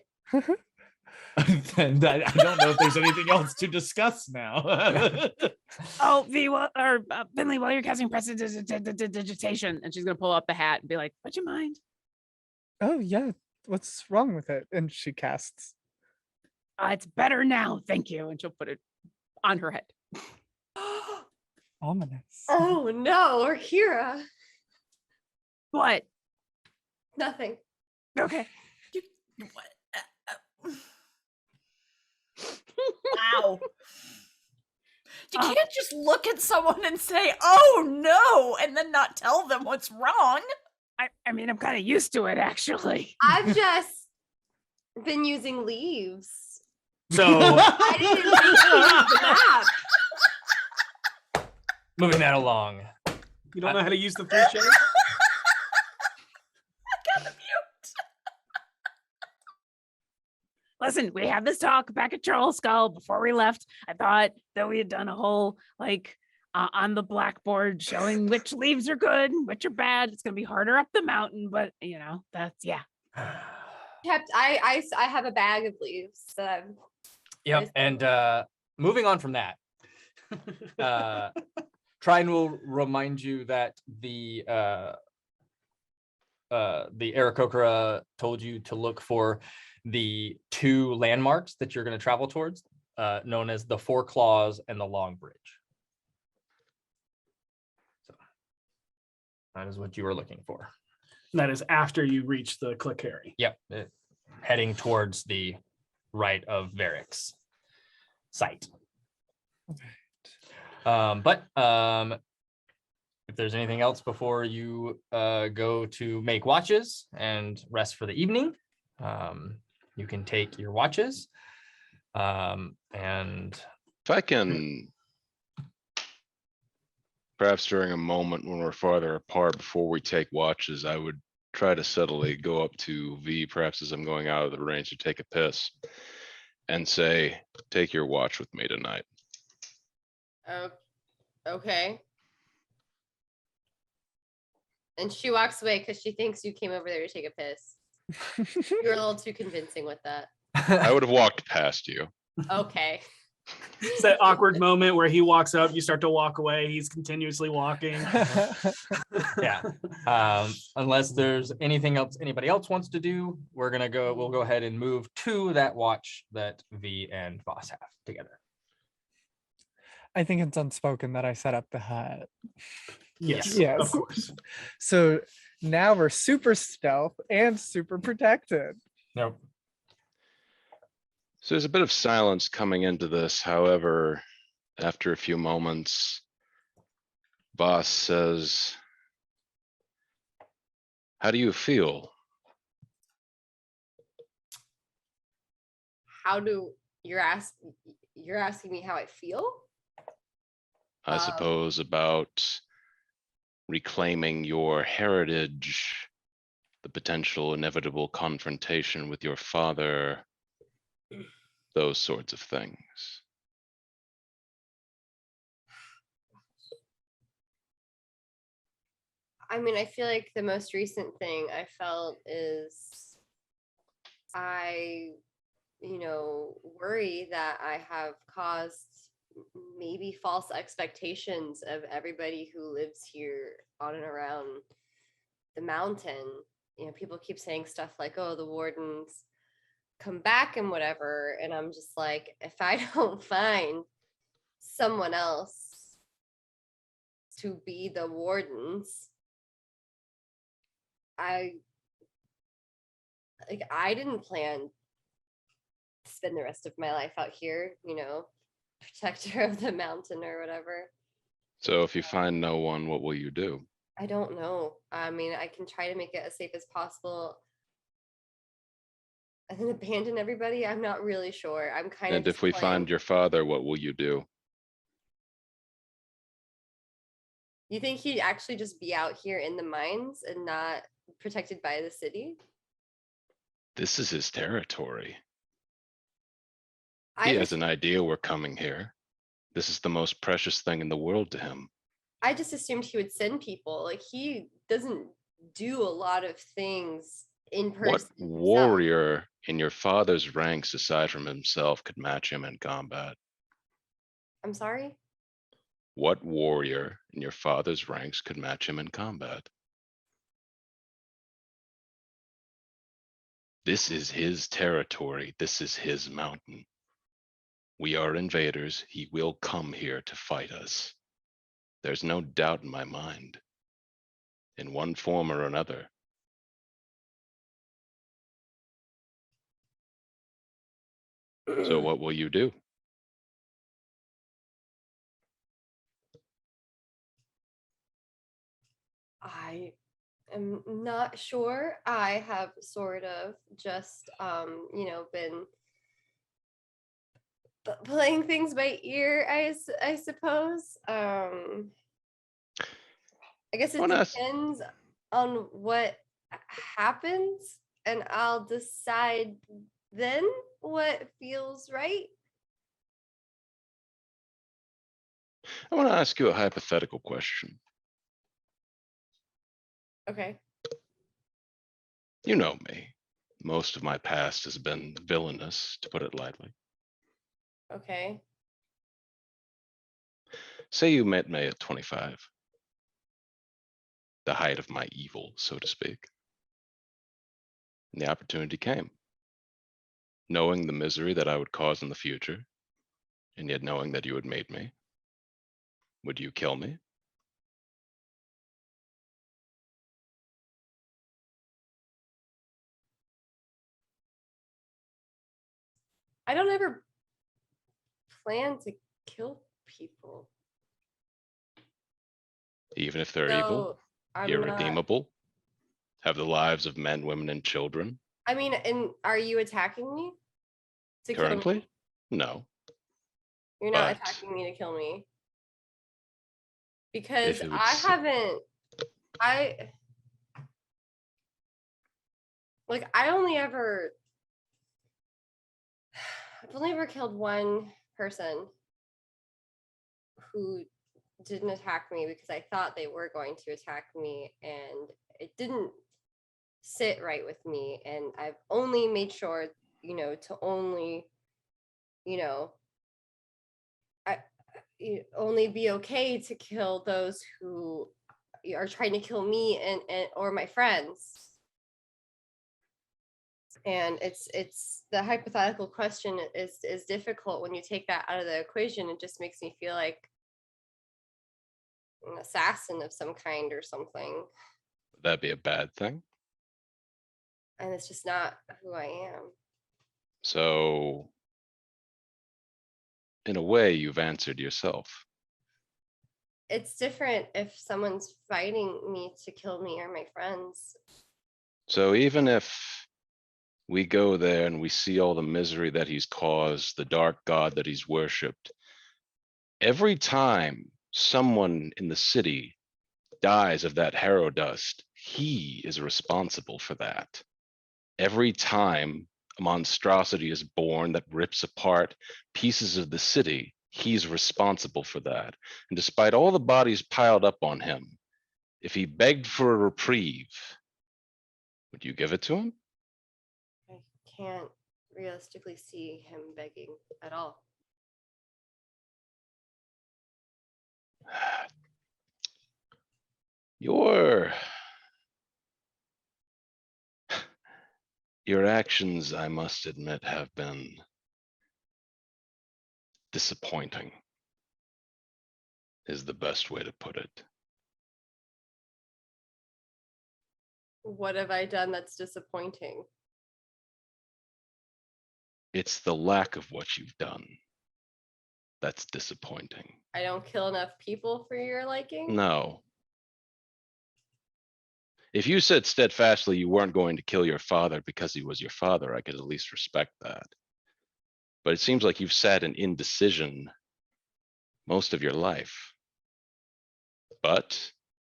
And I don't know if there's anything else to discuss now. Oh, V, Finley, while you're casting prestidigitation, and she's gonna pull up the hat and be like, "Would you mind?" Oh yeah, what's wrong with it? And she casts. It's better now, thank you. And she'll put it on her head. Ominous. Oh no, or Kira. What? Nothing. Okay. Wow. You can't just look at someone and say, "Oh no," and then not tell them what's wrong. I mean, I'm kind of used to it, actually. I've just been using leaves. So I didn't think you used the map. Moving that along. you don't know how to use the 3 shades? Got the mute. Listen, we had this talk back at Troll Skull before we left. I thought that we had done a whole on the blackboard showing which leaves are good and which are bad. It's gonna be harder up the mountain, but that's I have a bag of leaves that I've. Yep. And moving on from that, Trine will remind you that the Aarakocra told you to look for the 2 landmarks that you're going to travel towards, known as the Four Claws and the Long Bridge. So that is what you were looking for. That is after you reach the Clickharry. Yep. Heading towards the right of Varric's site. But if there's anything else before you go to make watches and rest for the evening, you can take your watches. And If I can, perhaps during a moment when we're farther apart before we take watches, I would try to subtly go up to V, perhaps as I'm going out of the range to take a piss, and say, take your watch with me tonight. Okay. And she walks away because she thinks you came over there to take a piss. You're a little too convincing with that. I would have walked past you. Okay. It's that awkward moment where he walks up, you start to walk away, he's continuously walking. yeah. Unless there's anything else anybody else wants to do, we'll go ahead and move to that watch that V and Voss have together. I think it's unspoken that I set up the hut. Yes, Yes. of course. So now we're super stealth and super protected. Nope. So there's a bit of silence coming into this. However, after a few moments, Boss says, how do you feel? You're asking me how I feel? I suppose about reclaiming your heritage, the potential inevitable confrontation with your father, those sorts of things. I mean, I feel like the most recent thing I felt is I, worry that I have caused maybe false expectations of everybody who lives here on and around the mountain. People keep saying stuff like, oh, the wardens come back and whatever. And I'm just like, if I don't find someone else to be the wardens, I didn't plan to spend the rest of my life out here, protector of the mountain or whatever. So if you find no one, what will you do? I don't know. I mean, I can try to make it as safe as possible and then abandon everybody. I'm not really sure. I'm kind of. And if we find your father, what will you do? You think he'd actually just be out here in the mines and not protected by the city? This is his territory. He has an idea we're coming here. This is the most precious thing in the world to him. I just assumed he would send people. Like, he doesn't do a lot of things in person. What warrior in your father's ranks, aside from himself, could match him in combat? I'm sorry? What warrior in your father's ranks could match him in combat? This is his territory. This is his mountain. We are invaders. He will come here to fight us. There's no doubt in my mind. in one form or another. So what will you do? I am not sure. I have sort of just, been playing things by ear, I suppose. I guess it Wanna ask- depends on what happens, and I'll decide then what feels right. I want to ask you a hypothetical question. Okay. You know me. Most of my past has been villainous, to put it lightly. Okay. Say you met me at 25. The height of my evil, so to speak. And the opportunity came. Knowing the misery that I would cause in the future, and yet knowing that you had made me, would you kill me? I don't ever plan to kill people. Even if they're evil, So I'm not. irredeemable, have the lives of men, women, and children? I mean, and are you attacking me to kill me? Currently? No. You're not but- attacking me to kill me. Because If it would I s- haven't, I've only ever killed one person who didn't attack me because I thought they were going to attack me, and it didn't sit right with me. And I've only made sure, to only, only be okay to kill those who are trying to kill me and or my friends. And it's the hypothetical question is difficult when you take that out of the equation. It just makes me feel like an assassin of some kind or something, Would that be a bad thing? and it's just not who I am. So, in a way, you've answered yourself. It's different if someone's fighting me to kill me or my friends. So even if we go there and we see all the misery that he's caused, the dark god that he's worshipped, every time someone in the city dies of that harrow dust, he is responsible for that. Every time a monstrosity is born that rips apart pieces of the city, he's responsible for that. And despite all the bodies piled up on him, if he begged for a reprieve, would you give it to him? I can't realistically see him begging at all. Your actions, I must admit, have been disappointing, is the best way to put it. What have I done that's disappointing? It's the lack of what you've done that's disappointing. I don't kill enough people for your liking? No. If you said steadfastly you weren't going to kill your father because he was your father, I could at least respect that. But it seems like you've sat in indecision most of your life. But,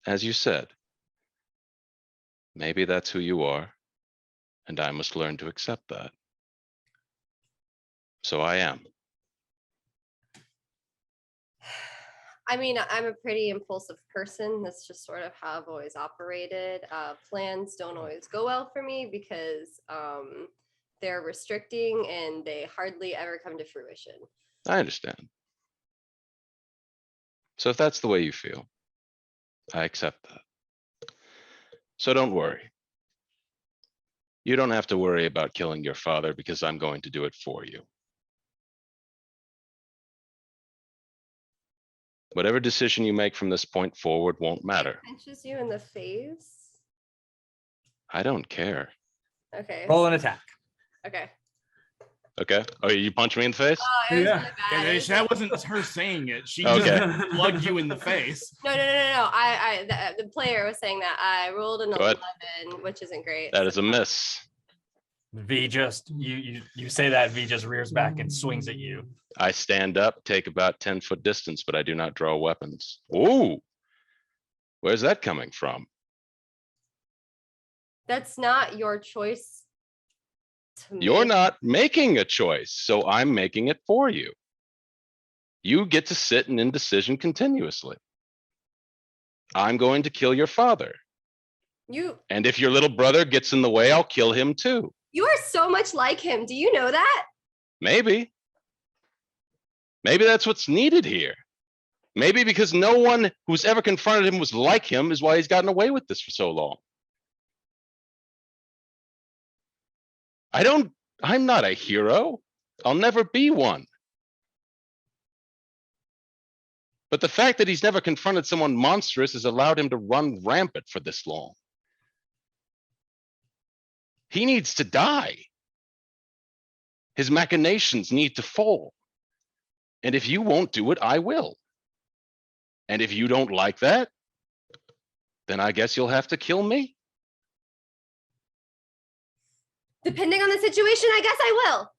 as you said, maybe that's who you are, and I must learn to accept that. So I am. I mean, I'm a pretty impulsive person. That's just sort of how I've always operated. Plans don't always go well for me because they're restricting and they hardly ever come to fruition. I understand. So if that's the way you feel, I accept that. So don't worry. You don't have to worry about killing your father because I'm going to do it for you. Whatever decision you make from this point forward won't matter. Punches you in the face. I don't care. Okay. Roll an attack. Okay. Okay. Oh, you punch me in the face? Oh, it was Yeah. really bad. It was That really- wasn't her saying it. She Okay. just plugged you in the face. No. The player was saying that I rolled an Go ahead. 11, which isn't great. That is a miss. V just you say that, V just rears back and swings at you. I stand up, take about 10-foot distance, but I do not draw weapons. Ooh. Where's that coming from? That's not your choice. To You're make. not making a choice, so I'm making it for you. You get to sit in indecision continuously. I'm going to kill your father. You And if your little brother gets in the way, I'll kill him too. you are so much like him. Do you know that? Maybe. Maybe that's what's needed here. Maybe because no one who's ever confronted him was like him is why he's gotten away with this for so long. I'm not a hero. I'll never be one. But the fact that he's never confronted someone monstrous has allowed him to run rampant for this long. He needs to die. His machinations need to fall. And if you won't do it, I will. And if you don't like that, then I guess you'll have to kill me. Depending on the situation, I guess I will.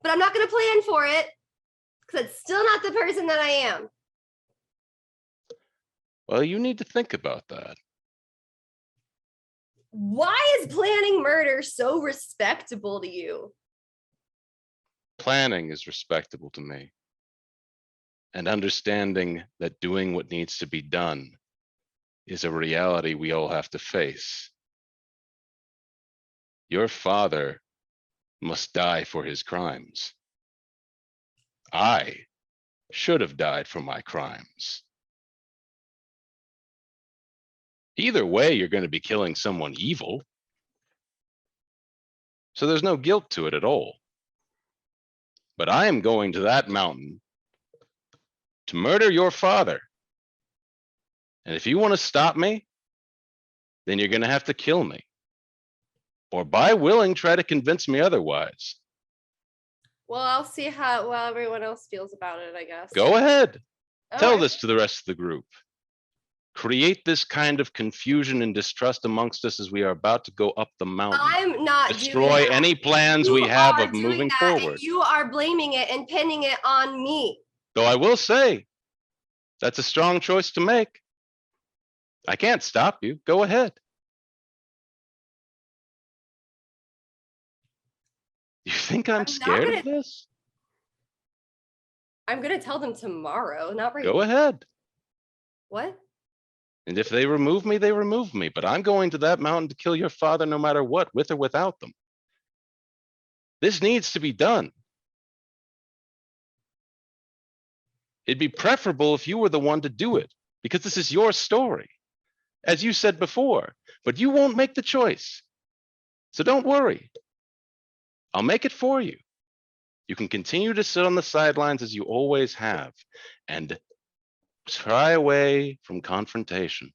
But I'm not going to plan for it because it's still not the person that I am. Well, you need to think about that. Why is planning murder so respectable to you? Planning is respectable to me. And understanding that doing what needs to be done is a reality we all have to face. Your father must die for his crimes. I should have died for my crimes. Either way, you're going to be killing someone evil. So there's no guilt to it at all. But I am going to that mountain to murder your father. And if you want to stop me, then you're going to have to kill me. Or by willing, try to convince me otherwise. Well, I'll see how everyone else feels about it, I guess. Go ahead. Tell Alright. this to the rest of the group. Create this kind of confusion and distrust amongst us as we are about to go up the mountain. I'm not doing Destroy that. any plans we You have are of doing moving that, and forward. you are blaming it and pinning it on me. Though I will say, that's a strong choice to make. I can't stop you. Go ahead. You think I'm not scared gonna- of this? I'm gonna tell them tomorrow, not right Go now. ahead. What? And if they remove me, they remove me. But I'm going to that mountain to kill your father no matter what, with or without them. This needs to be done. It'd be preferable if you were the one to do it, because this is your story, as you said before, but you won't make the choice. So don't worry. I'll make it for you. You can continue to sit on the sidelines as you always have and shy away from confrontation.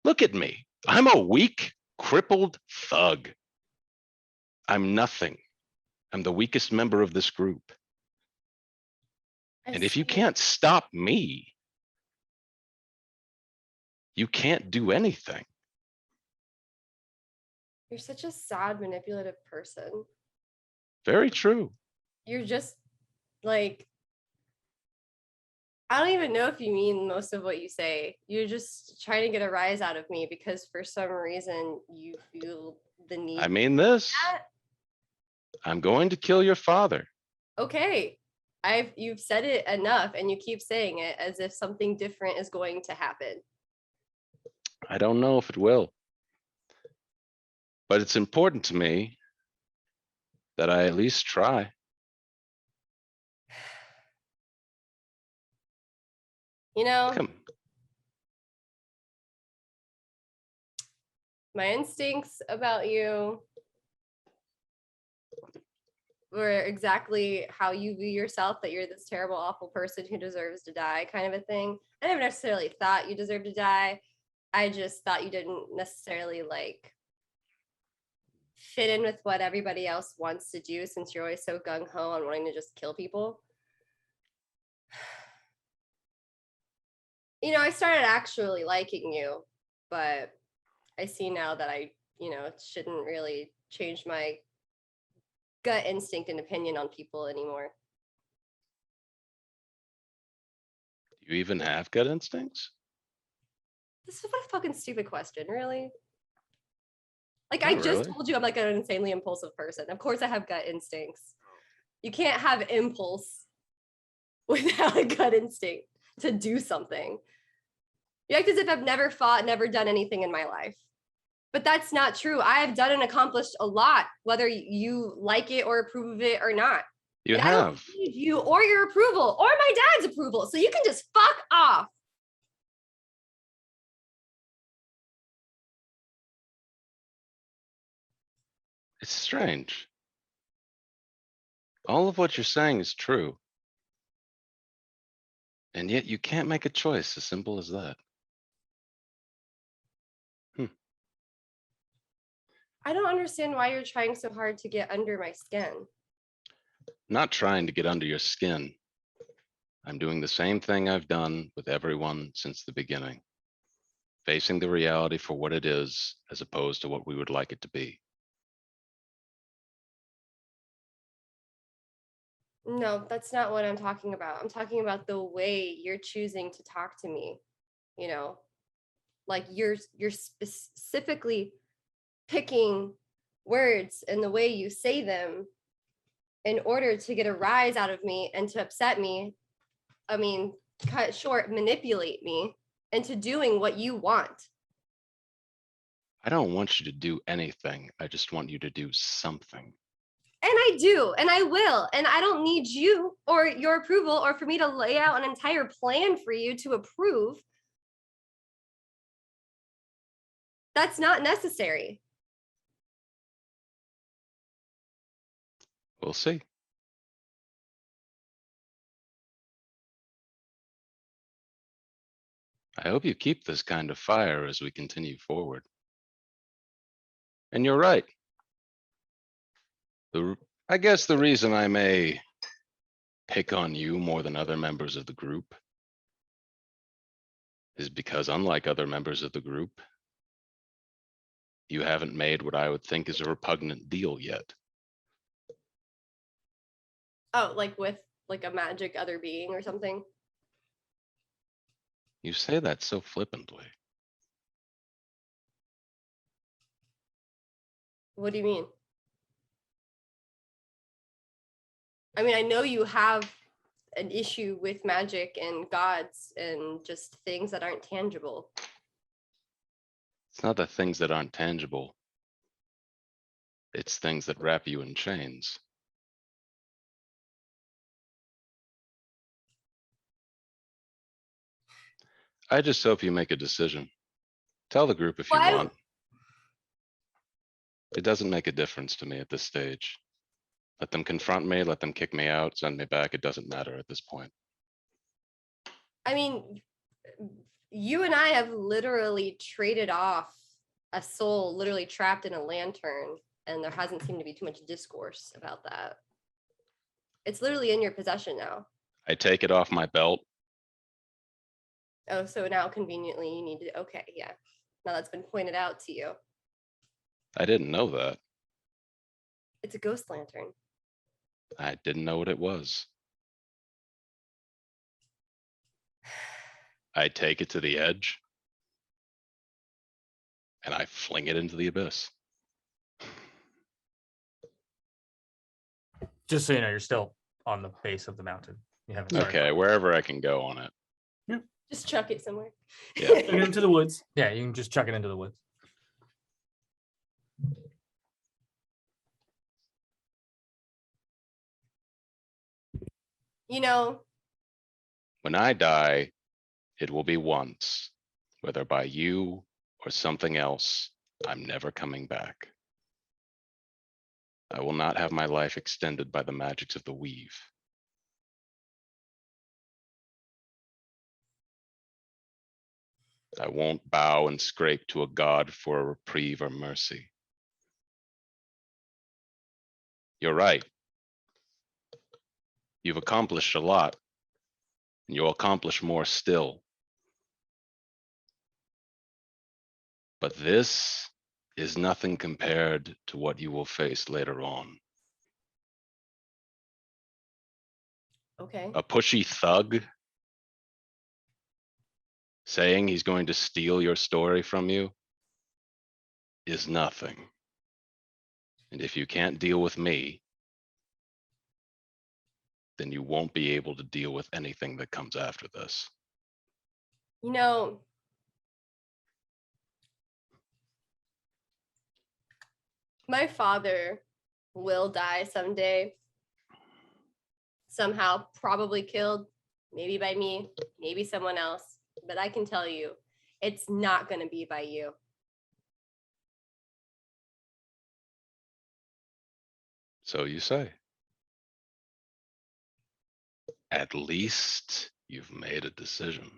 Look at me. I'm a weak, crippled thug. I'm nothing. I'm the weakest member of this group. I And if you see. can't stop me, you can't do anything. You're such a sad, manipulative person. Very true. You're just like, I don't even know if you mean most of what you say. You're just trying to get a rise out of me because for some reason you feel the need. I mean this. that. I'm going to kill your father. Okay. You've said it enough and you keep saying it as if something different is going to happen. I don't know if it will. But it's important to me that I at least try. You know, Come. my instincts about you or exactly how you view yourself, that you're this terrible, awful person who deserves to die, kind of a thing. I never necessarily thought you deserved to die. I just thought you didn't necessarily like fit in with what everybody else wants to do, since you're always so gung-ho on wanting to just kill people. You know, I started actually liking you, but I see now that I, shouldn't really change my gut instinct and opinion on people anymore. Do you even have gut instincts? This is what a fucking stupid question, really. Like, Not I just really. told you I'm like an insanely impulsive person. Of course I have gut instincts. You can't have impulse without a gut instinct to do something. You act as if I've never fought, never done anything in my life. But that's not true. I have done and accomplished a lot, whether you like it or approve of it or not. You And I don't have. need you or your approval or my dad's approval. So you can just fuck off. It's strange. All of what you're saying is true. And yet you can't make a choice as simple as that. I don't understand why you're trying so hard to get under my skin. Not trying to get under your skin. I'm doing the same thing I've done with everyone since the beginning. Facing the reality for what it is, as opposed to what we would like it to be. No, that's not what I'm talking about. I'm talking about the way you're choosing to talk to me. Like you're specifically picking words and the way you say them in order to get a rise out of me and to upset me. I mean, cut short, manipulate me into doing what you want. I don't want you to do anything. I just want you to do something. And I do, and I will. And I don't need you or your approval or for me to lay out an entire plan for you to approve. That's not necessary. We'll see. I hope you keep this kind of fire as we continue forward. And you're right. I guess the reason I may pick on you more than other members of the group is because, unlike other members of the group, you haven't made what I would think is a repugnant deal yet. Oh, like with like a magic other being or something? You say that so flippantly. What do you mean? I mean, I know you have an issue with magic and gods and just things that aren't tangible. It's not the things that aren't tangible. It's things that wrap you in chains. I just hope you make a decision. Tell the group if you Why- want. It doesn't make a difference to me at this stage. Let them confront me, let them kick me out, send me back. It doesn't matter at this point. I mean, you and I have literally traded off a soul literally trapped in a lantern, and there hasn't seemed to be too much discourse about that. It's literally in your possession now. I take it off my belt. Oh, so now conveniently you need to, okay, yeah. Now that's been pointed out to you. I didn't know that. It's a ghost lantern. I didn't know what it was. I take it to the edge and I fling it into the abyss. Just so you know, you're still on the base of the mountain. You haven't started. Okay, wherever I can go on it. Just chuck it somewhere. Yeah. Take it into the woods. Yeah, you can just chuck it into the woods. You know, When I die, it will be once, whether by you or something else. I'm never coming back. I will not have my life extended by the magics of the weave. I won't bow and scrape to a god for a reprieve or mercy. You're right. You've accomplished a lot, and you'll accomplish more still. But this is nothing compared to what you will face later on. Okay. A pushy thug saying he's going to steal your story from you is nothing. And if you can't deal with me, then you won't be able to deal with anything that comes after this. You know, my father will die someday. Somehow, probably killed, maybe by me, maybe someone else. But I can tell you, it's not going to be by you. So you say. At least you've made a decision.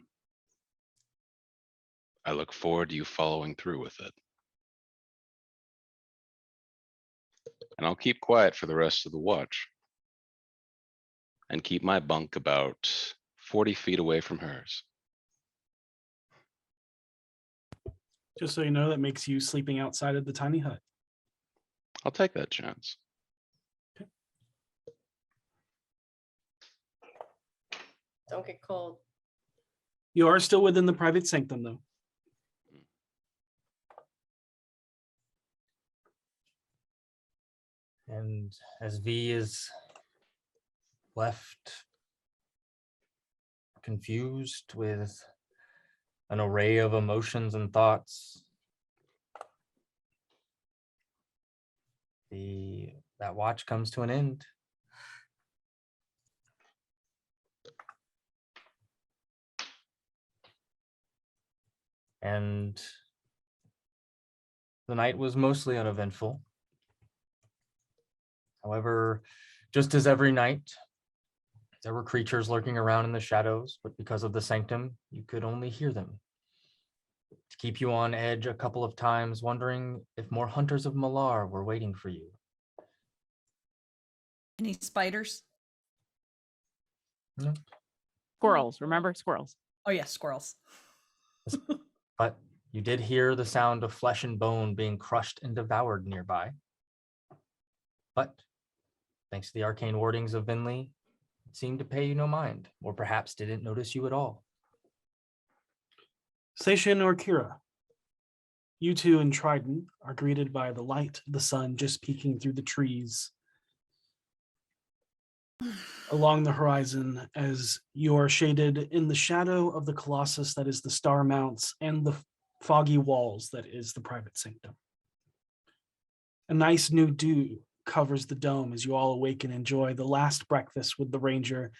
I look forward to you following through with it. And I'll keep quiet for the rest of the watch. And keep my bunk about 40 feet away from hers. Just so you know, that makes you sleeping outside of the tiny hut. I'll take that chance. Don't get cold. You are still within the private sanctum, though. And as V is left confused with an array of emotions and thoughts, that watch comes to an end. And the night was mostly uneventful. However, just as every night, there were creatures lurking around in the shadows, but because of the sanctum, you could only hear them. To keep you on edge a couple of times, wondering if more hunters of Malar were waiting for you. Any spiders? No. Squirrels, remember? Squirrels. Oh, yeah, squirrels. But you did hear the sound of flesh and bone being crushed and devoured nearby. But thanks to the arcane wardings of Vinley, it seemed to pay you no mind, or perhaps didn't notice you at all. Seishin or Kira, you two and Trident are greeted by the light of the sun just peeking through the trees along the horizon as you are shaded in the shadow of the Colossus that is the Star Mounts and the foggy walls that is the private sanctum. A nice new dew covers the dome as you all awake and enjoy the last breakfast with the ranger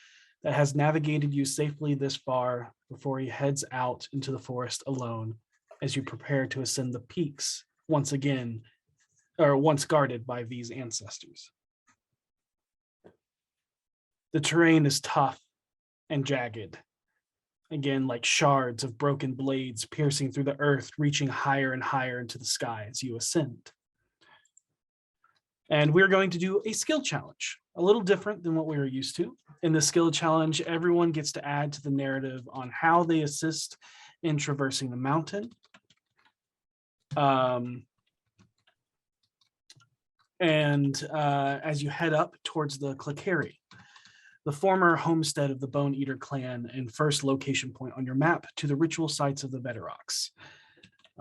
that has navigated you safely this far before he heads out into the forest alone as you prepare to ascend the peaks once again, or once guarded by V's ancestors. The terrain is tough and jagged, again, like shards of broken blades piercing through the earth, reaching higher and higher into the sky as you ascend. And we're going to do a skill challenge, a little different than what we were used to. In the skill challenge, everyone gets to add to the narrative on how they assist in traversing the mountain. As you head up towards the Clickeri, the former homestead of the Bone Eater clan and first location point on your map to the ritual sites of the Veterox.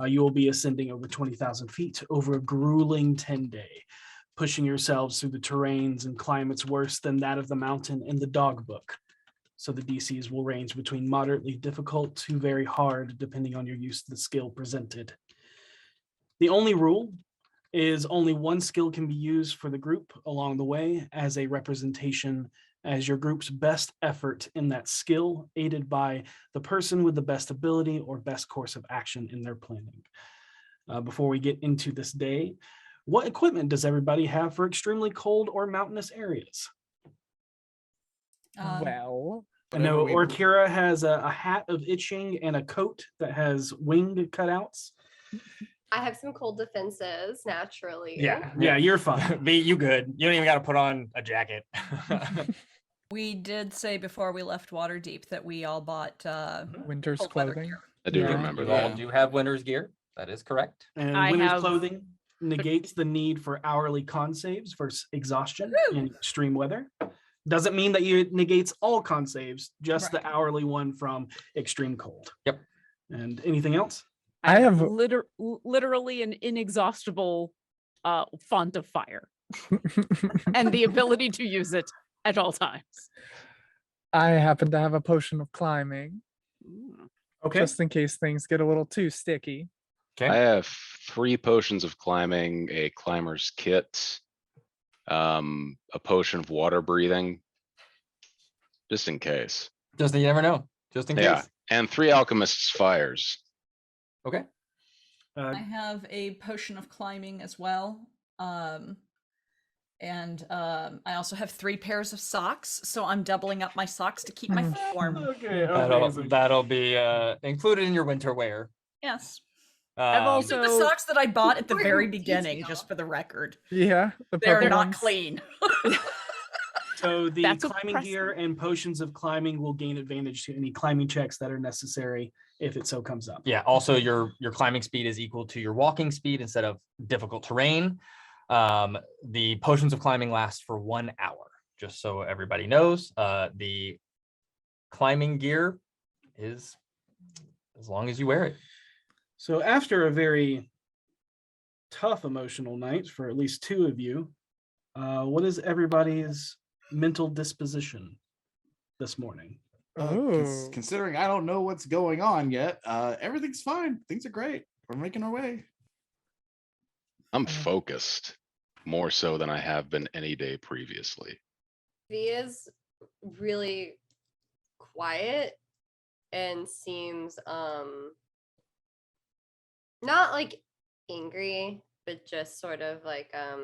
You will be ascending over 20,000 feet over a grueling 10-day, pushing yourselves through the terrains and climates worse than that of the mountain in the dog book. So the DCs will range between moderately difficult to very hard, depending on your use of the skill presented. The only rule is only one skill can be used for the group along the way as a representation as your group's best effort in that skill, aided by the person with the best ability or best course of action in their planning. Before we get into this day, What equipment does everybody have for extremely cold or mountainous areas? Well, I know Whatever we- Orkira has a hat of itching and a coat that has wing cutouts. I have some cold defenses naturally. Yeah, you're fine. Be you good. You don't even got to put on a jacket. We did say before we left Waterdeep that we all bought winter's cold weather clothing. gear. I do Yeah. remember You all that. do have winter's gear. That is correct. And I winter's have- clothing negates the need for hourly con saves versus exhaustion Woo! in extreme weather. Doesn't mean that it negates all con saves, just Right. the hourly one from extreme cold. Yep. And anything else? I have- literally an inexhaustible font of fire and the ability to use it at all times. I happen to have a potion of climbing, Okay. just in case things get a little too sticky. I Okay. have 3 potions of climbing, a climber's kit, a potion of water breathing, just in case. Just you never know. Just in case. Yeah, and 3 alchemist's fires. Okay. Uh, I have a potion of climbing as well. And I also have 3 pairs of socks, so I'm doubling up my socks to keep my feet warm. okay. That'll be included in your winter wear. Yes. I've Um, also- The socks that I bought at the very Important beginning, detail. just for the record. Yeah, the They're purple not ones. clean. So the That's climbing gear and potions of climbing will gain advantage to any climbing checks that are necessary if it so comes up. Yeah. Also, your climbing speed is equal to your walking speed instead of difficult terrain. The potions of climbing last for 1 hour, just so everybody knows. The climbing gear is as long as you wear it. So after a very tough emotional night for at least 2 of you, what is everybody's mental disposition this morning? Ooh. Considering I don't know what's going on yet, everything's fine. Things are great. We're making our way. I'm focused more so than I have been any day previously. V is really quiet and seems not like angry, but just sort of like I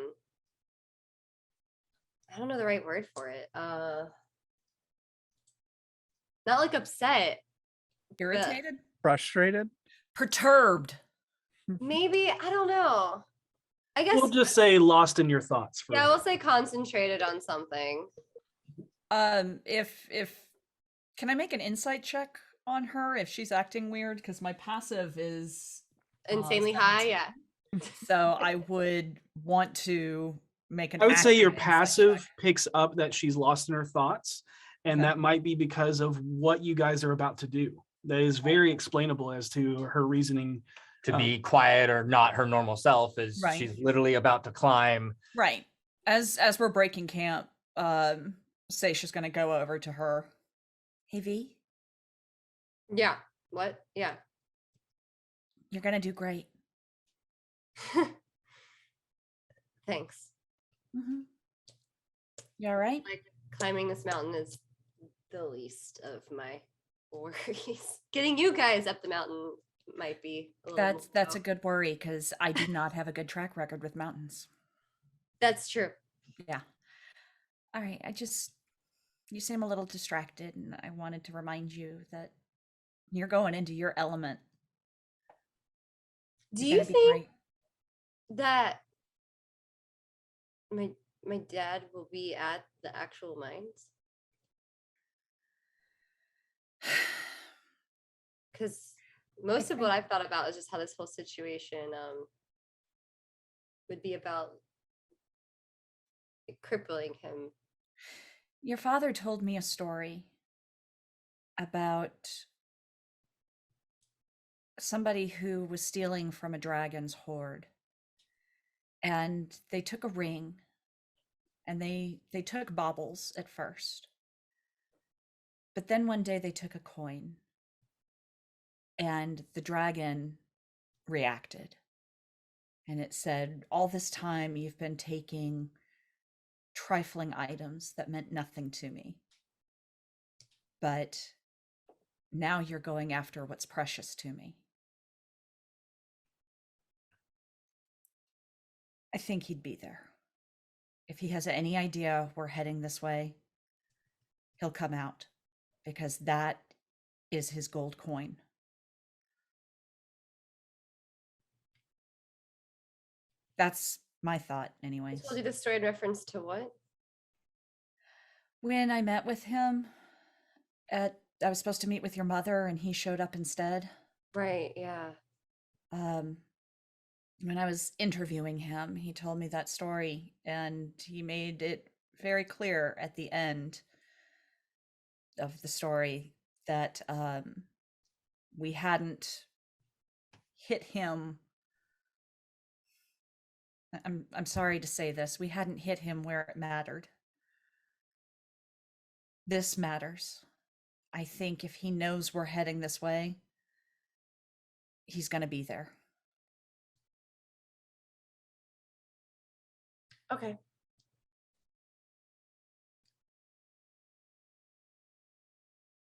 don't know the right word for it. Not like upset. Irritated? Frustrated. Perturbed. Maybe, I don't know. I guess We'll just say lost in your thoughts. For yeah, we'll say concentrated on something. If can I make an insight check on her if she's acting weird? Because my passive is Insanely high, 17. yeah. So I would want to make an I would say your accurate insight passive check. picks up that she's lost in her thoughts, and Okay. that might be because of what you guys are about to do. That is very explainable as to her reasoning. To be quiet or not her normal self is Right. she's literally about to climb. Right. As we're breaking camp, Seisha's gonna go over to her. Hey V, Yeah. What? Yeah. you're gonna do great. Thanks. Mm-hmm. You all right? Like climbing this mountain is the least of my worries. Getting you guys up the mountain might be a little That's a more- good worry because I do not have a good track record with mountains. That's true. Yeah. All right. You seem a little distracted, and I wanted to remind you that you're going into your element. Do You're you gonna be think great. that my dad will be at the actual mines? Because most of what I've thought about is just how this whole situation would be about crippling him. Your father told me a story about somebody who was stealing from a dragon's hoard. And they took a ring and they took baubles at first. But then one day they took a coin and the dragon reacted. And it said, all this time you've been taking trifling items that meant nothing to me. But now you're going after what's precious to me. I think he'd be there. If he has any idea we're heading this way, he'll come out because that is his gold coin. That's my thought, I anyways. told you the story in reference to what? When I met with him I was supposed to meet with your mother and he showed up instead. Right, yeah. When I was interviewing him, he told me that story and he made it very clear at the end of the story that we hadn't hit him. I'm sorry to say this. We hadn't hit him where it mattered. This matters. I think if he knows we're heading this way, he's going to be there. Okay.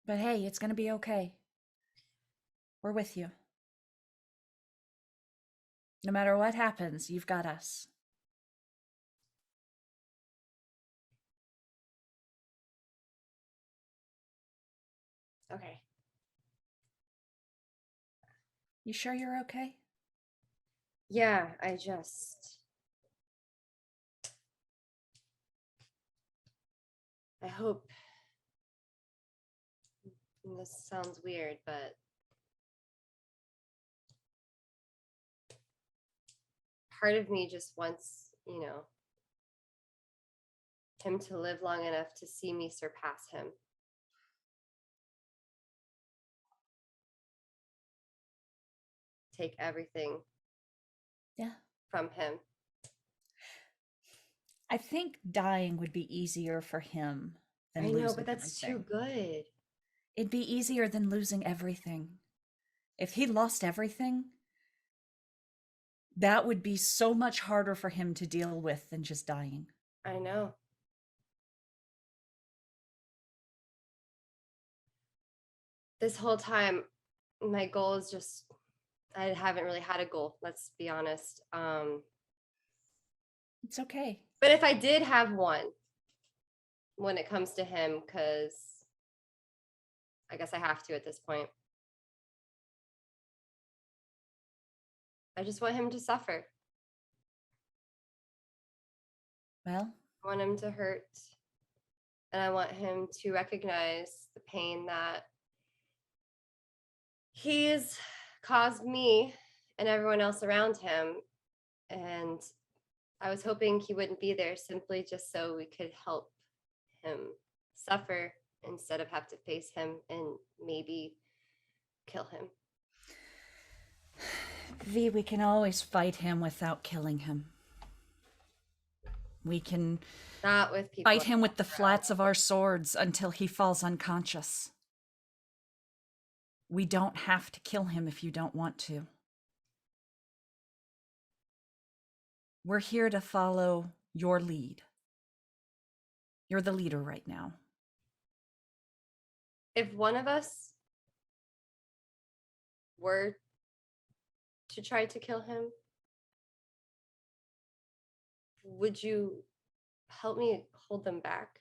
But hey, it's going to be okay. We're with you. No matter what happens, you've got us. Okay. You sure you're okay? Yeah, I hope, and this sounds weird, but part of me just wants, him to live long enough to see me surpass him. Take everything from him. I think dying would be easier for him than I losing know, but that's everything. too good. It'd be easier than losing everything. If he lost everything, that would be so much harder for him to deal with than just dying. I know. This whole time, my goal is just, I haven't really had a goal, let's be honest. It's okay. But if I did have one when it comes to him, because I guess I have to at this point, I just want him to suffer. Well, I want him to hurt. And I want him to recognize the pain that he's caused me and everyone else around him. And I was hoping he wouldn't be there simply just so we could help him suffer instead of have to face him and maybe kill him. V, we can always fight him without killing him. We can Not with people. fight him with the flats of our swords until he falls unconscious. We don't have to kill him if you don't want to. We're here to follow your lead. You're the leader right now. If one of us were to try to kill him, would you help me hold them back?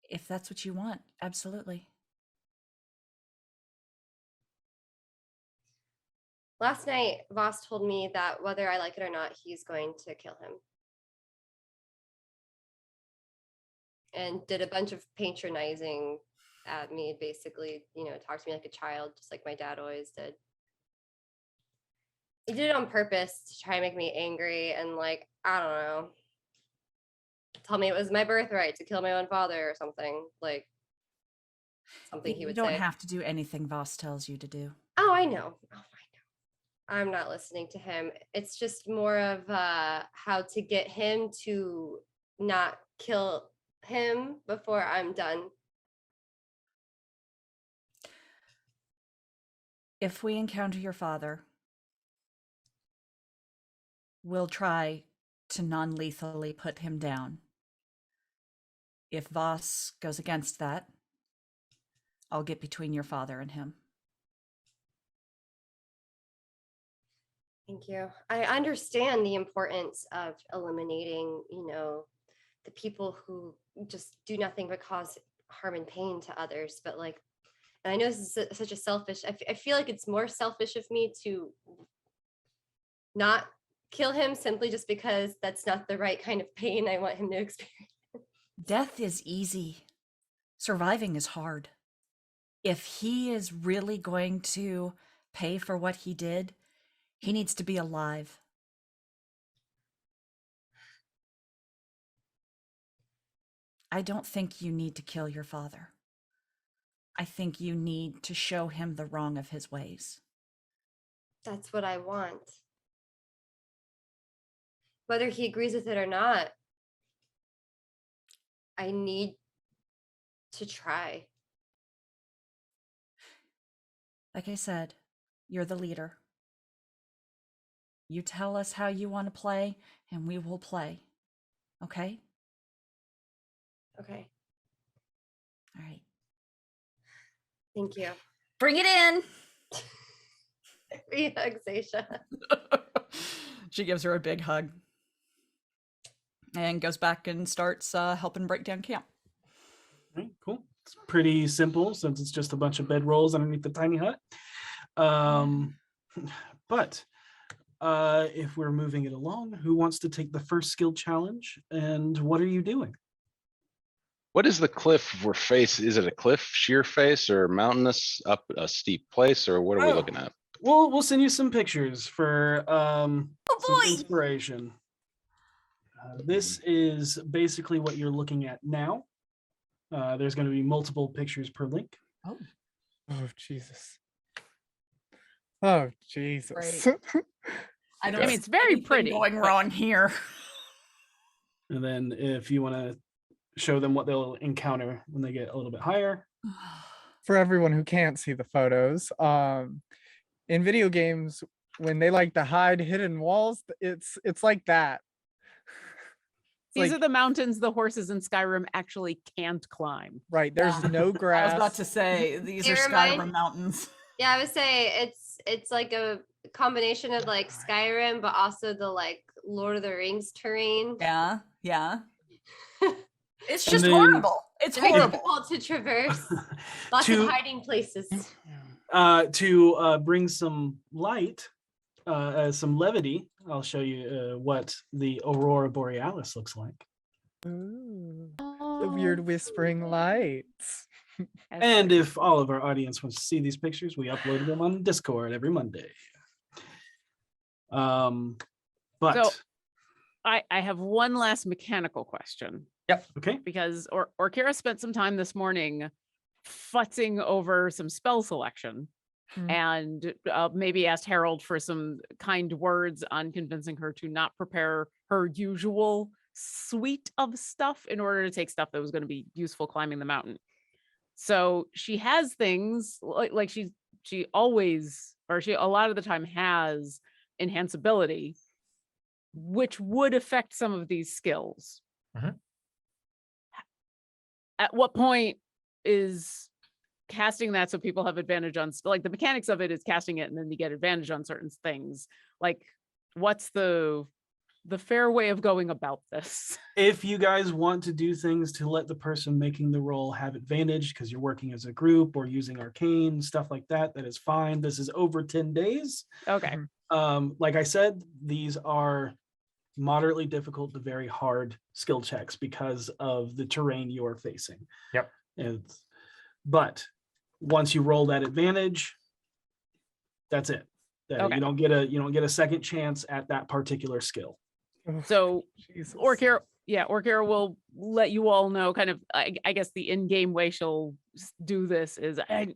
If that's what you want, absolutely. Last night, Voss told me that whether I like it or not, he's going to kill him. And did a bunch of patronizing at me, basically, talked to me like a child, just like my dad always did. He did it on purpose to try and make me angry and I don't know, tell me it was my birthright to kill my own father or something, something he would say. You don't have to do anything Voss tells you to do. Oh, I know. I'm not listening to him. It's just more of how to get him to not kill him before I'm done. If we encounter your father, we'll try to non-lethally put him down. If Voss goes against that, I'll get between your father and him. Thank you. I understand the importance of eliminating, the people who just do nothing but cause harm and pain to others. But like, and I know this is such a selfish, I feel like it's more selfish of me to not kill him simply just because that's not the right kind of pain I want him to experience. Death is easy. Surviving is hard. If he is really going to pay for what he did, he needs to be alive. I don't think you need to kill your father. I think you need to show him the wrong of his ways. That's what I want. Whether he agrees with it or not, I need to try. Like I said, you're the leader. You tell us how you want to play, and we will play. Okay? Okay. All right. Thank you. Bring it in. Free hug, Seisha. She gives her a big hug and goes back and starts helping break down camp. All right, cool. It's pretty simple since it's just a bunch of bedrolls underneath the tiny hut. But if we're moving it along, who wants to take the first skill challenge and what are you doing? What is the cliff we're facing? Is it a cliff, sheer face, or mountainous up a steep place, or what are we looking at? We'll send you some pictures for some inspiration. This is basically what you're looking at now. There's going to be multiple pictures per link. Oh, Jesus. Oh, Jesus. I don't I mean, it's very anything pretty. going wrong here. And then if you want to show them what they'll encounter when they get a little bit higher. For everyone who can't see the photos, in video games, when they like to hide hidden walls, it's like that. These are the mountains the horses in Skyrim actually can't climb. Right. There's no grass. I was about to say these They are remind- Skyrim mountains. Yeah, I would say it's like a combination of like Skyrim, but also the like Lord of the Rings terrain. Yeah, yeah. It's And just then- horrible. It's Very horrible. difficult to traverse. Lots To- of hiding places. To bring some light, some levity, I'll show you what the Aurora Borealis looks like. Ooh, the weird whispering lights. And if all of our audience wants to see these pictures, we upload them on Discord every Monday. But So- I have one last mechanical question. okay, Because Orkira spent some time this morning futzing over some spell selection and maybe asked Harold for some kind words on convincing her to not prepare her usual suite of stuff in order to take stuff that was going to be useful climbing the mountain. So she has things like she always, or she a lot of the time has enhanceability, which would affect some of these skills. Mhm. At what point is casting that so people have advantage on like the mechanics of it is casting it and then you get advantage on certain things? Like what's the fair way of going about this? if you guys want to do things to let the person making the roll have advantage because you're working as a group or using arcane, stuff like that, that is fine. This is over 10 days. Okay. Like I said, these are moderately difficult to very hard skill checks because of the terrain you're facing. Yep. But once you roll that advantage, that's it. Okay. You don't get a second chance at that particular skill. So Jesus. Orkira will let you all know kind of, I guess the in-game way she'll do this is I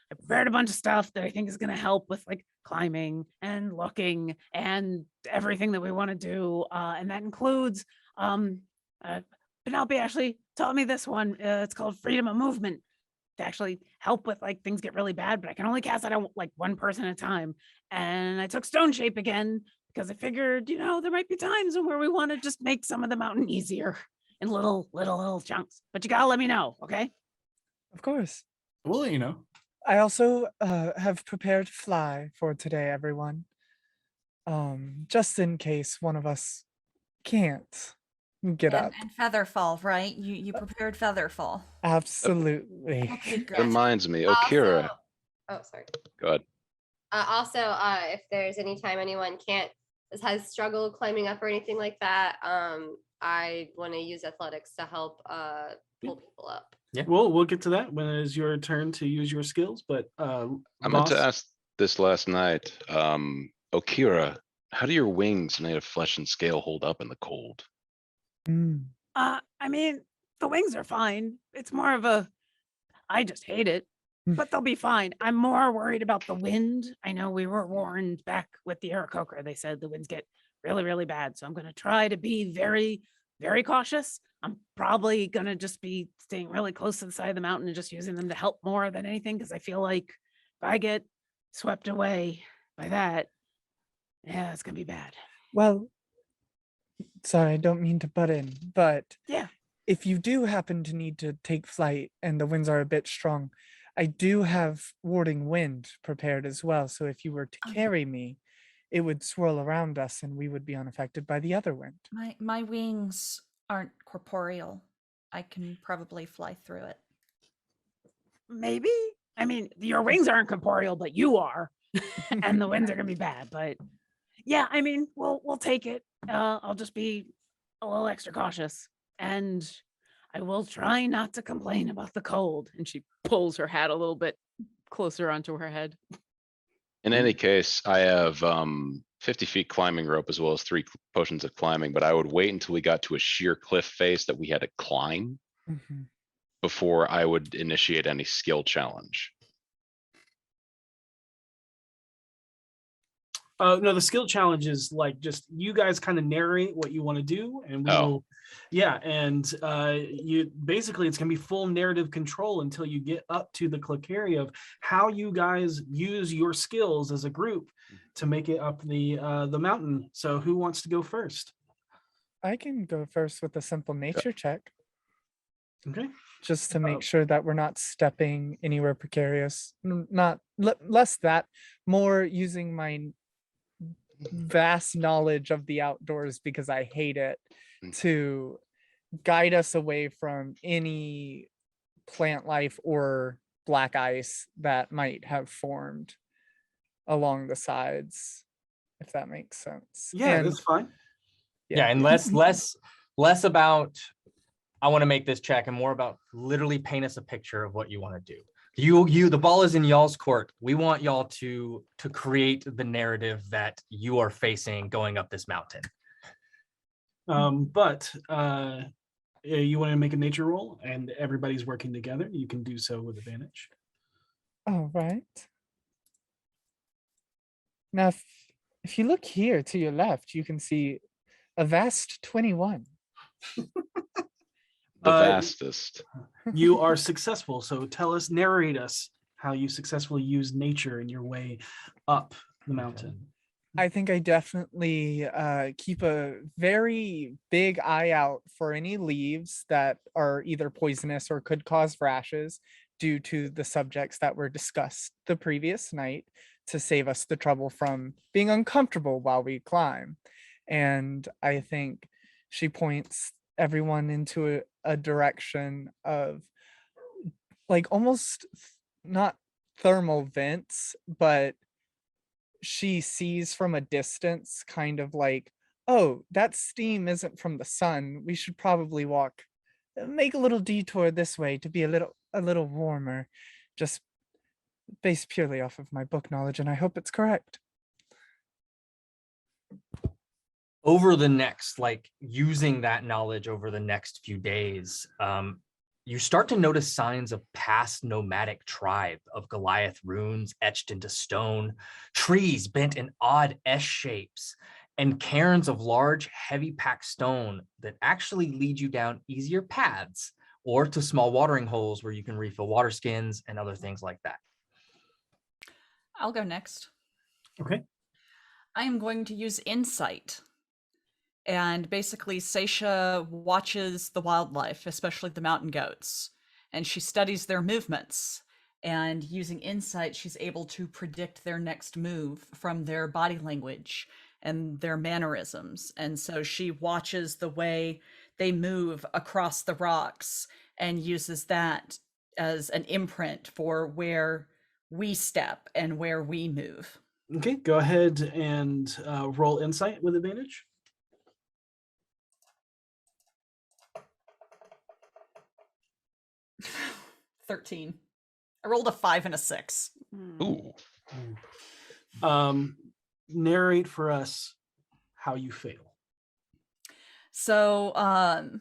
prepared a bunch of stuff that I think is going to help with like climbing and looking and everything that we want to do. And that includes, Penelope actually taught me this one. It's called Freedom of Movement to actually help with like things get really bad, but I can only cast that on like one person at a time. And I took Stone Shape again because I figured, there might be times where we want to just make some of the mountain easier in little chunks, but you gotta let me know. Okay. Of course. We'll let you know. I also have prepared Fly for today, everyone. just in case one of us can't get up. And Featherfall, right? You prepared Featherfall. Absolutely. Okay, That good. reminds me, Okira, Also, oh, sorry. go ahead. Also, if there's any time anyone has struggled climbing up or anything like that, I want to use athletics to help pull people up. We'll get to that when it is your turn to use your skills. But I meant to Voss, ask this last night. Okira, how do your wings made of flesh and scale hold up in the cold? Mm. I mean, the wings are fine. It's more of a, I just hate it, but they'll be fine. I'm more worried about the wind. I know we were warned back with the Aarakocra. They said the winds get really, really bad. So I'm going to try to be very, very cautious. I'm probably going to just be staying really close to the side of the mountain and just using them to help more than anything. Because I feel like if I get swept away by that, yeah, it's going to be bad. Well, sorry, I don't mean to butt in, but Yeah. if you do happen to need to take flight and the winds are a bit strong, I do have warding wind prepared as well. So if you were to carry me, it would swirl around us and we would be unaffected by the other wind. My wings aren't corporeal. I can probably fly through it. Maybe. I mean, your wings aren't corporeal, but you are, and the winds are gonna be bad. But yeah, I mean, we'll take it. I'll just be a little extra cautious, and I will try not to complain about the cold. And she pulls her hat a little bit closer onto her head. In any case, I have 50 feet climbing rope as well as 3 potions of climbing, but I would wait until we got to a sheer cliff face that we had to climb Mhm. before I would initiate any skill challenge. no, the skill challenge is like just you guys kind of narrate what you want to do, and we'll, and you basically it's gonna be full narrative control until you get up to the Clicaria of how you guys use your skills as a group to make it up the mountain. So who wants to go first? I can go first with a simple nature check, Okay. just to make sure that we're not stepping anywhere precarious. Not less that, more using my vast knowledge of the outdoors because I hate it to guide us away from any plant life or black ice that might have formed along the sides, if that makes sense. Yeah, And that's fine. Yeah, and less about I want to make this check and more about literally paint us a picture of what you want to do. The ball is in y'all's court. We want y'all to create the narrative that you are facing going up this mountain. But you want to make a nature roll and everybody's working together, you can do so with advantage. all right. Now, if you look here to your left, you can see a vast 21. The Uh, vastest. You are successful, so narrate us how you successfully use nature in your way up the mountain. I think I definitely keep a very big eye out for any leaves that are either poisonous or could cause rashes due to the subjects that were discussed the previous night to save us the trouble from being uncomfortable while we climb. And I think she points everyone into a direction of like almost not thermal vents, but she sees from a distance kind of like, oh, that steam isn't from the sun. We should probably make a little detour this way to be a little warmer, just based purely off of my book knowledge, and I hope it's correct. Over the next, like using that knowledge over the next few days, you start to notice signs of past nomadic tribe of Goliath runes etched into stone, trees bent in odd S shapes, and cairns of large, heavy packed stone that actually lead you down easier paths or to small watering holes where you can refill water skins and other things like that. I'll go next. Okay. I am going to use insight. And basically, Seisha watches the wildlife, especially the mountain goats, and she studies their movements. And using insight, she's able to predict their next move from their body language and their mannerisms. And so she watches the way they move across the rocks and uses that as an imprint for where we step and where we move. Okay, go ahead and roll insight with advantage. $13. I rolled a 5 and a 6. Ooh. Narrate for us how you fail. So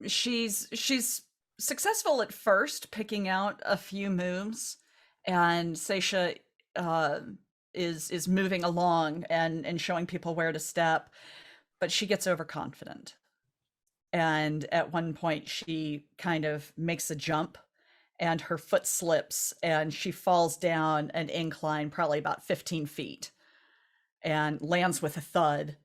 she's successful at first picking out a few moves, and Seisha is moving along and showing people where to step, but she gets overconfident. And at one point she kind of makes a jump and her foot slips and she falls down an incline probably about 15 feet and lands with a thud.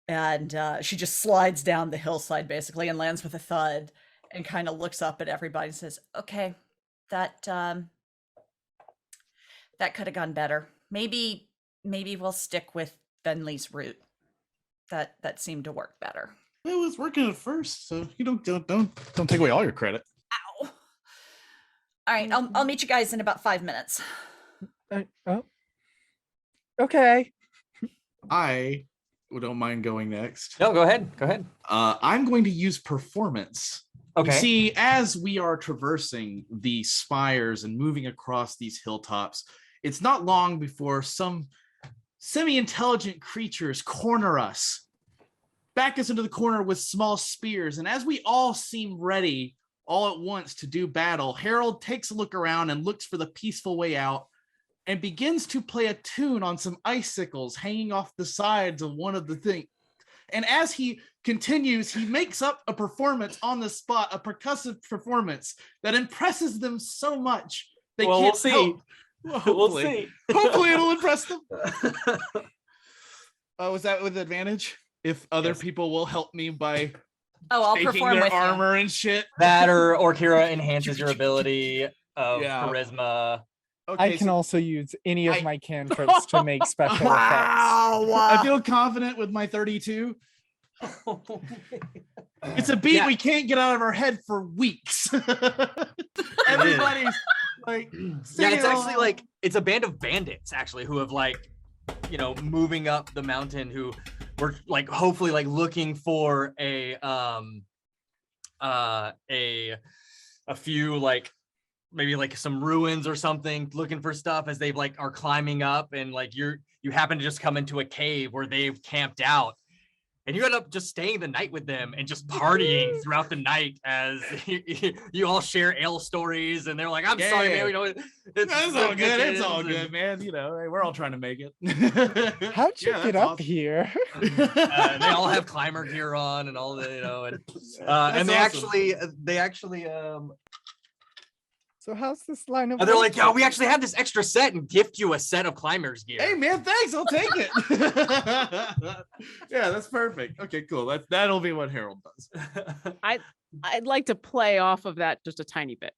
And she just slides down the hillside basically and lands with a thud and kind of looks up at everybody and says, okay, that could have gone better. Maybe we'll stick with Venley's route. That seemed to work better. It was working at first, so you don't take away all your credit. Ow. All right, I'll meet you guys in about 5 minutes. Oh. Okay. I don't mind going next. No, go ahead. I'm going to use performance. Okay. You see, as we are traversing the spires and moving across these hilltops, it's not long before some semi-intelligent creatures corner us, back us into the corner with small spears. And as we all seem ready all at once to do battle, Harold takes a look around and looks for the peaceful way out and begins to play a tune on some icicles hanging off the sides of one of the things. And as he continues, he makes up a performance on the spot, a percussive performance that impresses them so much they Well, can't we'll see. help. We'll Hopefully. see. Hopefully it'll impress them. Was that with advantage? If other Yes. people will help me by Oh, I'll taking perform their with armor and shit. That or Kira enhances your ability of Yeah. charisma. Okay, I can so also use any of my cantrips to make special effects. I feel confident with my 32. It's a beat Yeah. we can't get out of our head for weeks. Everybody's like, Yeah, singing it's actually along. like it's a band of bandits actually who have moving up the mountain who were like hopefully like looking for a few like maybe like some ruins or something, looking for stuff as they like are climbing up, and like you happen to just come into a cave where they've camped out. And you end up just staying the night with them and just partying throughout the night as you all share ale stories. And they're like, "I'm sorry, man. It's all good. It's all good, man. Hey, we're all trying to make it." How'd you Yeah, get that's up awesome. here? They all have climber gear on and all the, and That's they actually, So how's this line of they're work? like, "Yeah, we actually have this extra set and gift you a set of climbers gear." Hey, man, thanks. I'll take it. Yeah, that's perfect. Okay, cool. That'll be what Harold does. I'd like to play off of that just a tiny bit.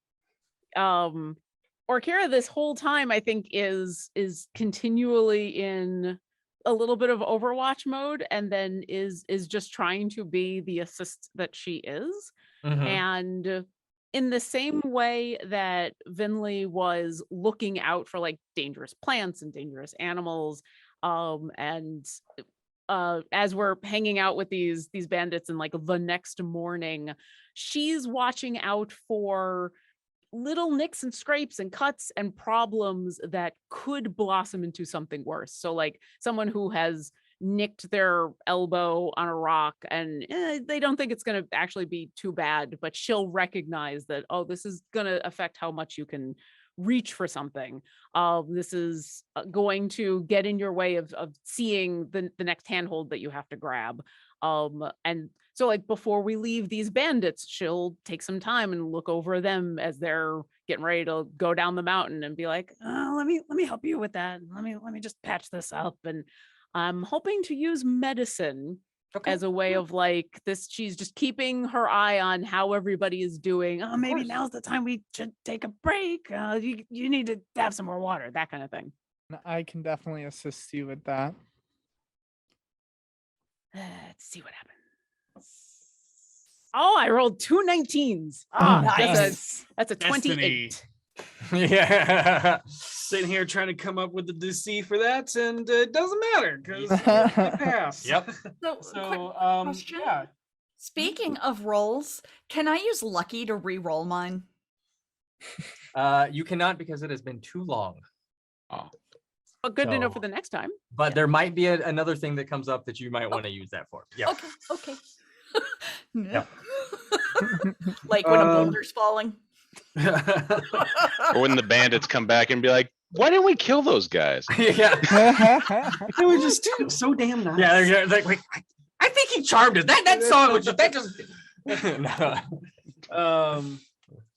Orkira this whole time I think is continually in a little bit of Overwatch mode, and then is just trying to be the assist that she is. And in the same way that Vinley was looking out for like dangerous plants and dangerous animals, and as we're hanging out with these bandits and like the next morning, she's watching out for little nicks and scrapes and cuts and problems that could blossom into something worse. So like someone who has nicked their elbow on a rock and they don't think it's going to actually be too bad, but she'll recognize that, oh, this is going to affect how much you can reach for something. This is going to get in your way of seeing the next handhold that you have to grab. And so like before we leave these bandits, she'll take some time and look over them as they're getting ready to go down the mountain and be like, oh, let me help you with that. Let me just patch this up. And I'm hoping to use medicine as a way of like this. She's just keeping her eye on how everybody is doing. Oh, maybe now's the time we should take a break. You need to have some more water, that kind of thing. I can definitely assist you with that. Let's see what happens. Oh, I rolled 2 19s. Nice. That's a Destiny. 28. Yeah. Sitting here trying to come up with the DC for that, and it doesn't matter because it passed. Yep. So, quick So, question. yeah. Speaking of rolls, can I use lucky to re-roll mine? You cannot because it has been too long. Oh, But good to know So- for the next time. But there might be another thing that comes up that you might want to use that for. Yeah. Okay. Yeah. Like when a Um, boulder's falling. or when the bandits come back and be like, "Why didn't we kill those guys?" Yeah. They were just so damn nice. Yeah. They're like, wait, I think he charmed us. That song was just that just. No.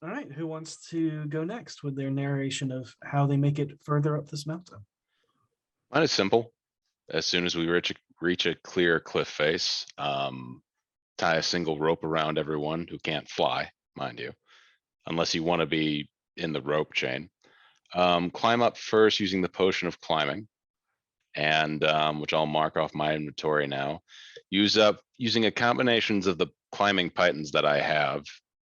All right, who wants to go next with their narration of how they make it further up this mountain? Mine is simple. As soon as we reach a clear cliff face, tie a single rope around everyone who can't fly, mind you, unless you want to be in the rope chain. Climb up first using the potion of climbing, and which I'll mark off my inventory now. Using a combinations of the climbing pythons that I have,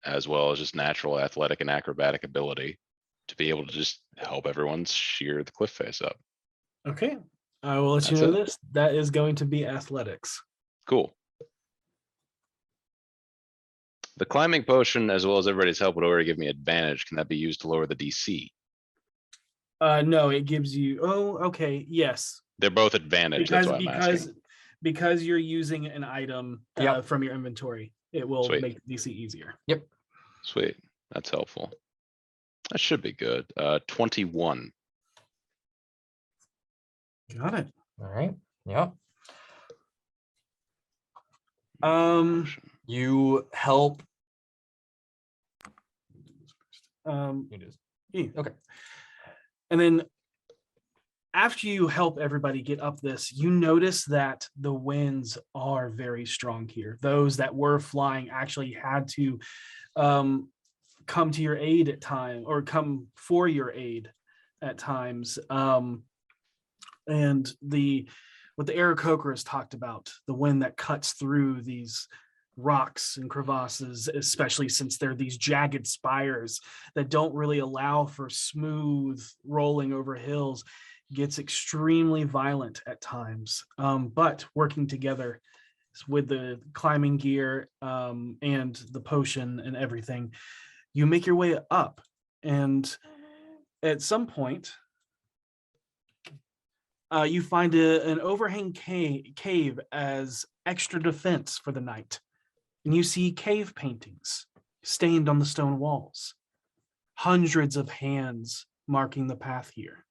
as well as just natural athletic and acrobatic ability to be able to just help everyone shear the cliff face up. Okay, I will let you That's know it. this. That is going to be athletics. Cool. The climbing potion, as well as everybody's help, would already give me advantage. Can that be used to lower the DC? No, it gives you. Oh, okay, yes. They're both advantage. That's why I'm asking. Because you're using an item Yep. from your inventory, it will Sweet. make DC easier. Sweet. That's helpful. That should be good. 21. Got it. All right. Yep. You help. You just- Okay. And then after you help everybody get up this, you notice that the winds are very strong here. Those that were flying actually had to come to your aid at time, or come for your aid at times. And what the Aarakocra has talked about, the wind that cuts through these rocks and crevasses, especially since they're these jagged spires that don't really allow for smooth rolling over hills, gets extremely violent at times. But working together with the climbing gear and the potion and everything, you make your way up. And at some point, you find an overhang cave as extra defense for the night. And you see cave paintings stained on the stone walls. Hundreds of hands marking the path here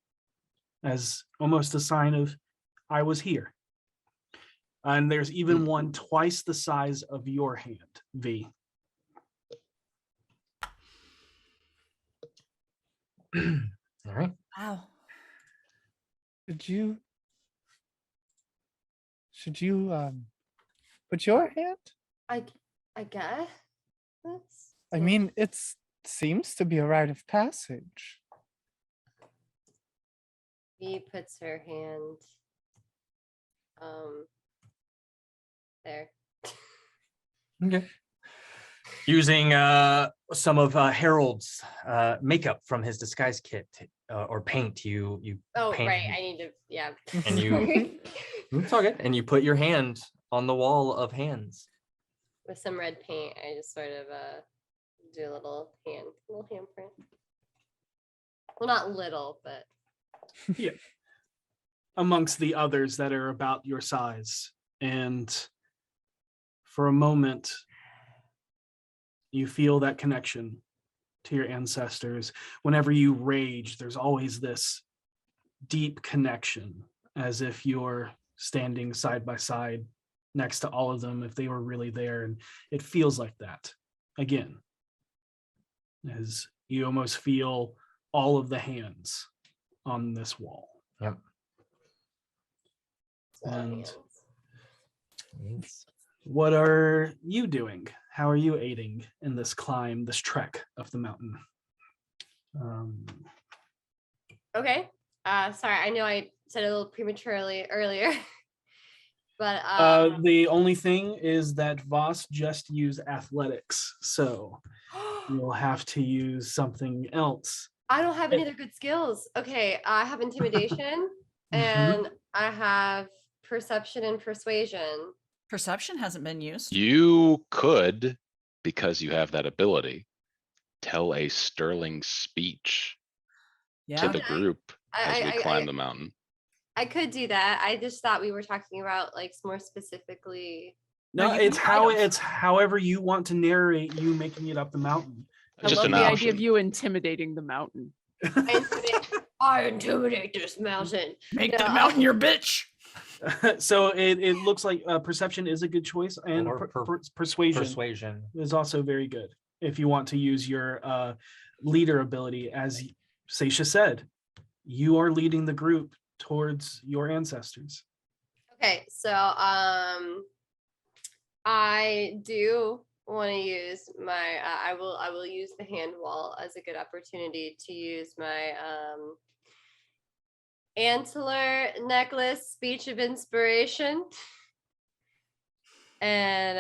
as almost a sign of, I was here. And there's even one twice the size of your hand, V. All right. Wow. Should you put your hand? I guess. I mean, it seems to be a rite of passage. V puts her hand there. Okay. Using some of Harold's makeup from his disguise kit or paint, you Oh, paint, right. I need to, yeah. And you- Sorry. It's all good. And you put your hand on the wall of hands. With some red paint, I just sort of do a little handprint. Well, not little, but Yeah. Amongst the others that are about your size. And for a moment, you feel that connection to your ancestors. Whenever you rage, there's always this deep connection, as if you're standing side by side next to all of them, if they were really there. And it feels like that again, as you almost feel all of the hands on this wall. Yep. And what are you doing? How are you aiding in this climb, this trek of the mountain? okay. Sorry, I know I said it a little prematurely earlier. But The only thing is that Voss just used athletics, so you'll have to use something else. I don't have any other good skills. Okay, I have intimidation and I have perception and persuasion. Perception hasn't been used. You could, because you have that ability, tell a sterling speech to Yeah. the group as we I climb the mountain. I could do that. I just thought we were talking about like more specifically. No, No, you it's can how items. it's however you want to narrate you making it up the mountain. I Just love an the idea of option. you intimidating the mountain. I intimidate this mountain. Make Yeah. the mountain your bitch. So it looks like perception is a good choice, and Or persuasion Persuasion. is also very good if you want to use your leader ability. As Seisha said, you are leading the group towards your ancestors. Okay, so I do want to use my I will use the hand wall as a good opportunity to use my antler necklace speech of inspiration. And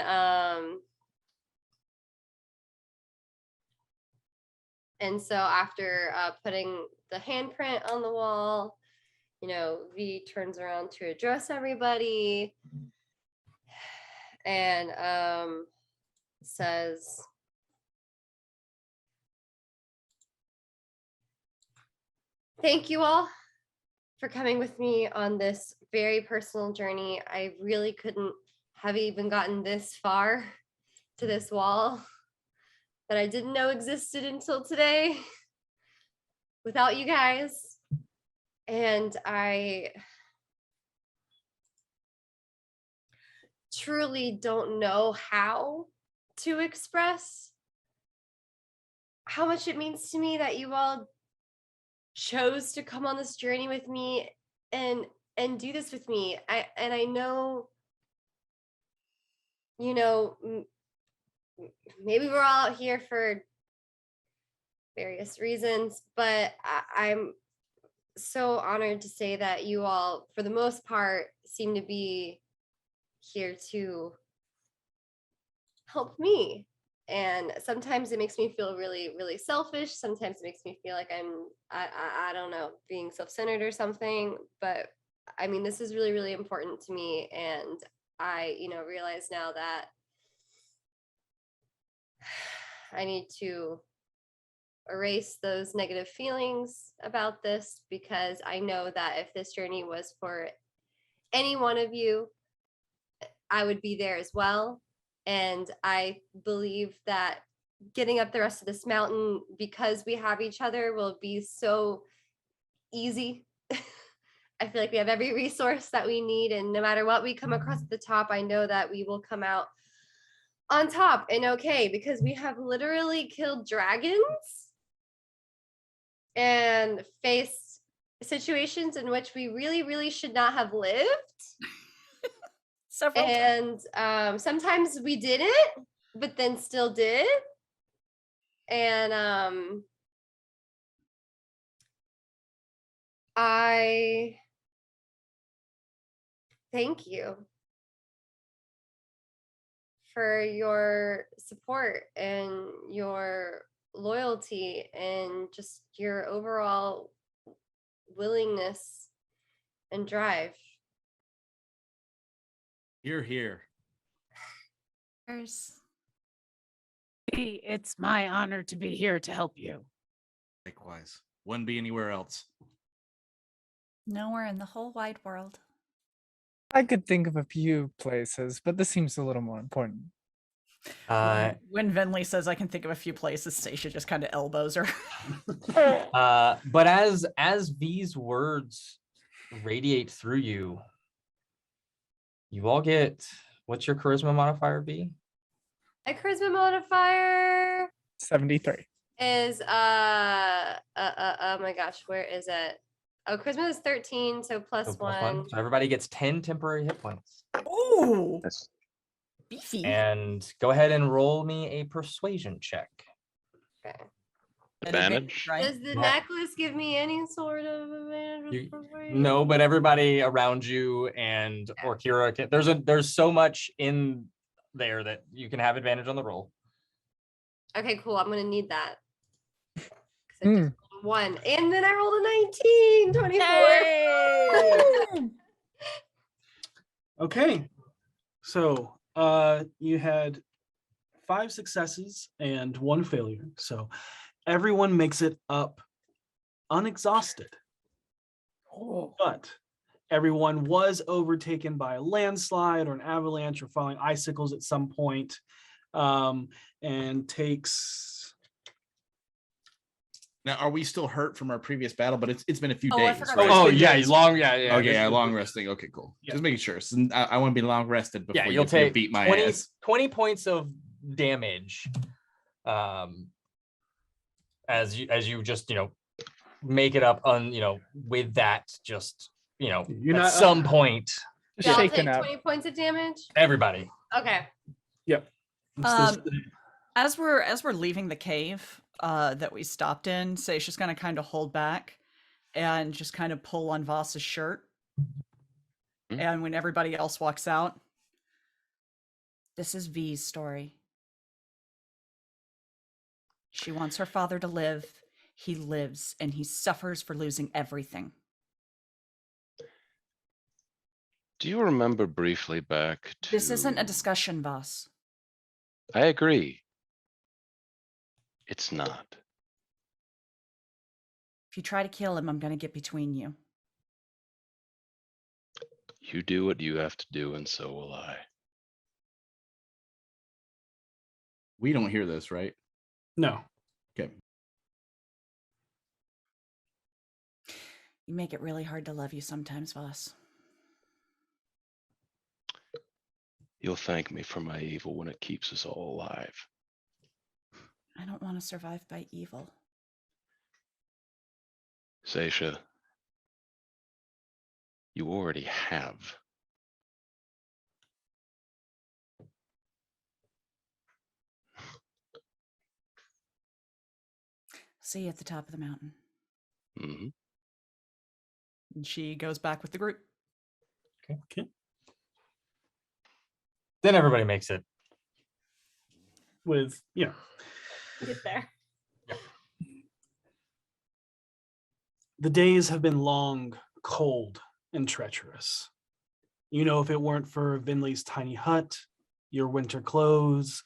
so after putting the handprint on the wall, you know, V turns around to address everybody and says, "Thank you all for coming with me on this very personal journey. I really couldn't have even gotten this far to this wall that I didn't know existed until today without you guys. And I truly don't know how to express how much it means to me that you all chose to come on this journey with me and do this with me. I know, you know, maybe we're all out here for various reasons, but I'm so honored to say that you all, for the most part, seem to be here to help me. And sometimes it makes me feel really, really selfish. Sometimes it makes me feel like I don't know, being self-centered or something. But I mean, this is really, really important to me. And I, you know, realize now that I need to erase those negative feelings about this, because I know that if this journey was for any one of you, I would be there as well. And I believe that getting up the rest of this mountain, because we have each other, will be so easy. I feel like we have every resource that we need. And no matter what we come across at the top, I know that we will come out on top and okay, because we have literally killed dragons and faced situations in which we really, really should not have lived. And sometimes we didn't, but then still did. And I thank you for your support and your loyalty and just your overall willingness and drive. You're here. It's my honor to be here to help you. Likewise. Wouldn't be anywhere else. Nowhere in the whole wide world. I could think of a few places, but this seems a little more important. When Venley says I can think of a few places, Stacia just kind of elbows her. But as V's words radiate through you, you all get, what's your charisma modifier be? My charisma modifier 73. is oh my gosh, where is it? Oh, charisma is 13, so plus So plus one. So everybody gets 10 temporary hit points. Ooh, That's beefy. And go ahead and roll me a persuasion check. Okay. advantage. Right? Does the Yeah. necklace give me any sort of advantage with You- persuasion? No, but everybody around you and Orkira can, there's so much in there that you can have advantage on the roll. Okay, cool. I'm gonna need that. 'Cause I Hmm. just rolled a 1, and then I rolled a 19, 24. Okay. So you had 5 successes and 1 failure. So everyone makes it up unexhausted. But everyone was overtaken by a landslide or an avalanche or falling icicles at some point, and takes. Now, are we still hurt from our previous battle? But it's been a few Oh, I days. forgot right? to Oh been yeah, days. yeah. Okay, this yeah, is- long resting. Okay, cool. Yeah. Just making sure. So I want to be long rested before Yeah, you'll you take beat my 20, ass. 20 points of damage. As you just make it up on with that just You're at not- some point Just Y'all shaken take up. 20 points of damage. everybody. Okay. Yep. It's this- As we're leaving the cave that we stopped in, Seisha's gonna kind of hold back and just kind of pull on Voss's shirt. Hmm. And when everybody else walks out, This is V's story. She wants her father to live. He lives, and he suffers for losing everything. Do you remember briefly back to? This isn't a discussion, Voss. I agree. It's not. If you try to kill him, I'm going to get between you. You do what you have to do, and so will I. We don't hear this, right? no. Okay. You make it really hard to love you sometimes, Voss. You'll thank me for my evil when it keeps us all alive. I don't want to survive by evil. Seisha, you already have. See you at the top of the mountain. Mhm. and she goes back with the group. Okay. Then everybody makes it. With Get there. the days have been long, cold, and treacherous. You know, if it weren't for Vinley's tiny hut, your winter clothes,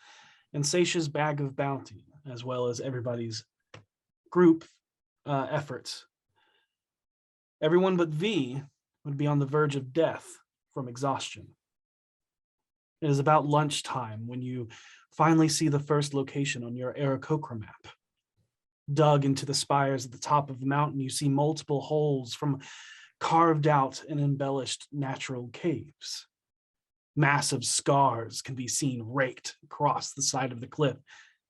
and Seisha's bag of bounty, as well as everybody's group efforts, everyone but V would be on the verge of death from exhaustion. It is about lunchtime when you finally see the first location on your Aarakocra map. Dug into the spires at the top of the mountain, you see multiple holes from carved out and embellished natural caves. Massive scars can be seen raked across the side of the cliff,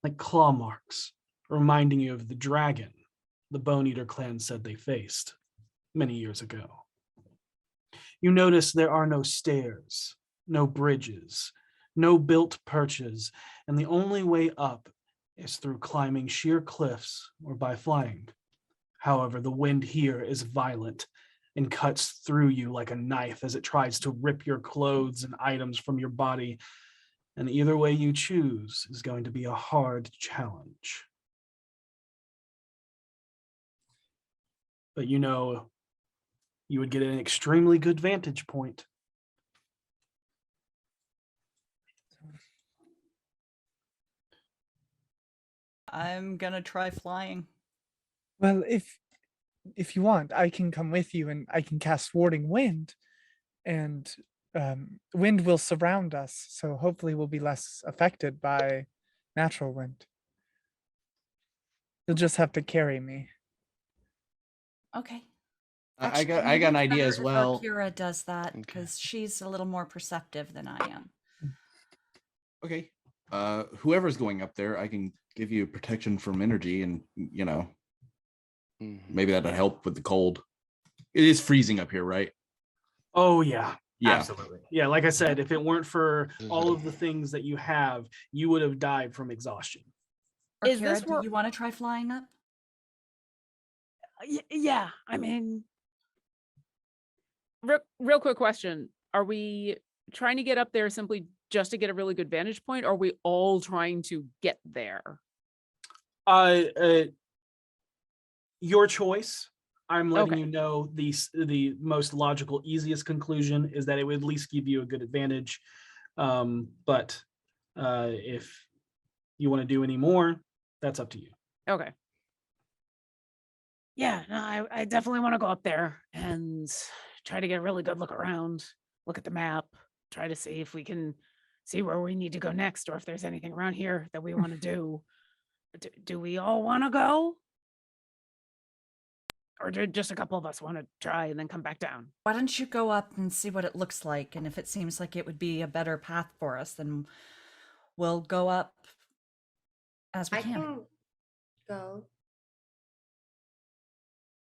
like claw marks, reminding you of the dragon the Bone Eater clan said they faced many years ago. You notice there are no stairs, no bridges, no built perches, and the only way up is through climbing sheer cliffs or by flying. However, the wind here is violent and cuts through you like a knife as it tries to rip your clothes and items from your body. And either way you choose is going to be a hard challenge. But you know, you would get an extremely good vantage point. I'm gonna try flying. Well, if you want, I can come with you and I can cast Warding Wind, and wind will surround us, so hopefully we'll be less affected by natural wind. You'll just have to carry me. Okay. I got Actually, an maybe idea better as if well. Kira does that Okay. because she's a little more perceptive than I am. Okay. Whoever's going up there, I can give you protection from energy, and Mhm. maybe that'll help with the cold. It is freezing up here, right? Oh, yeah. Yeah. Absolutely. Yeah, like I said, if it weren't for all of the things that you have, you would have died from exhaustion. Or Is Kira, this do where- you want to try flying up? Yeah, I mean, real quick question. Are we trying to get up there simply just to get a really good vantage point? Or are we all trying to get there? Your choice. I'm letting Okay. you know the most logical, easiest conclusion is that it would at least give you a good advantage. But if you want to do any more, that's up to you. Okay. Yeah, no, I definitely want to go up there and try to get a really good look around, look at the map, try to see if we can see where we need to go next, or if there's anything around here that we want to do. Do we all want to go? Or do just a couple of us want to try and then come back down? Why don't you go up and see what it looks like? And if it seems like it would be a better path for us, then we'll go up as we I can. can go.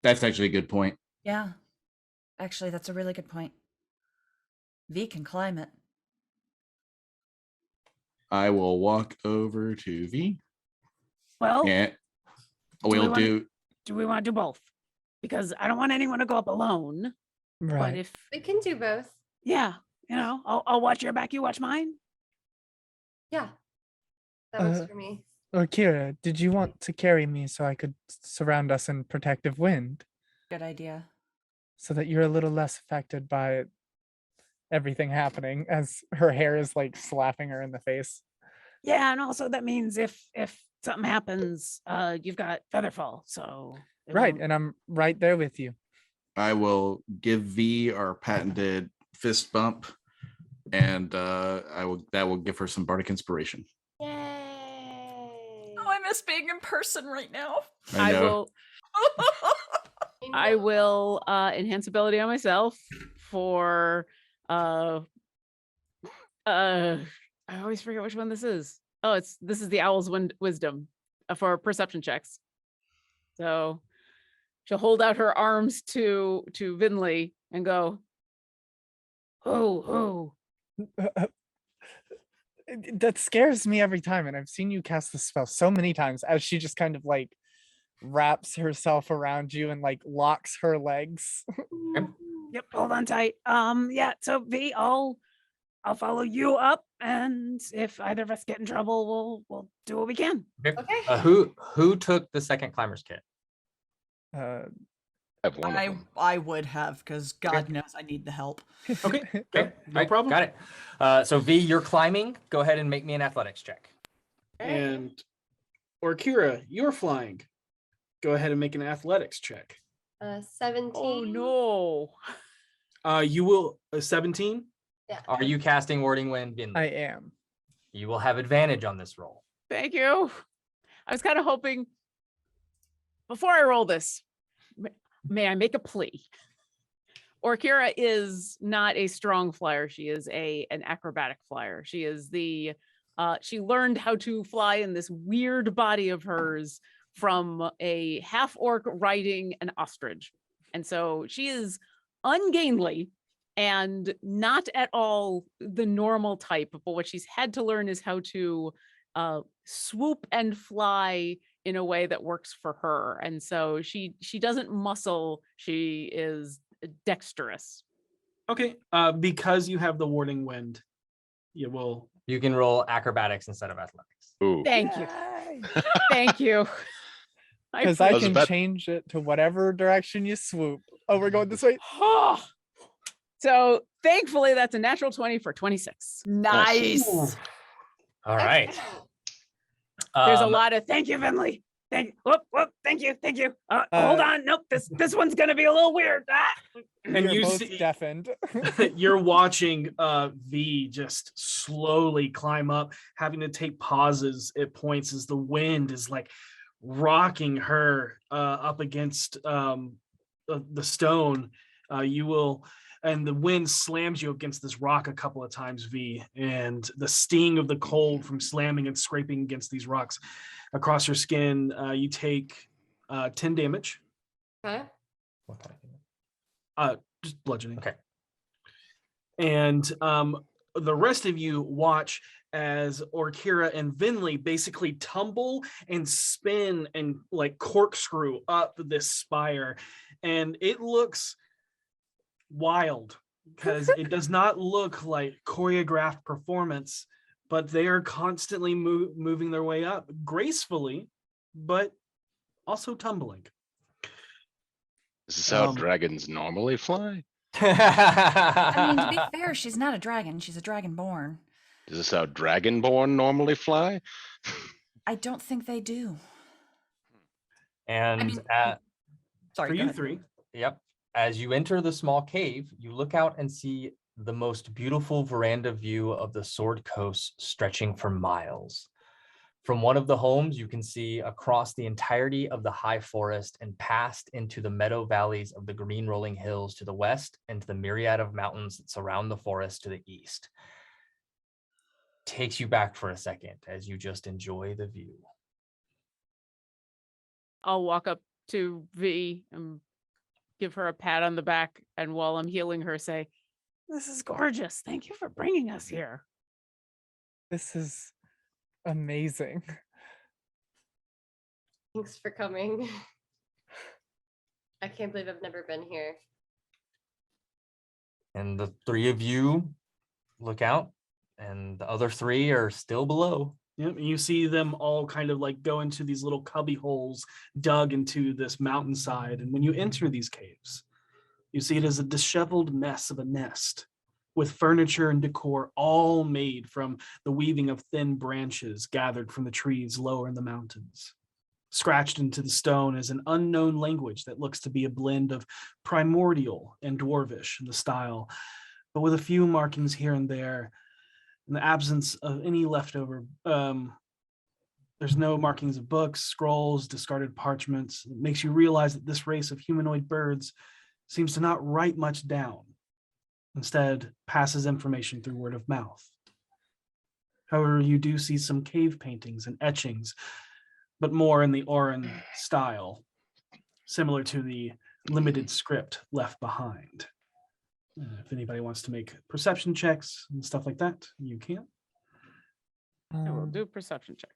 That's actually a good point. Yeah. Actually, that's a really good point. V can climb it. I will walk over to V. Well, Yeah. do we We'll wanna- do. do we want to do both? Because I don't want anyone to go up alone. But Right. if, We can do both. yeah, I'll watch your back, you watch mine. Yeah. That works Uh, for me. Or Kira, did you want to carry me so I could surround us in protective wind Good idea. so that you're a little less affected by everything happening as her hair is like slapping her in the face? Yeah, and also that means if something happens, you've got Featherfall, so it Right. won't- And I'm right there with you. I will give V our patented fist bump, and that will give her some bardic inspiration. Yay. Oh, I miss being in person right now. I know. I will enhance ability on myself for I always forget which one this is. Oh, this is the owl's wisdom for perception checks. So she'll hold out her arms to Vinley and go, "Oh, That scares me every time. And I've seen you cast the spell so many times as she just kind of like wraps herself around you and like locks her legs. Yep, hold on tight. Yeah, so V, I'll follow you up, and if either of us get in trouble, we'll do what we can." Okay. Who took the second climber's kit? Uh, I have one of them. I would have, because God knows I need the help. Okay. Okay, No problem. Got it. So V, you're climbing. Go ahead and make me an athletics check. And or Kira, you're flying. Go ahead and make an athletics check. 17. Oh no. You will 17. Yeah. Are you casting Warding Wind, Vinley? I am. You will have advantage on this roll. Thank you. I was kind of hoping before I roll this, may I make a plea? Orkira is not a strong flyer. She is an acrobatic flyer. She is she learned how to fly in this weird body of hers from a half orc riding an ostrich. And so she is ungainly and not at all the normal type, but what she's had to learn is how to swoop and fly in a way that works for her. And so she doesn't muscle, she is dexterous. Okay. Because you have the warding wind, you will. You can roll acrobatics instead of athletics. Ooh. Thank you. Thank you. Because I can change it to whatever direction you swoop. Oh, we're going this way. So thankfully that's a natural 20 for 26. Nice. All right. There's a lot of thank you, Vinley. Thank you. Hold on. Nope. This one's gonna be a little weird. And You're you both see, deafened. you're watching V just slowly climb up, having to take pauses at points as the wind is like rocking her up against the stone. And the wind slams you against this rock a couple of times, V, and the sting of the cold from slamming and scraping against these rocks across your skin, you take 10 damage. Okay. Just bludgeoning. Okay. And the rest of you watch as Orkira and Vinley basically tumble and spin and like corkscrew up this spire, and it looks wild because it does not look like choreographed performance, but they are constantly moving their way up gracefully, but also tumbling. Is this how dragons normally fly? I mean, to be fair, she's not a dragon. She's a dragonborn. Is this how dragonborn normally fly? I don't think they do. And mean, Sorry, For go you ahead. three, yep, as you enter the small cave, you look out and see the most beautiful veranda view of the Sword Coast stretching for miles. From one of the homes, you can see across the entirety of the high forest and past into the meadow valleys of the green rolling hills to the west and to the myriad of mountains that surround the forest to the east. Takes you back for a second as you just enjoy the view. I'll walk up to V and give her a pat on the back, and while I'm healing her, say, "This is gorgeous. Thank you for bringing us here." This is amazing. Thanks for coming. I can't believe I've never been here. And the three of you look out, and the other three are still below. yep, you see them all kind of like go into these little cubby holes dug into this mountainside. And when you enter these caves, you see it as a disheveled mess of a nest with furniture and decor all made from the weaving of thin branches gathered from the trees lower in the mountains. Scratched into the stone is an unknown language that looks to be a blend of primordial and dwarvish in the style, but with a few markings here and there. In the absence of any leftover, there's no markings of books, scrolls, discarded parchments. It makes you realize that this race of humanoid birds seems to not write much down. Instead, passes information through word of mouth. However, you do see some cave paintings and etchings, but more in the Oran style, similar to the limited script left behind. If anybody wants to make perception checks and stuff like that, you can. I will do a perception check.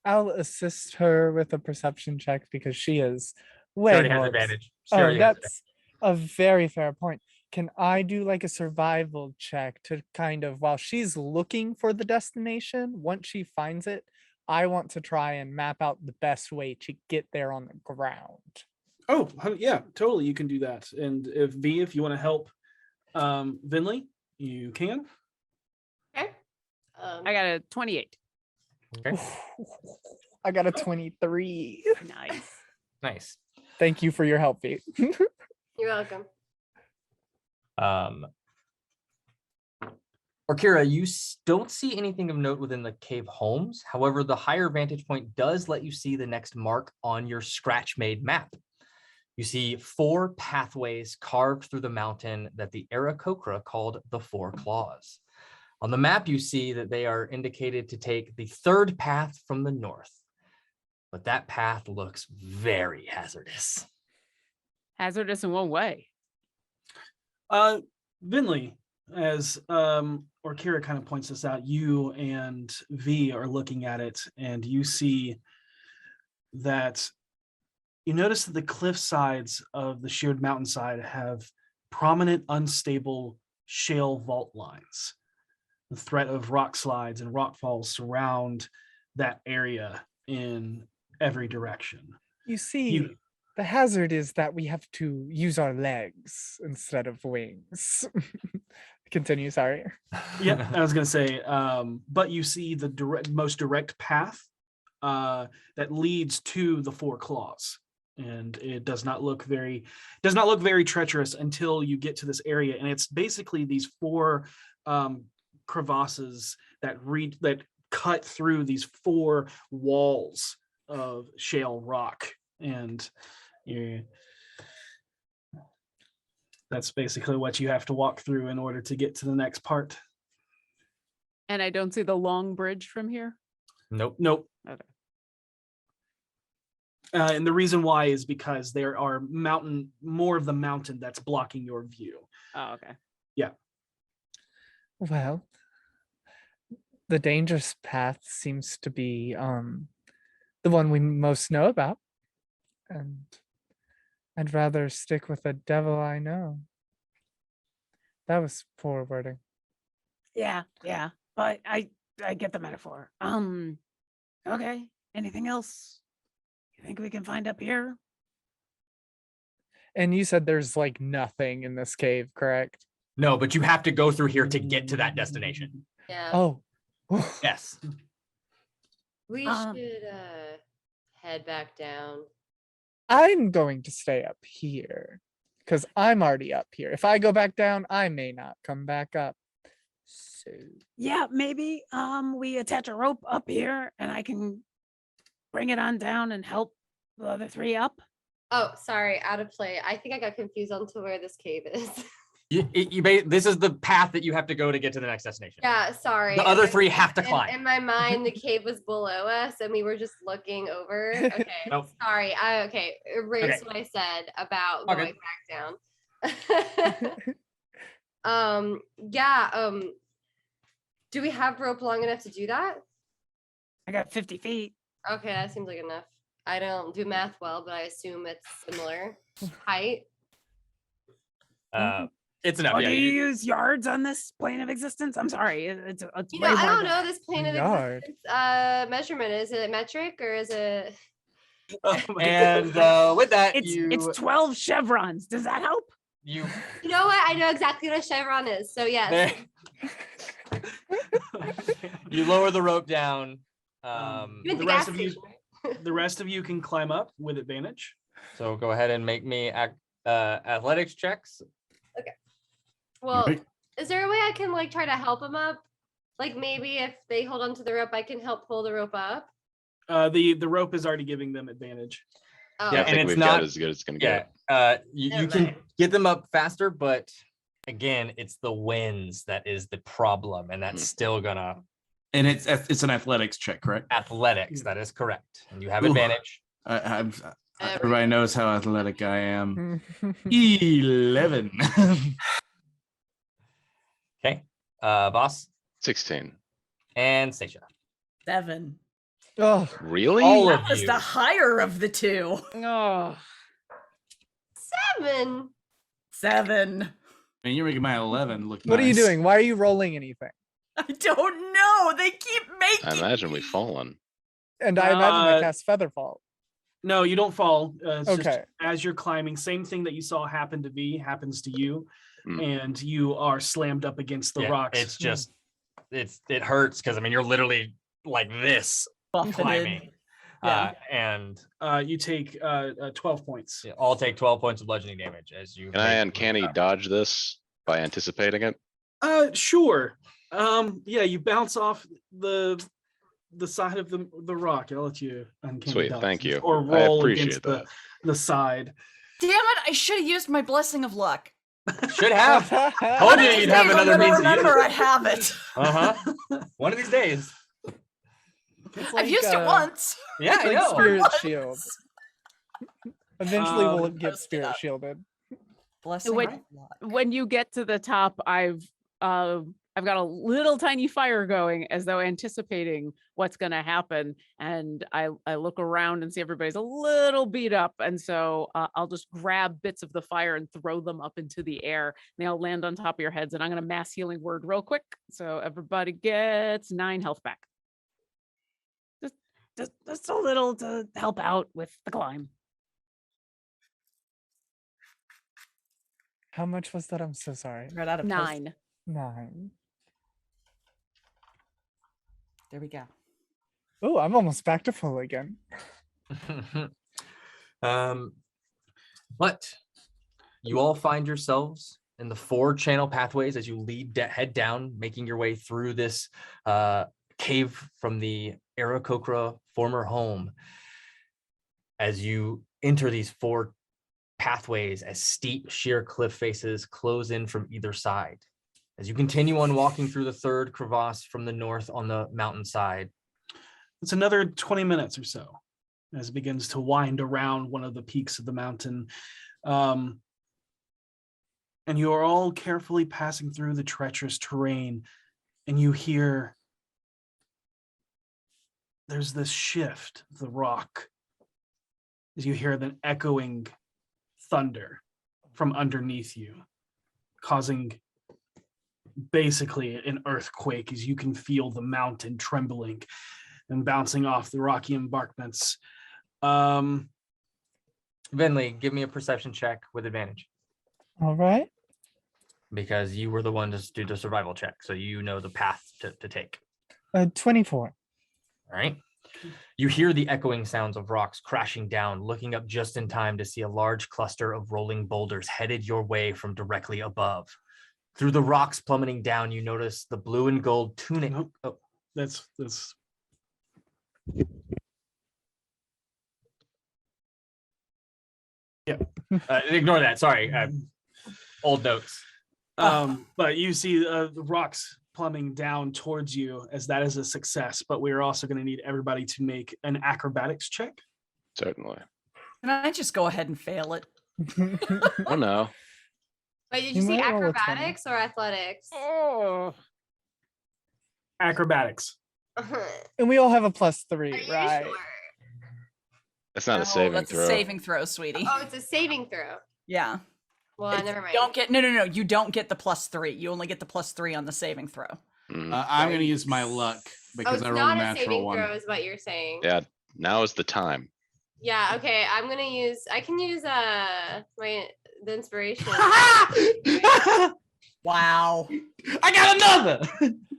I'll assist her with a perception check because she is She way already has more. advantage. She Oh, already has that's a very fair point. Can I do like a survival check to kind of, while she's looking for the destination, once she finds it, I want to try and map out the best way to get there on the ground. Oh, yeah, totally. You can do that. And if you want to help Vinley, you can. Okay. I got a 28. Okay. I got a 23. Nice. Nice. Thank you for your help, Pete. You're welcome. Orkira, you don't see anything of note within the cave homes. However, the higher vantage point does let you see the next mark on your scratch-made map. You see 4 pathways carved through the mountain that the Aarakocra called the 4 Claws. On the map, you see that they are indicated to take the 3rd path from the north, but that path looks very hazardous. Hazardous in one way. Vinley, as Orkira kind of points this out, you and V are looking at it, and you see that you notice that the cliff sides of the sheared mountainside have prominent, unstable shale vault lines. The threat of rock slides and rock falls surround that area in every direction. You see, the hazard is that we have to use our legs instead of wings. Continue, sorry. Yeah, I was going to say, but you see the most direct path that leads to the 4 Claws. And it does not look very treacherous until you get to this area. And it's basically these 4 crevasses that cut through these 4 walls of shale rock. And that's basically what you have to walk through in order to get to the next part. And I don't see the long bridge from here. Nope. Okay. And the reason why is because there are more of the mountain that's blocking your view. Oh, okay. Yeah. Well, the dangerous path seems to be the one we most know about. And I'd rather stick with the devil I know. That was poor wording. Yeah, but I get the metaphor. Okay. Anything else you think we can find up here? And you said there's like nothing in this cave, correct? No, but you have to go through here to get to that destination. Yeah. Oh. Yes. We should head back down. I'm going to stay up here because I'm already up here. If I go back down, I may not come back up. So Yeah, maybe we attach a rope up here and I can bring it on down and help the other three up. Oh, sorry, out of play. I think I got confused on to where this cave is. This is the path that you have to go to get to the next destination. Yeah, sorry. The other three have to In- climb. In my mind, the cave was below us, and we were just looking over. Okay, Nope. sorry. I erase Okay. what I said about All going good. back down. Yeah. Do we have rope long enough to do that? I got 50 feet. Okay, that seems like enough. I don't do math well, but I assume it's similar height. It's enough. Oh, Yeah, do you you- use yards on this plane of existence? I'm sorry. It's You way know, I more don't than- know this plane of Yard. existence measurement. Is it metric or is it? Oh my And God. with that, It's 12 chevrons. Does that help? you You know what? I know exactly what a chevron is. So yes. there- you lower the rope down. You went the to rest gas of you- station. The rest of you can climb up with advantage. So go ahead and make me athletics checks. Well, Right. is there a way I can like try to help them up? Like maybe if they hold onto the rope, I can help pull the rope up. The rope is already giving them advantage. Oh, Yeah, I and think it's we've not- got as good as it's gonna Yeah. get. You Never can mind. get them up faster, but again, it's the winds that is the problem, and that's still gonna And it's an athletics check, correct? athletics. That is correct, and you have Ooh. advantage. Everybody knows how athletic I am. 11. Okay, boss 16. and Stacia. 7. Oh, Really? All of That was you. the higher of the two. Oh, 7. 7. I mean, you're making my 11 look what are you nice. doing? Why are you rolling anything? I don't know. They keep making. I imagine we've fallen. And I imagine I Uh, cast Featherfall. No, you don't fall. It's just Okay. as you're climbing, same thing that you saw happen to V happens to you, Hmm. and you are slammed up against the Yeah, rocks. It's just it hurts because I mean you're literally like this Buffeted. climbing. Yeah. And You take 12 points. all take 12 points of bludgeoning damage as you Can I make- uncanny dodge this by anticipating it? Sure. Yeah, you bounce off the side of the rock. I'll let you uncanny Sweet, dodge thank this, you. or I roll appreciate against that. the side. Damn it! I should have used my blessing of luck. should have. Told One you of these you'd have days I'm another gonna means to use remember it. I have it. Uh-huh. One of these days. It's I've used it once. Yeah, It's I like know. Spirit Once. Shield. Eventually, we'll Um, get Spirit Shielded. Blessing When- of luck. when you get to the top, I've got a little tiny fire going as though anticipating what's going to happen. And I look around and see everybody's a little beat up. And so I'll just grab bits of the fire and throw them up into the air. And they all land on top of your heads. And I'm going to mass healing word real quick. So everybody gets 9 health back. Just a little to help out with the climb. How much was that? I'm so sorry. Right out of post- 9. 9. There we go. Oh, I'm almost back to full again. But you all find yourselves in the 4 channel pathways as you head down, making your way through this cave from the Aarakocra former home. As you enter these 4 pathways, as steep, sheer cliff faces close in from either side. As you continue on walking through the 3rd crevasse from the north on the mountainside, It's another 20 minutes or so as it begins to wind around one of the peaks of the mountain. And you are all carefully passing through the treacherous terrain, and you hear there's this shift of the rock as you hear the echoing thunder from underneath you, causing basically an earthquake as you can feel the mountain trembling and bouncing off the rocky embankments. Vinley, give me a perception check with advantage All right. because you were the one to do the survival check, so you know the path to take. 24. All right. You hear the echoing sounds of rocks crashing down, looking up just in time to see a large cluster of rolling boulders headed your way from directly above. Through the rocks plummeting down, you notice the blue and gold tunic. Nope. Oh, That's ignore that. Sorry. Old notes. But you see the rocks plummeting down towards you as that is a success. But we're also going to need everybody to make an acrobatics check. Certainly. Can I just go ahead and fail it? Oh no. Wait, did You you say might roll a 20. acrobatics or athletics? Oh, Acrobatics. And we all have a +3, Are you right? sure? That's not No, a saving that's throw. a saving throw, sweetie. Oh, it's a saving throw. Yeah. Well, It's- never mind. Don't get no. You don't get the +3. You only get the +3 on the saving throw. Mhm. I'm going to use my luck Oh, because it's I rolled a not a natural saving one. throw, is what you're saying. Yeah, now is the time. Yeah. Okay. I'm gonna use. I can use the inspiration. Wow. I got another.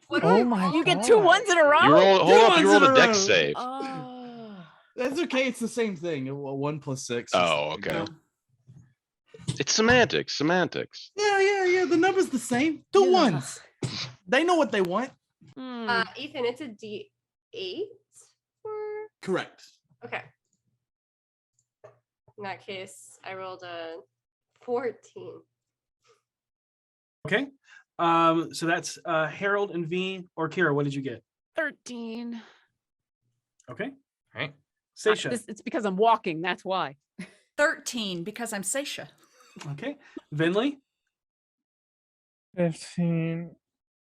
What do Oh I my roll? you get 2 ones in a row. You roll. Hold up. You ones rolled in a a dex row. save. Oh. That's okay. It's the same thing. 1 + 6. Oh, Just- okay. It's semantics. Semantics. Yeah. The number's the same. The Yeah. ones. They know what they want. Hmm. Ethan, it's a D8. Correct. Okay. In that case, I rolled a 14. Okay. So that's Harold and V or Kira. What did you get? 13. Okay. All right. Seisha. It's because I'm walking. That's why. 13 because I'm Seisha. Okay. Vinley. 15.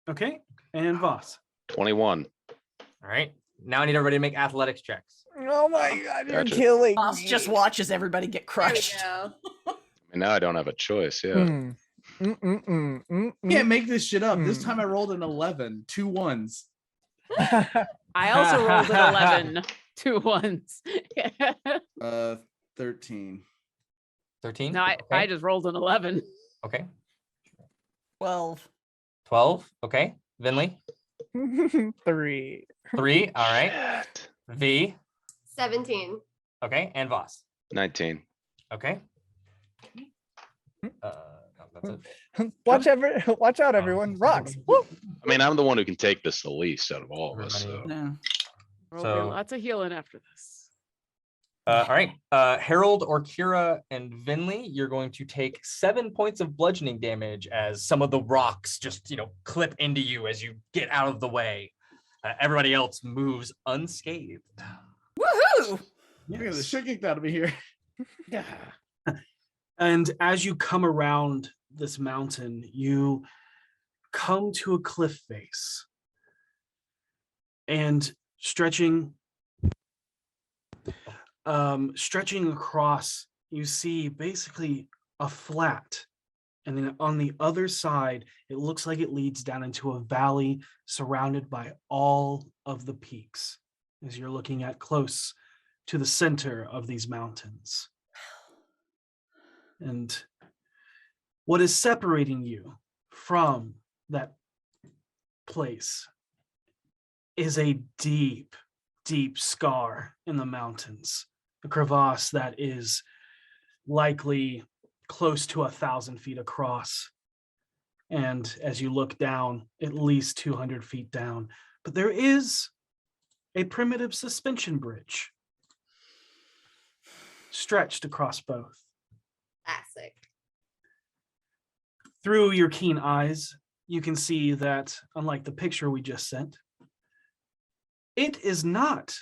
Okay. And Voss. 21. All right. Now I need everybody to make athletics checks. Oh my god, you're Gotcha. killing Boss me. just watches everybody get There we crushed. go. And now I don't have a choice. Yeah. Can't make this shit up. This Hmm. time I rolled an 11. 2 ones. I also rolled an 11. 2 ones. 13. 13. No, I Okay. just rolled an 11. Okay. 12. 12. Okay. Vinley. 3. 3. All right. Shit. V. 17. Okay. And Voss. 19. Okay. No, that's it. Watch out, everyone. Rocks. Woo! I mean, I'm the one who can take this the least out of all of us. So. Everybody- No. So- Lots of healing after this. All right. Harold or Kira and Vinley, you're going to take 7 points of bludgeoning damage as some of the rocks just, clip into you as you get out of the way. Everybody else moves unscathed. Woohoo! Look at the shit kicked out of me here. And as you come around this mountain, you come to a cliff face. And stretching across, you see basically a flat. And then on the other side, it looks like it leads down into a valley surrounded by all of the peaks as you're looking at close to the center of these mountains. And what is separating you from that place is a deep, deep scar in the mountains, a crevasse that is likely close to 1,000 feet across. And as you look down, at least 200 feet down, but there is a primitive suspension bridge stretched across both. Classic. Through your keen eyes, you can see that, unlike the picture we just sent, it is not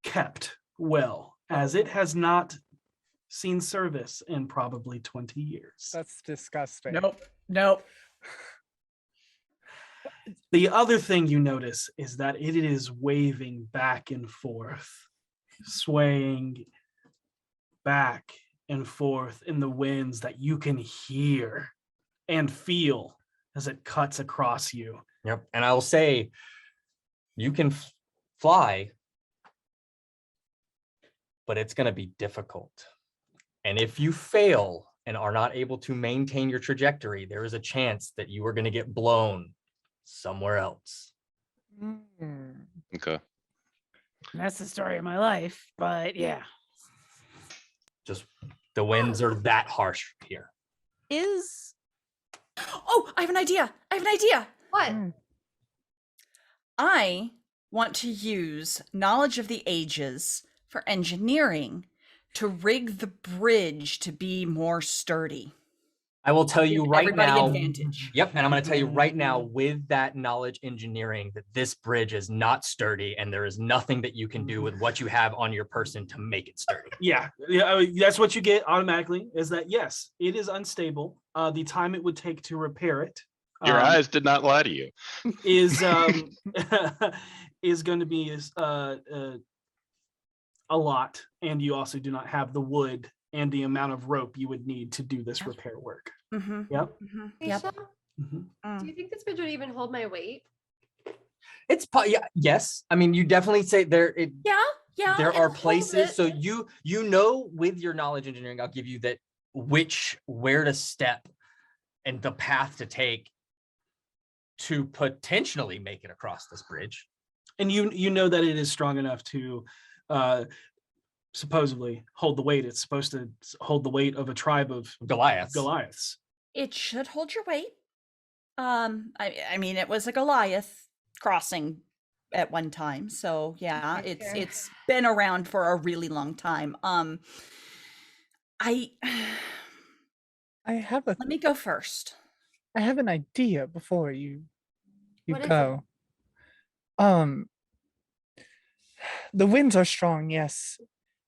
kept well, as it has not seen service in probably 20 years. That's disgusting. Nope. The other thing you notice is that it is waving back and forth, swaying back and forth in the winds that you can hear and feel as it cuts across you. Yep. And I will say, you can fly, but it's going to be difficult. And if you fail and are not able to maintain your trajectory, there is a chance that you are going to get blown somewhere else. Okay. That's the story of my life, but yeah. Just the winds are that harsh here. Is Oh, I have an idea. What? I want to use knowledge of the ages for engineering to rig the bridge to be more sturdy. I will tell you right Everybody now. advantage. Yep. And I'm going to tell you right now, with that knowledge engineering, that this bridge is not sturdy and there is nothing that you can do with what you have on your person to make it sturdy. Yeah, that's what you get automatically. Is that yes, it is unstable. The time it would take to repair it. Your eyes did not lie to you. Is is going to be a lot, and you also do not have the wood and the amount of rope you would need to do this repair work. Mm-hmm. Yep. Aisha, Mhm. do you think this bridge would even hold my weight? It's yeah, yes. I mean, you definitely say there. Yeah. There it'll are hold places. it. So you know, with your knowledge engineering, I'll give you that where to step and the path to take to potentially make it across this bridge. And you know that it is strong enough to supposedly hold the weight. It's supposed to hold the weight of a tribe of Goliaths. It should hold your weight. I mean, it was a Goliath crossing at one time, so yeah, Okay, fair. it's been around for a really long time. I have a let me go first. I have an idea before you What is it? go. The winds are strong, yes.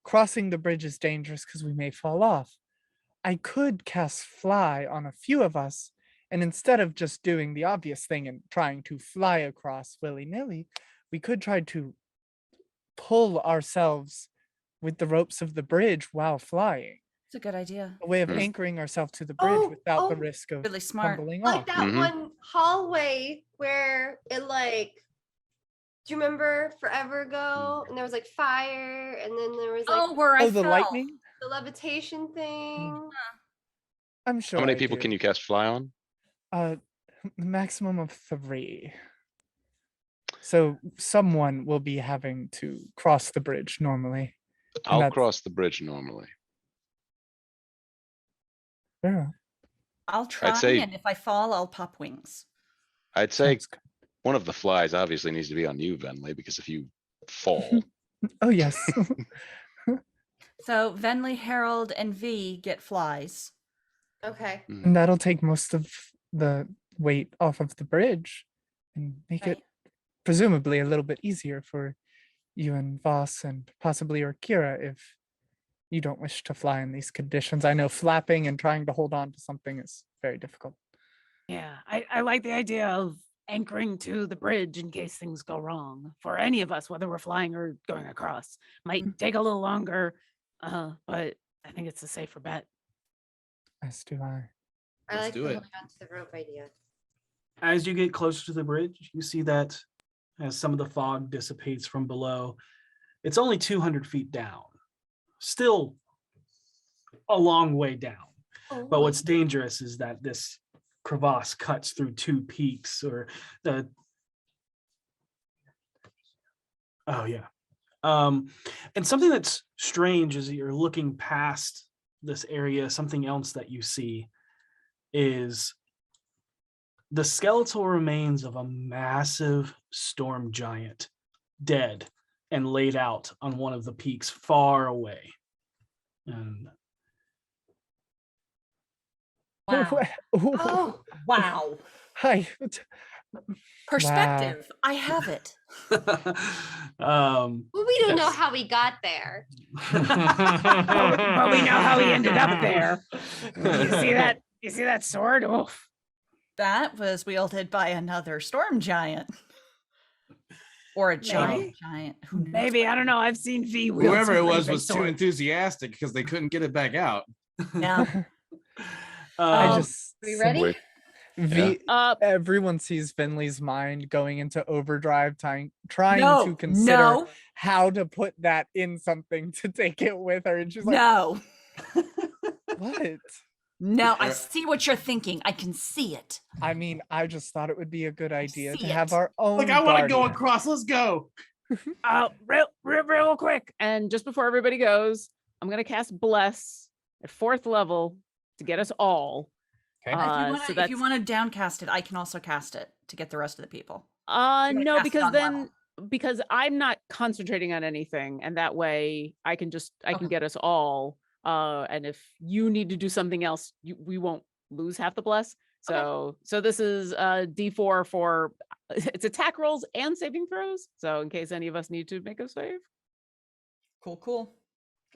Crossing the bridge is dangerous because we may fall off. I could cast fly on a few of us, and instead of just doing the obvious thing and trying to fly across willy-nilly, we could try to pull ourselves with the ropes of the bridge while flying. It's a good idea. A way of Hmm. anchoring ourselves to the bridge without the oh, risk of Really smart. tumbling Like off. that Mhm. one hallway where it do you remember forever ago? And there was like fire, and then there was like Oh, where I the fell. lightning? the levitation thing. I'm sure. How many I people do. can you cast fly on? Maximum of 3. So someone will be having to cross the bridge normally. And I'll that's- cross the bridge normally. Yeah. I'll try, say- and if I fall, I'll pop wings. I'd say Sounds good. one of the flies obviously needs to be on you, Venley, because if you fall, Oh yes. So Venley, Harold, and V get flies. Okay. And that'll take most of the weight off of the bridge and make it Right. presumably a little bit easier for you and Voss and possibly your Kira if you don't wish to fly in these conditions. I know flapping and trying to hold on to something is very difficult. Yeah, I like the idea of anchoring to the bridge in case things go wrong for any of us, whether we're flying or going across. Might take a little longer, but I think it's a safer bet. As do I. I Let's like do the it. holding on to the rope idea. As you get closer to the bridge, you see that as some of the fog dissipates from below, it's only 200 feet down. Still a long way down. But what's dangerous is that this crevasse cuts through 2 peaks or the. Oh, yeah. And something that's strange is you're looking past this area, something else that you see is the skeletal remains of a massive storm giant, dead and laid out on one of the peaks far away. And Wow. Oh, Wow. Hi. Perspective. I have it. well, we don't know Yes. how we got there. But we know how he ended up there. You see that? You see that sword? Oof. That was wielded by another storm giant. Or a giant giant. Who knows? Maybe I don't know. I've seen V. wield Whoever it some pretty was big was too swords. enthusiastic because they couldn't get it back out. Yeah. I Um, just We ready? Wait. Everyone sees Finley's mind going into overdrive, trying No, to consider no. how to put that in something to take it with her, and she's like, No. "What?" No, I see what you're thinking. I can see it. I mean, I just thought it would be a good idea to see have it. our own. Like, I want to go guardian. across. Let's go. Real quick. And just before everybody goes, I'm going to cast Bless at 4th level to get us all. Okay. If you want to downcast it, I can also cast it to get the rest of the people. No, cast it because on then normal. because I'm not concentrating on anything, and that way I can get us all. And if you need to do something else, we won't lose half the bless. So this is D4 for it's attack rolls and saving throws. So in case any of us need to make a save. Cool.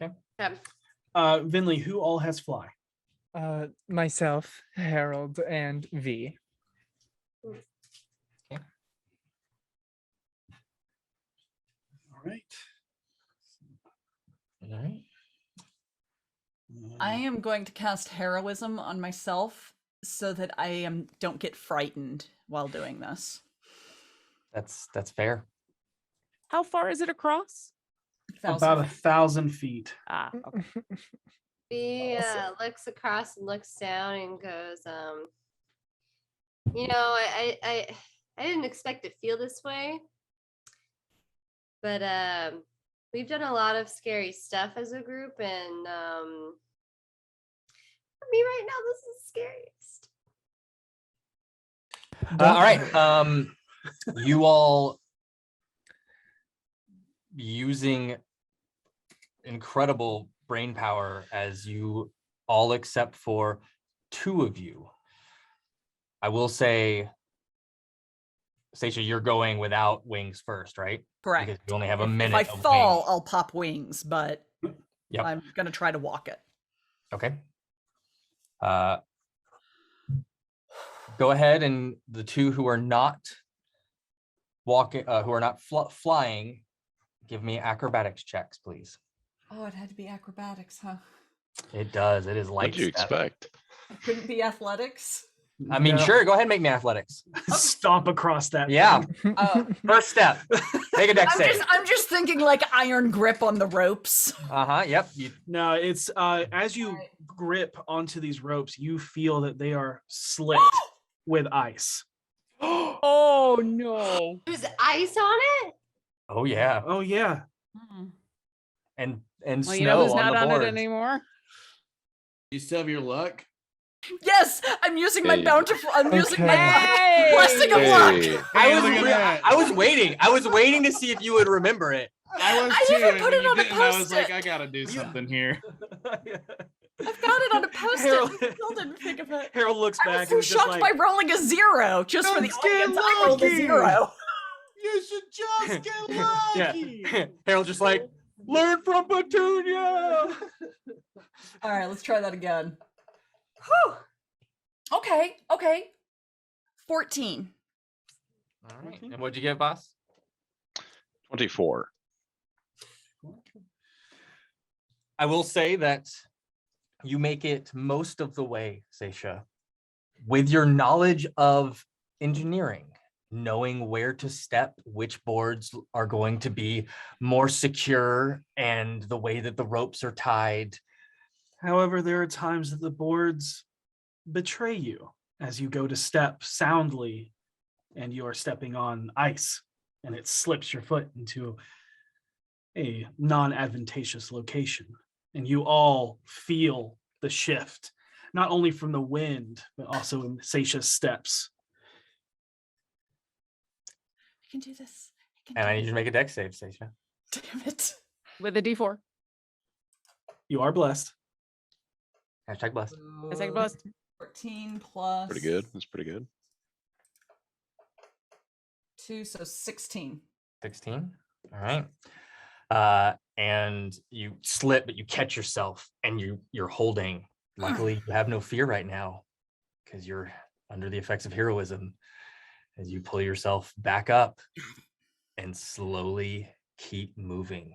Okay. Vinley, who all has fly? Myself, Harold, and V. Okay. All right. All right. I am going to cast heroism on myself so that I don't get frightened while doing this. That's fair. How far is it across? About 1,000 feet. Okay. He looks across and looks down and goes, I didn't expect to feel this way, but we've done a lot of scary stuff as a group, and for me right now, this is scariest. All right. You all using incredible brain power as you all except for 2 of you. I will say, Stacia, you're going without wings first, right? Correct. Because you only have a minute. If I of fall, wings. I'll pop wings, but Yep. I'm going to try to walk it. Okay. Go ahead, and the 2 who are not walking, who are not flying, give me acrobatics checks, please. Oh, it had to be acrobatics, huh? It does. It is light. What did you step. expect? Couldn't be athletics. I mean, No. sure. Go ahead and make me athletics. Stomp across that. Yeah. Oh. First step. Make a dex save. I'm just thinking like iron grip on the ropes. Yep. No, it's as you grip onto these ropes, you feel that they are slick with ice. Oh no. There's ice on it? Oh yeah. Oh yeah. And Well, snow you know who's on not the on boards. it anymore? You still have your luck? Yes, I'm using my Hey. bountiful. I'm using my Hey! blessing of Hey. luck. I was waiting. I was waiting to see if you would remember it. I was I too. even and put when it you on a didn't, I was like, Post-it. I gotta do something here. I've got it on a post-it. Harold- I still didn't think of it. Harold looks I was back so and is just shocked like, by rolling a 0 just for the Just get audience. I rolled a lucky. 0. You should just get lucky. Yeah. Harold's just like, learn from Petunia. All right, let's try that again. Whew. Okay. 14. All right. And what'd you get, boss? 24. I will say that you make it most of the way, Seisha, with your knowledge of engineering, knowing where to step, which boards are going to be more secure, and the way that the ropes are tied. However, there are times that the boards betray you as you go to step soundly and you are stepping on ice and it slips your foot into a non-advantageous location. And you all feel the shift, not only from the wind, but also in Seisha's steps. I can do this. And I need you to make a dex save, Seisha. Damn it. With a D4. You are blessed. Hashtag blessed. Hashtag blessed. 14 plus Pretty good. That's pretty good. 2, so 16. 16. All right. And you slip, but you catch yourself and you're holding. Luckily, you have no fear right now because you're under the effects of heroism as you pull yourself back up and slowly keep moving.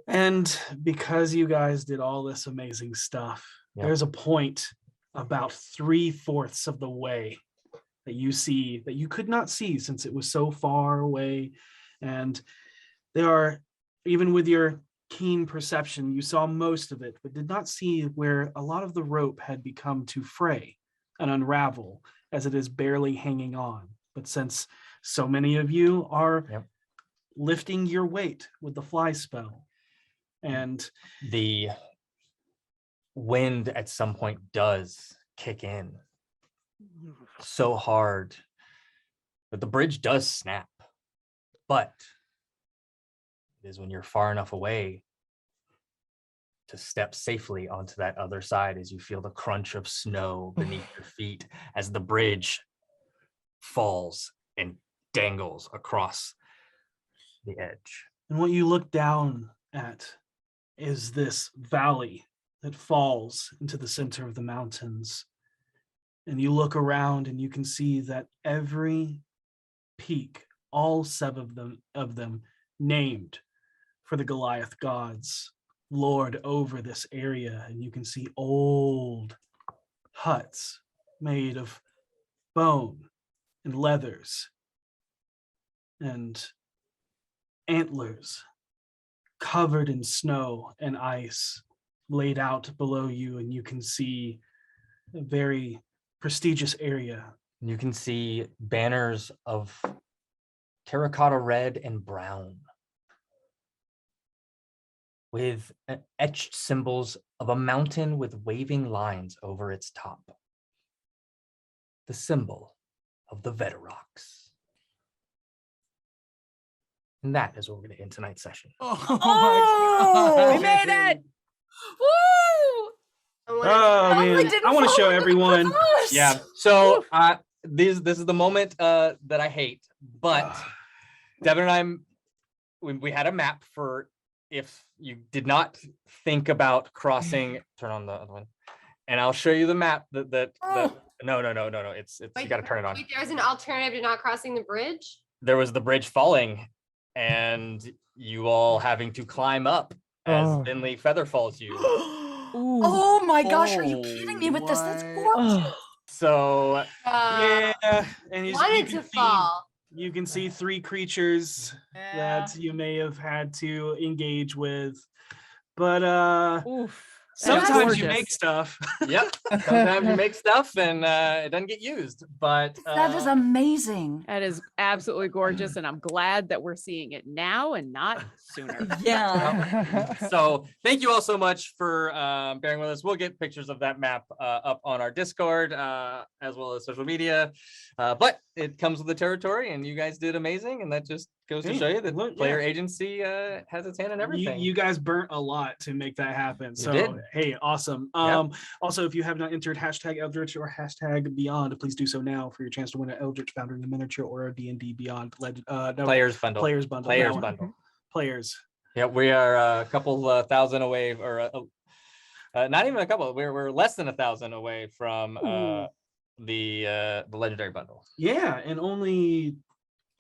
And because you guys did all this amazing stuff, Yep. there's a point about 3/4 of the way that you see, that you could not see since it was so far away. And there are, even with your keen perception, you saw most of it, but did not see where a lot of the rope had become to fray and unravel, as it is barely hanging on. But since so many of you are lifting your weight with the fly spell, and the wind at some point does kick in so hard that the bridge does snap. But it is when you're far enough away to step safely onto that other side as you feel the crunch of snow beneath your feet as the bridge falls and dangles across the edge. And what you look down at is this valley that falls into the center of the mountains. And you look around and you can see that every peak, all 7 of them named for the Goliath gods, lord over this area. And you can see old huts made of bone and leathers and antlers covered in snow and ice laid out below you, and you can see a very prestigious area. You can see banners of terracotta red and brown with etched symbols of a mountain with waving lines over its top. The symbol of the Veterox. And that is what we're going to end tonight's session. Oh, We made it! Woo! Oh man, I want to show everyone. Yeah. So this is the moment that I hate, but Devin and we had a map for if you did not think about crossing. Turn on the other one, and I'll show you the map. That no. It's you got to turn it on. Wait, there's an alternative to not crossing the bridge? There was the bridge falling, and you all having to climb up as Finley feather falls you. Oh my gosh, are you kidding me with this? That's gorgeous. So Yeah, and you wanted can to fall. You can see 3 creatures that you may have had to engage with, but sometimes you gorgeous. make stuff. Yep. Sometimes you make stuff and it doesn't get used, but That is amazing. That is absolutely gorgeous, and I'm glad that we're seeing it now and not sooner. Yeah. so thank you all so much for bearing with us. We'll get pictures of that map up on our Discord as well as social media. But it comes with the territory, and you guys did amazing, and that just goes to Hey, show you that look, player agency has its hand in everything. You guys burnt a lot to make that happen. So did. hey, awesome. Yep. Also, if you have not entered #Eldritch or #Beyond, please do so now for your chance to win an Eldritch Foundry the miniature or a D&D Beyond Players bundle. Players bundle. Players that one. bundle. Players. Yeah, we are a couple thousand away, or not even a couple. We're less than 1,000 away from the legendary bundle. Yeah, and only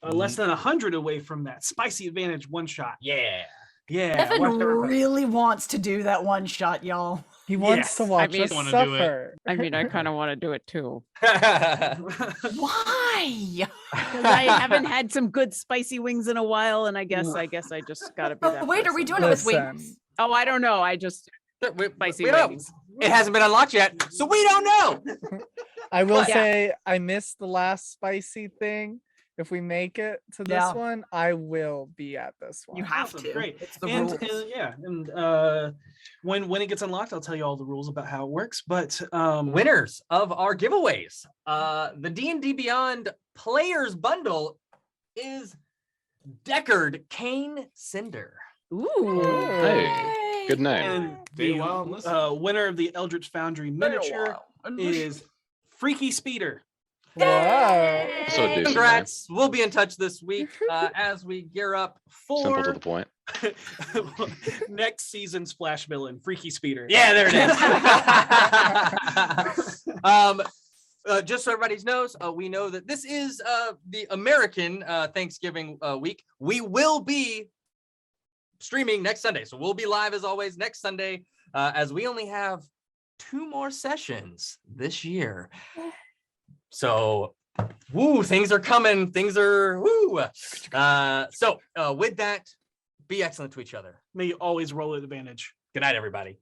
less than 100 away from that spicy advantage one shot. Yeah. Yeah. Evan watch out. really wants to do that one shot, y'all. He wants Yes, to I watch mean, us wanna do it. suffer. I mean, I kind of want to do it too. Why? Because I haven't had some good spicy wings in a while, and I guess I just gotta be that. Oh, wait, are we person. doing it with Listen. wings? Oh, I don't know. I just spicy we don't- wings. It hasn't been unlocked yet, so we don't know. I will Yeah. say I missed the last spicy thing. If we make it to this Yeah. one, I will be at this one. You have Awesome, to. great. It's the And rules. yeah, and when it gets unlocked, I'll tell you all the rules about how it works. But Winners of our giveaways. The D&D Beyond Players Bundle is Deckard Kane Cinder. Ooh. Hey, good name. and Stay the well and listen. winner of the Eldritch Foundry miniature is Freaky Speeder. Wow. So decent name. Congrats. We'll be in touch this week as we gear up Simple to for the point. Next season's Flash villain, Freaky Speeder. Yeah, there it is. Just so everybody knows, we know that this is the American Thanksgiving week. We will be streaming next Sunday, so we'll be live as always next Sunday, as we only have 2 more sessions this year. So, woo, things are coming. Things are woo. So with that, be excellent to each other. May you always roll at advantage. Good night, everybody.